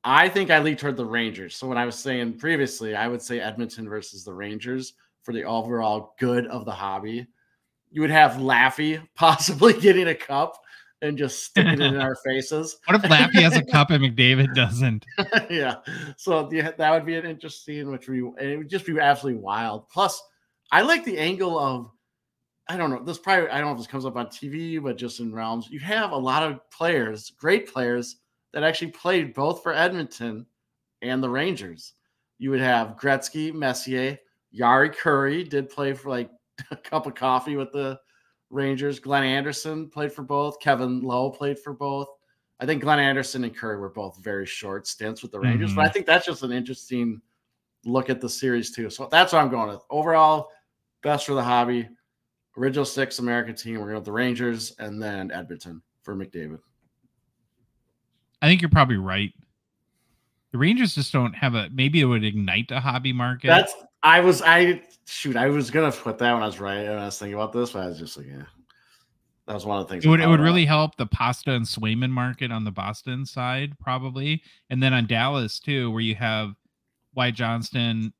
I think I lead toward the Rangers. So when I was saying previously, I would say Edmonton versus the Rangers for the overall good of the hobby. You would have Laffy possibly getting a cup and just sticking it in our faces. What if Laffy has a cup and McDavid doesn't? Yeah. So that would be an interesting, it would just be absolutely wild. Plus, I like the angle of, I don't know if this comes up on TV, but just in realms, you have a lot of players, great players that actually played both for Edmonton and the Rangers. You would have Gretzky, Messier, Yari Curry did play for like a cup of coffee with the Rangers. Glenn Anderson played for both. Kevin Lowe played for both. I think Glenn Anderson and Curry were both very short stints with the Rangers, but I think that's just an interesting look at the series too. So that's what I'm going with. Overall, best for the hobby. Original 6 American team. We're going with the Rangers and then Edmonton for McDavid. I think you're probably right. The Rangers just don't have maybe it would ignite a hobby market. I was going to put that when I was right. And I was thinking about this, but I was just like, yeah, that was one of the things. It would really help the Pasta and Swayman market on the Boston side, probably. And then on Dallas too, where you have Wyatt Johnston,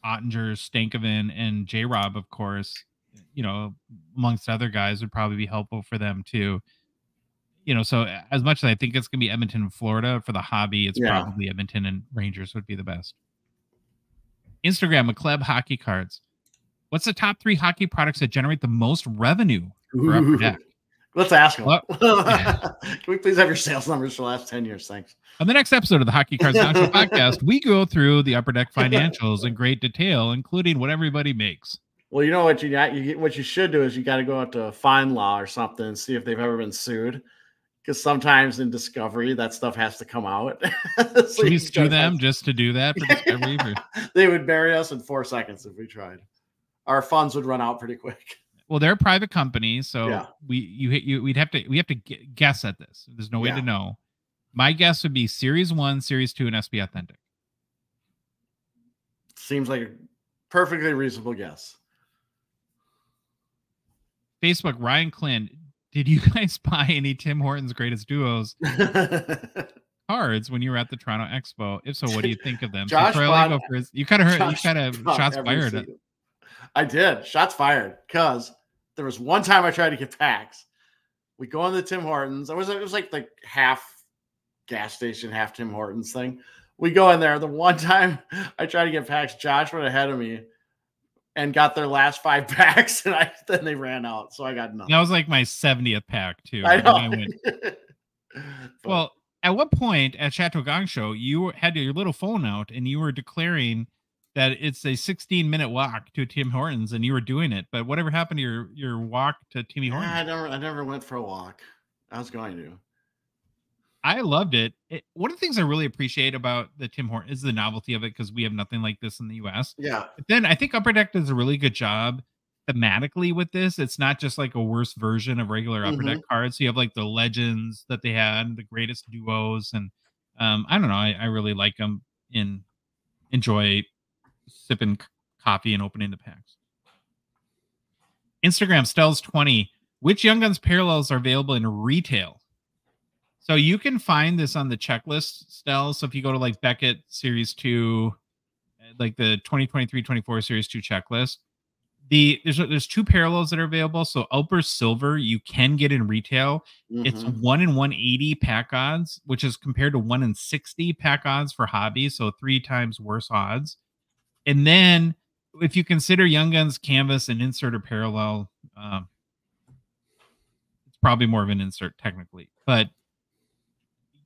Ottinger, Stankoven, and J-Rob, of course, amongst other guys would probably be helpful for them too. So as much as I think it's going to be Edmonton and Florida for the hobby, it's probably Edmonton and Rangers would be the best. Instagram, McCleb Hockey Cards. What's the top 3 hockey products that generate the most revenue for Upper Deck? Let's ask them. Can we please have your sales numbers for the last 10 years? Thanks. On the next episode of the Hockey Cards Gongshow podcast, we go through the Upper Deck financials in great detail, including what everybody makes. Well, you know what what you should do is you got to go out to FindLaw or something and see if they've ever been sued. Because sometimes in Discovery, that stuff has to come out. So should we sue them just to do that for Discovery? They would bury us in 4 seconds if we tried. Our funds would run out pretty quick. Well, they're a private company, so we have to guess at this. There's no way to know. My guess would be Series 1, Series 2, and SB Authentic. Seems like a perfectly reasonable guess. Facebook, Ryan Clint. Did you guys buy any Tim Hortons Greatest Duos cards when you were at the Toronto Expo? If so, what do you think of them? Josh you kind of shots fired. I did. Shots fired because there was one time I tried to get packs. We go on the Tim Hortons. It was like the half gas station, half Tim Hortons thing. We go in there. The one time I tried to get packs, Josh went ahead of me and got their last 5 packs, and then they ran out, so I got nothing. That was like my 70th pack, too. I know. Well, at what point at Chateau Gongshow, you had your little phone out, and you were declaring that it's a 16-minute walk to Tim Hortons, and you were doing it, but whatever happened to your walk to Timmy Hortons? I never went for a walk. I was going to. I loved it. One of the things I really appreciate about the Tim Hortons is the novelty of it, because we have nothing like this in the U.S. Yeah. But then I think Upper Deck does a really good job thematically with this. It's not just like a worse version of regular Upper Deck cards. So you have like the legends that they had, the greatest duos, and I don't know. I really like them and enjoy sipping coffee and opening the packs. Instagram, Stells20. Which Young Guns parallels are available in retail? So you can find this on the checklist, Stell. So if you go to like Beckett Series 2, like the 2023-24 Series 2 checklist, There's two parallels that are available. So Outburst Silver you can get in retail. It's 1 in 180 pack odds, which is compared to 1 in 60 pack odds for hobby, so 3 times worse odds. And then if you consider Young Guns Canvas an insert or parallel, it's probably more of an insert technically, but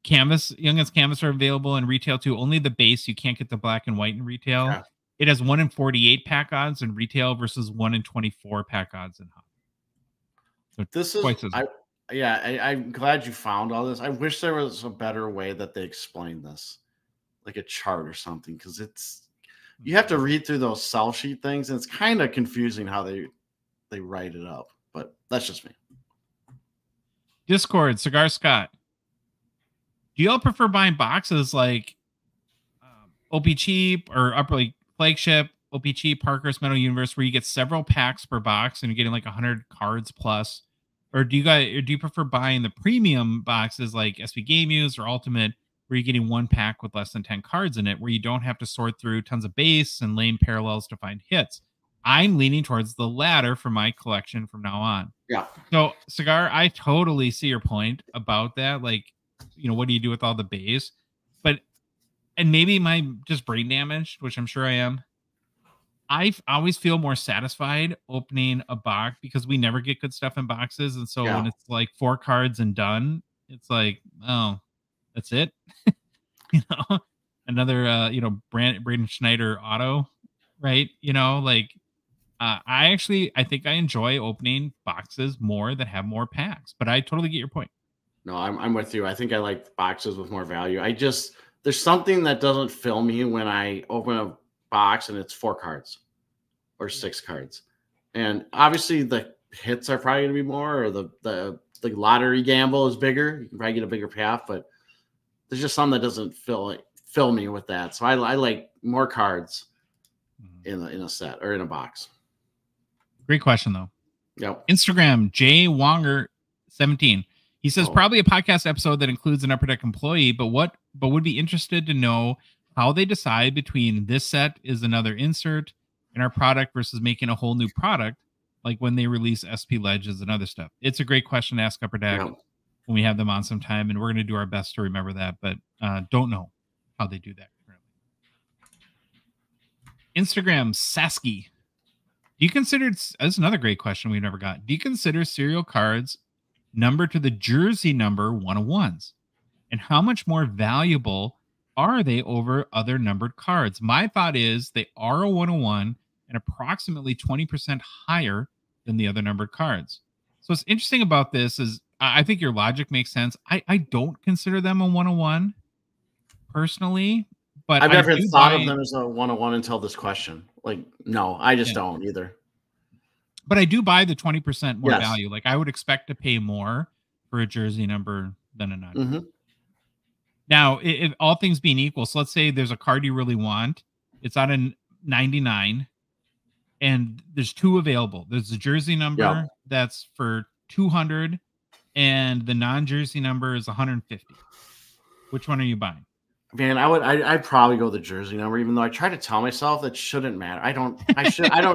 Young Guns Canvas are available in retail too. Only the base, you can't get the black and white in retail. Yeah. It has 1 in 48 pack odds in retail versus 1 in 24 pack odds in hobby. So this is, I'm glad you found all this. I wish there was a better way that they explained this, like a chart or something, because you have to read through those sell sheet things, and it's kind of confusing how they write it up. But that's just me. Discord, Cigar Scott. Do y'all prefer buying boxes like OP Cheap or Upper like Flagship, OP Cheap, Parker's Metal Universe, where you get several packs per box and you're getting like 100 cards plus? Or do you prefer buying the premium boxes like SP Game Use or Ultimate, where you're getting 1 pack with less than 10 cards in it, where you don't have to sort through tons of base and lame parallels to find hits? I'm leaning towards the latter for my collection from now on. Yeah. So, Cigar, I totally see your point about that. Like, what do you do with all the base? And maybe my just brain damaged, which I'm sure I am. I always feel more satisfied opening a box because we never get good stuff in boxes. And so when it's like 4 cards and done, it's like, oh, that's it. Another, Braden Schneider auto, right? I think I enjoy opening boxes more that have more packs, but I totally get your point. No, I'm with you. I think I like boxes with more value. There's something that doesn't fill me when I open a box and it's 4 cards or 6 cards. And obviously the hits are probably going to be more, or the lottery gamble is bigger. You can probably get a bigger payoff, but there's just something that doesn't fill me with that. So I like more cards in a set or in a box. Great question though. Yep. Instagram, Jay Wonger 17. He says probably a podcast episode that includes an Upper Deck employee, but would be interested to know how they decide between this set is another insert in our product versus making a whole new product, like when they release SP Legends and other stuff. It's a great question to ask Upper Deck when we have them on sometime, and we're going to do our best to remember that, but don't know how they do that currently. Instagram, Sasky. Do you consider, that's another great question we've never got. Do you consider serial cards numbered to the jersey number 101s? And how much more valuable are they over other numbered cards? My thought is they are a 101 and approximately 20% higher than the other numbered cards. So what's interesting about this is I think your logic makes sense. I don't consider them a 101 personally, but I've never thought of them as a 101 until this question. Like, no, I just don't either. But I do buy the 20% more value. Like, I would expect to pay more for a jersey number than a non. Now, if all things being equal, so let's say there's a card you really want. It's on a 99, and there's 2 available. There's a jersey number that's for 200, and the non-jersey number is 150. Which one are you buying? Man, I'd probably go the jersey number, even though I try to tell myself that shouldn't matter. I don't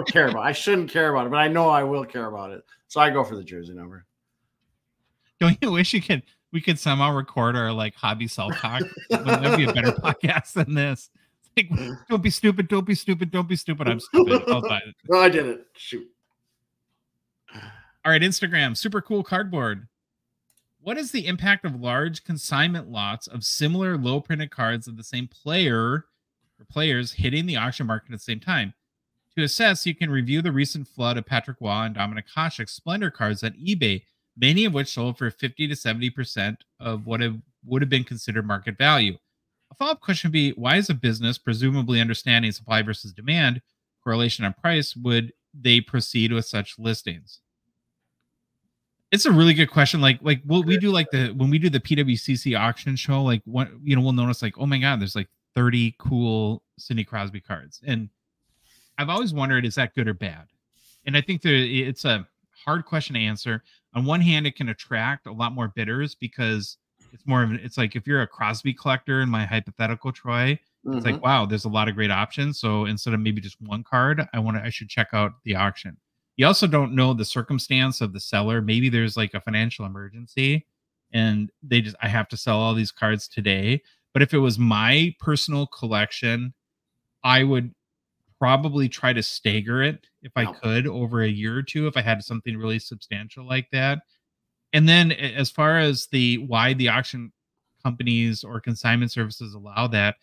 care about it. I shouldn't care about it, but I know I will care about it. So I go for the jersey number. Don't you wish we could somehow record our like hobby self-talk? That'd be a better podcast than this. Like, don't be stupid, don't be stupid, don't be stupid. I'm stupid. I'll buy it. No, I did it. Shoot. All right, Instagram, super cool cardboard. What is the impact of large consignment lots of similar low printed cards of the same player or players hitting the auction market at the same time? To assess, you can review the recent flood of Patrick Waugh and Dominic Hasek's Splendor cards on eBay, many of which sold for 50 to 70% of what would have been considered market value. A follow-up question would be, why is a business, presumably understanding supply versus demand, correlation on price, would they proceed with such listings? It's a really good question. Like when we do the PWCC auction show, like what, we'll notice like, oh my God, there's like 30 cool Sidney Crosby cards. And I've always wondered, is that good or bad? And I think it's a hard question to answer. On one hand, it can attract a lot more bidders because it's more of it's like if you're a Crosby collector in my hypothetical, Troy, It's like, wow, there's a lot of great options. So instead of maybe just one card, I should check out the auction. You also don't know the circumstance of the seller. Maybe there's like a financial emergency and I have to sell all these cards today. But if it was my personal collection, I would probably try to stagger it if I could over a year or two, if I had something really substantial like that. And then as far as why the auction companies or consignment services allow that,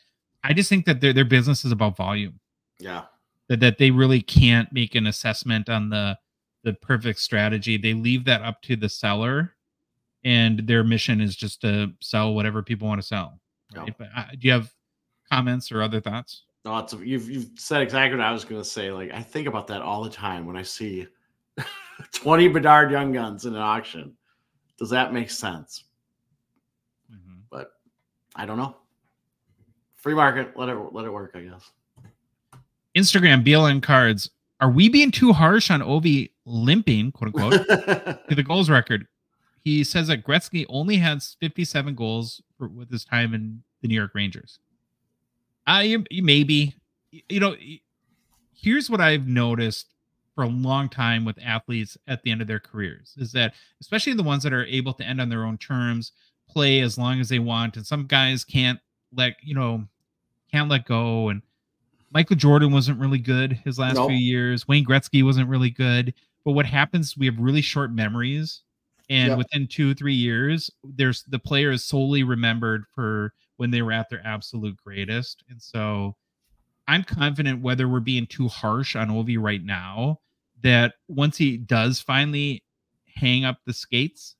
I just think that their business is about volume. Yeah. That they really can't make an assessment on the perfect strategy. They leave that up to the seller, and their mission is just to sell whatever people want to sell. Right? But do you have comments or other thoughts? No, you've said exactly what I was going to say. Like, I think about that all the time when I see 20 Bedard Young Guns in an auction. Does that make sense? But I don't know. Free market, let it work, I guess. Instagram, BLN Cards. Are we being too harsh on Ovi limping, quote unquote, to the goals record? He says that Gretzky only has 57 goals with his time in the New York Rangers. Maybe. Here's what I've noticed for a long time with athletes at the end of their careers is that, especially the ones that are able to end on their own terms, play as long as they want, and some guys can't let go. And Michael Jordan wasn't really good his last few years. Wayne Gretzky wasn't really good. But what happens, we have really short memories. And within 2-3 years, the player is solely remembered for when they were at their absolute greatest. And so I'm confident, whether we're being too harsh on Ovi right now, that once he does finally hang up the skates,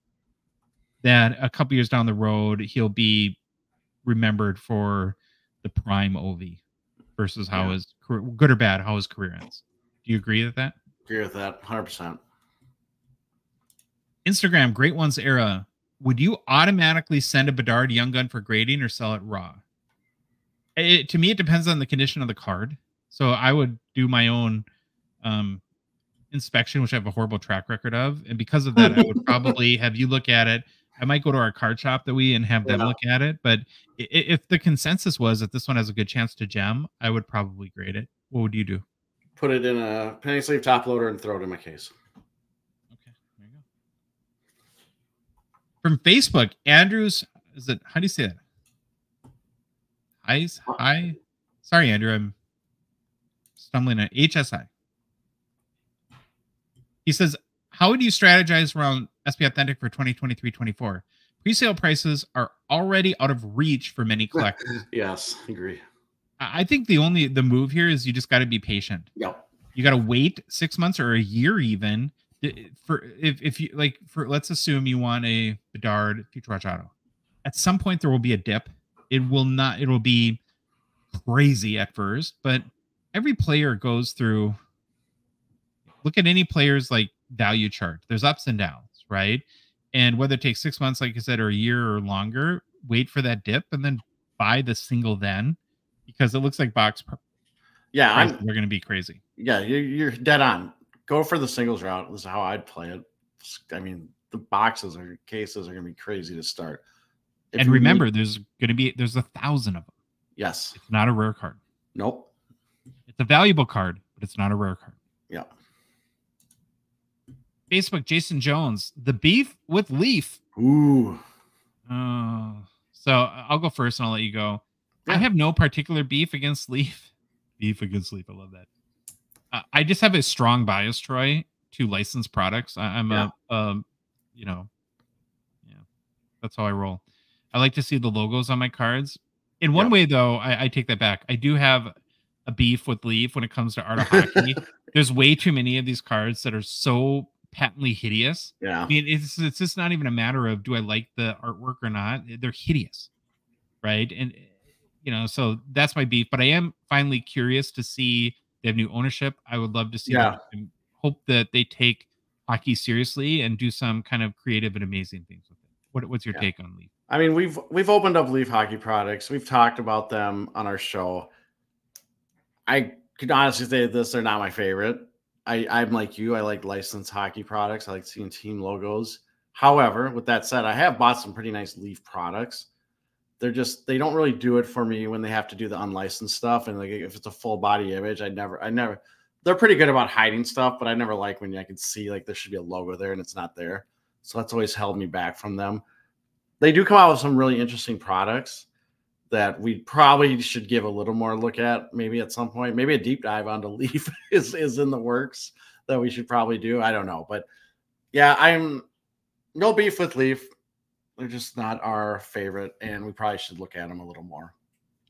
that a couple years down the road, he'll be remembered for the prime Ovi versus how his career, good or bad, how his career ends. Do you agree with that? Agree with that 100%. Instagram, Great Ones era. Would you automatically send a Bedard Young Gun for grading or sell it raw? To me, it depends on the condition of the card. So I would do my own inspection, which I have a horrible track record of. And because of that, I would probably have you look at it. I might go to our card shop and have them look at it. But if the consensus was that this one has a good chance to gem, I would probably grade it. What would you do? Put it in a penny sleeve top loader and throw it in my case. Okay, there you go. From Facebook, Andrews, how do you say it? Hi. Sorry, Andrew, I'm stumbling at HSI. He says, how would you strategize around SP Authentic for 2023-24? Presale prices are already out of reach for many collectors. Yes, agree. I think the move here is you just got to be patient. Yep. You got to wait 6 months or a year even let's assume you want a Bedard Future Watch Auto. At some point there will be a dip. It'll be crazy at first, but every player goes through. Look at any player's value chart. There's ups and downs, right? And whether it takes 6 months, like I said, or a year or longer, wait for that dip and then buy the single then, because it looks like box prices are going to be crazy. Yeah, you're dead on. Go for the singles route. This is how I'd play it. I mean, the boxes or cases are going to be crazy to start. And remember, there's 1,000 of them. Yes. It's not a rare card. Nope. It's a valuable card, but it's not a rare card. Yeah. Facebook, Jason Jones, the beef with Leaf. Ooh. So I'll go first and I'll let you go. Yeah. I have no particular beef against Leaf. Beef against Leaf. I love that. I just have a strong bias, Troy, to licensed products. That's how I roll. I like to see the logos on my cards. In one way, though, I take that back. I do have a beef with Leaf when it comes to Art of Hockey. There's way too many of these cards that are so patently hideous. Yeah. I mean, it's just not even a matter of do I like the artwork or not. They're hideous, right? And so that's my beef. But I am finally curious to see they have new ownership. I would love to see them and hope that they take hockey seriously and do some kind of creative and amazing things with it. What's your take on Leaf? I mean, we've opened up Leaf hockey products. We've talked about them on our show. I could honestly say this: they're not my favorite. I'm like you. I like licensed hockey products. I like seeing team logos. However, with that said, I have bought some pretty nice Leaf products. they don't really do it for me when they have to do the unlicensed stuff. And like, if it's a full body image, I never, they're pretty good about hiding stuff, but I never like when I can see like there should be a logo there and it's not there. So that's always held me back from them. They do come out with some really interesting products that we probably should give a little more look at maybe at some point. Maybe a deep dive onto Leaf is in the works that we should probably do. I don't know. But yeah, I'm no beef with Leaf. They're just not our favorite, and we probably should look at them a little more.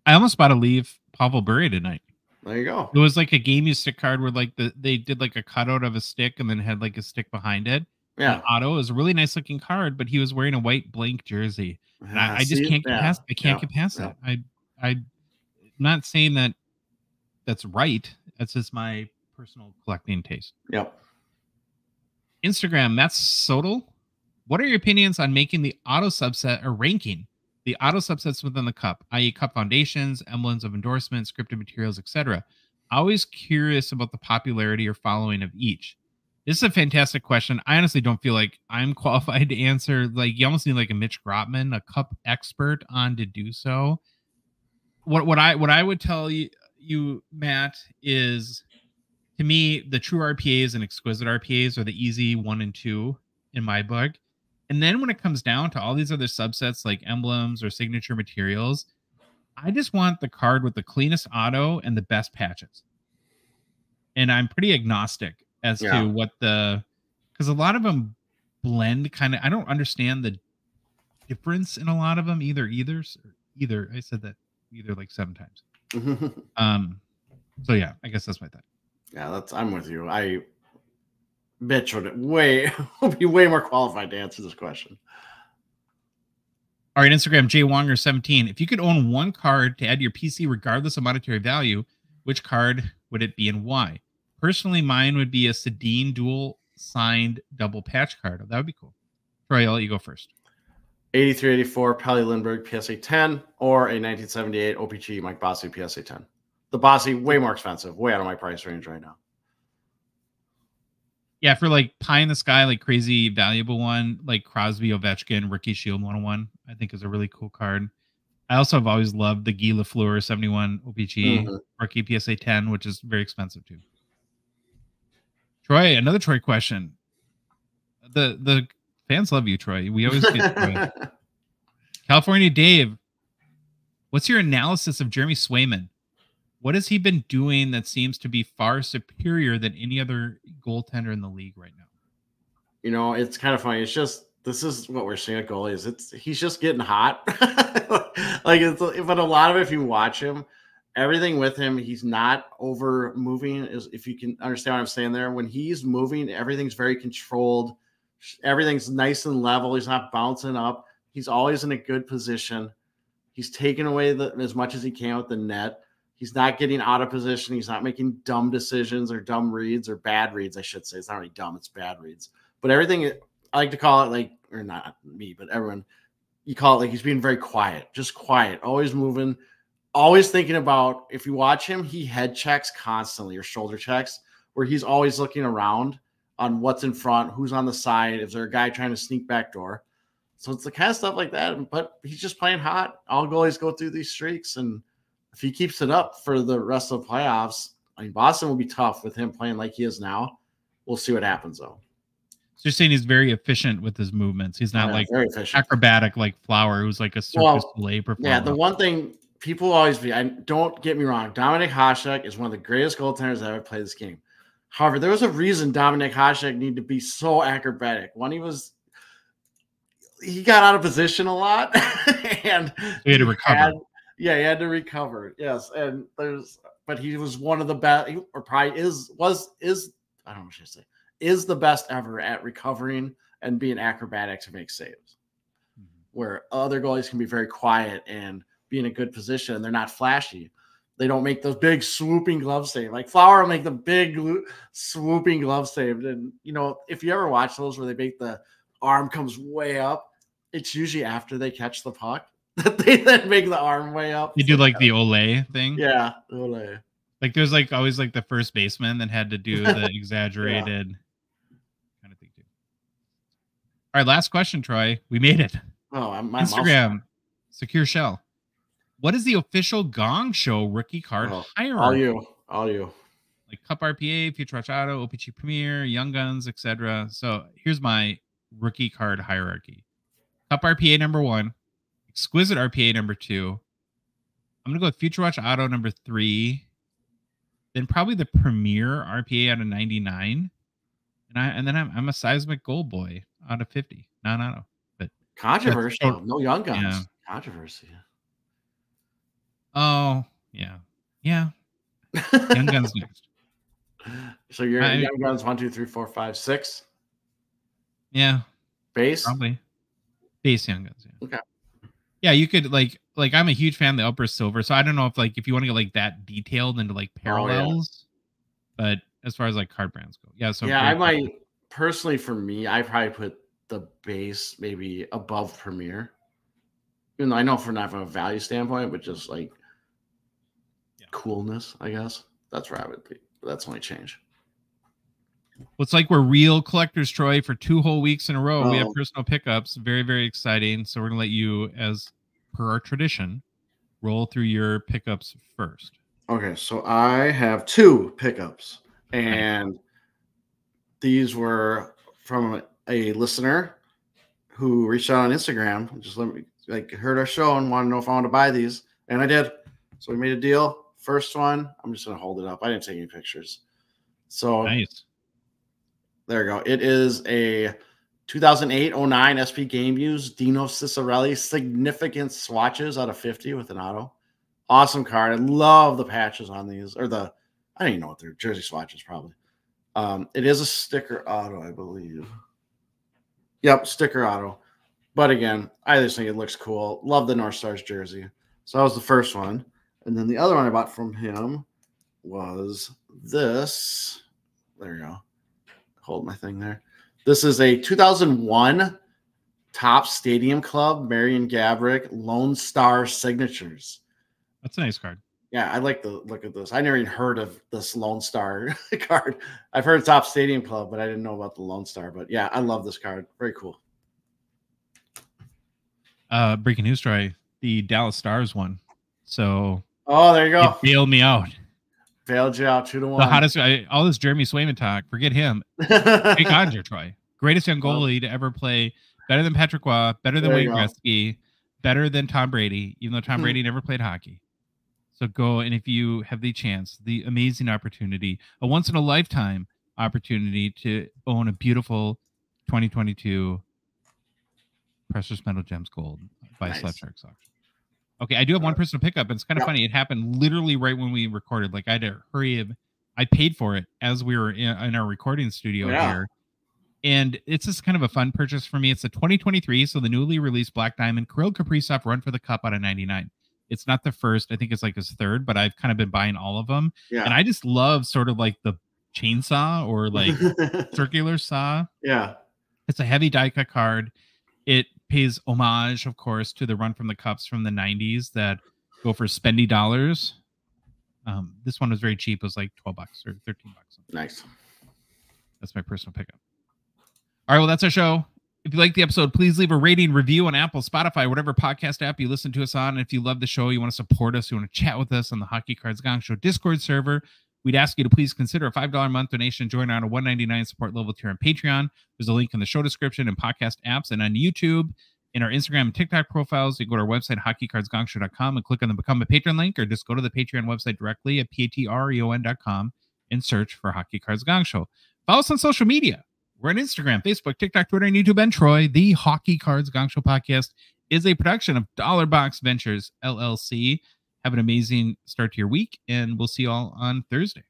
I almost bought a Leaf Pavel Bure tonight. There you go. It was like a game use stick card where like they did like a cutout of a stick and then had like a stick behind it. Yeah. And Otto is a really nice looking card, but he was wearing a white blank jersey. And I just can't get past. I can't get past that. I'm not saying that that's right. That's just my personal collecting taste. Yep. Instagram, Matt Sodal. What are your opinions on making the auto subset or ranking the auto subsets within the cup, i.e. cup foundations, emblems of endorsements, scripted materials, etc.? Always curious about the popularity or following of each. This is a fantastic question. I honestly don't feel like I'm qualified to answer. Like, you almost need like a Mitch Grotman, a cup expert, on to do so. What I would tell you, Matt, is, to me, the true RPAs and exquisite RPAs are the easy 1 and 2 in my book. And then when it comes down to all these other subsets like emblems or signature materials, I just want the card with the cleanest auto and the best patches. And I'm pretty agnostic as to what because a lot of them blend kind of. I don't understand the difference in a lot of them either. I said that either like 7 times. So yeah, I guess that's my thought. Yeah, I'm with you. Mitch would be way more qualified to answer this question. All right, Instagram, jwonger17. If you could own one card to add to your PC regardless of monetary value, which card would it be and why? Personally, mine would be a Sedin dual signed double patch card. That would be cool. Troy, I'll let you go first. 83-84 Pelly Lindbergh PSA 10 or a 1978 OPG Mike Bossy PSA 10. The Bossy, way more expensive, way out of my price range right now. Yeah, for like pie in the sky, like crazy valuable one, like Crosby, Ovechkin, Rookie Shield 101, I think is a really cool card. I also have always loved the Guy Lafleur 71 OPG Rookie PSA 10, which is very expensive too. Troy, another Troy question. The fans love you, Troy. We always get Troy. California Dave, what's your analysis of Jeremy Swayman? What has he been doing that seems to be far superior than any other goaltender in the league right now? You know, it's kind of funny. It's just, this is what we're seeing at goalies. He's just getting hot. But a lot of it, if you watch him, everything with him, he's not over moving. If you can understand what I'm saying there, when he's moving, everything's very controlled. Everything's nice and level. He's not bouncing up. He's always in a good position. He's taking away as much as he can with the net. He's not getting out of position. He's not making dumb decisions or dumb reads or bad reads, I should say. It's not really dumb. It's bad reads. But everything, I like to call it like, or not me, but everyone, you call it like he's being very quiet, just quiet, always moving, always thinking about, if you watch him, he head checks constantly or shoulder checks where he's always looking around on what's in front, who's on the side, is there a guy trying to sneak back door. So it's the kind of stuff like that. But he's just playing hot. All goalies go through these streaks, and if he keeps it up for the rest of the playoffs, I mean, Boston will be tough with him playing like he is now. We'll see what happens, though. So you're saying he's very efficient with his movements. He's not like very efficient, acrobatic like Flower, who's like a circus play performer. Yeah, the one thing people always be, don't get me wrong, Dominik Hasek is one of the greatest goaltenders that ever played this game. However, there was a reason Dominik Hasek needed to be so acrobatic. When he got out of position a lot, and he had to recover. He had to recover. Yes, and but he was one of the best, or probably is I don't know what I should say, is the best ever at recovering and being acrobatic to make saves. Where other goalies can be very quiet and be in a good position, and they're not flashy. They don't make those big swooping glove save. Like Flower will make the big swooping glove save. And if you ever watch those where they make the arm comes way up, it's usually after they catch the puck that they then make the arm way up. You do like the Olay thing? Yeah, Olay. Like there's like always like the first baseman that had to do the exaggerated kind of thing too. All right, last question, Troy. We made it. Oh, my Instagram Secure Shell. What is the official Gong Show rookie card hierarchy? All you. Like Cup RPA, Future Watch Auto, OPG Premier, Young Guns, etc. So here's my rookie card hierarchy. Cup RPA number 1, Exquisite RPA number 2. I'm gonna go with Future Watch Auto number 3. Then probably the Premier RPA out of 99. And then I'm a Seismic Gold Boy out of 50. Non-auto. But controversial. No Young Guns. Yeah. Controversy. Oh, yeah. Yeah. Young Guns next. So you're Young Guns 1, 2, 3, 4, 5, 6. Yeah. Base? Probably. Base Young Guns. Yeah. Okay. Yeah, you could like I'm a huge fan of the Upper Silver, so I don't know if you want to get like that detailed into like parallels, but as far as like card brands go, yeah. So yeah, I might personally, for me, I probably put the base maybe above Premier, even though I know from a value standpoint, but just like coolness, I guess that's where I would be. But that's only change. Well, it's like we're real collectors, Troy, for 2 whole weeks in a row. We have personal pickups. Very, very exciting. So we're going to let you, as per our tradition, roll through your pickups first. Okay, so I have 2 pickups. And these were from a listener who reached out on Instagram. Just heard our show and wanted to know if I wanted to buy these. And I did. So we made a deal. First one, I'm just going to hold it up. I didn't take any pictures. So nice. There you go. It is a 2008-09 SP Game Use Dino Ciccarelli Significant Swatches out of 50 with an auto. Awesome card. I love the patches on these. I don't even know what they're. Jersey swatches, probably. It is a sticker auto, I believe. Yep, sticker auto. But again, I just think it looks cool. Love the North Stars jersey. So that was the first one. And then the other one I bought from him was this. There you go. Hold my thing there. This is a 2001 Top Stadium Club Marion Gaborik Lone Star Signatures. That's a nice card. Yeah, I like the look of this. I never even heard of this Lone Star card. I've heard Top Stadium Club, but I didn't know about the Lone Star. But yeah, I love this card. Very cool. Breaking news, Troy. The Dallas Stars won. So there you go. It bailed me out. Bailed you out 2-1. The hottest, all this Jeremy Swayman talk. Forget him. Take Andre, Troy. Greatest young goalie to ever play. Better than Patrick Waugh. Better than Wayne Gretzky. Better than Tom Brady, even though Tom Brady never played hockey. So go, and if you have the chance, the amazing opportunity, a once-in-a-lifetime opportunity to own a beautiful 2022 Precious Metal Gems Gold by Slapsharks Auction. Okay, I do have one personal pickup, and it's kind of funny. It happened literally right when we recorded. Like, I had to hurry. I paid for it as we were in our recording studio here. And it's just kind of a fun purchase for me. It's a 2023, so the newly released Black Diamond Kirill Kaprizov Run for the Cup out of 99. It's not the first. I think it's like his third, but I've kind of been buying all of them. Yeah. And I just love sort of like the chainsaw or like circular saw. Yeah. It's a heavy die cut card. It pays homage, of course, to the Run from the Cups from the 90s that go for spendy dollars. This one was very cheap. It was like $12 or $13. Nice. That's my personal pickup. All right, well, that's our show. If you like the episode, please leave a rating, review on Apple, Spotify, whatever podcast app you listen to us on. And if you love the show, you want to support us, you want to chat with us on the Hockey Cards Gongshow Discord server, we'd ask you to please consider a $5 a month donation. Join on a $1.99 support level tier on Patreon. There's a link in the show description and podcast apps and on YouTube. In our Instagram and TikTok profiles, you go to our website, hockeycardsgongshow.com, and click on the Become a Patron link, or just go to the Patreon website directly at patreon.com and search for Hockey Cards Gongshow. Follow us on social media. We're on Instagram, Facebook, TikTok, Twitter, and YouTube, and Troy. The Hockey Cards Gongshow podcast is a production of Dollar Box Ventures LLC. Have an amazing start to your week, and we'll see you all on Thursday.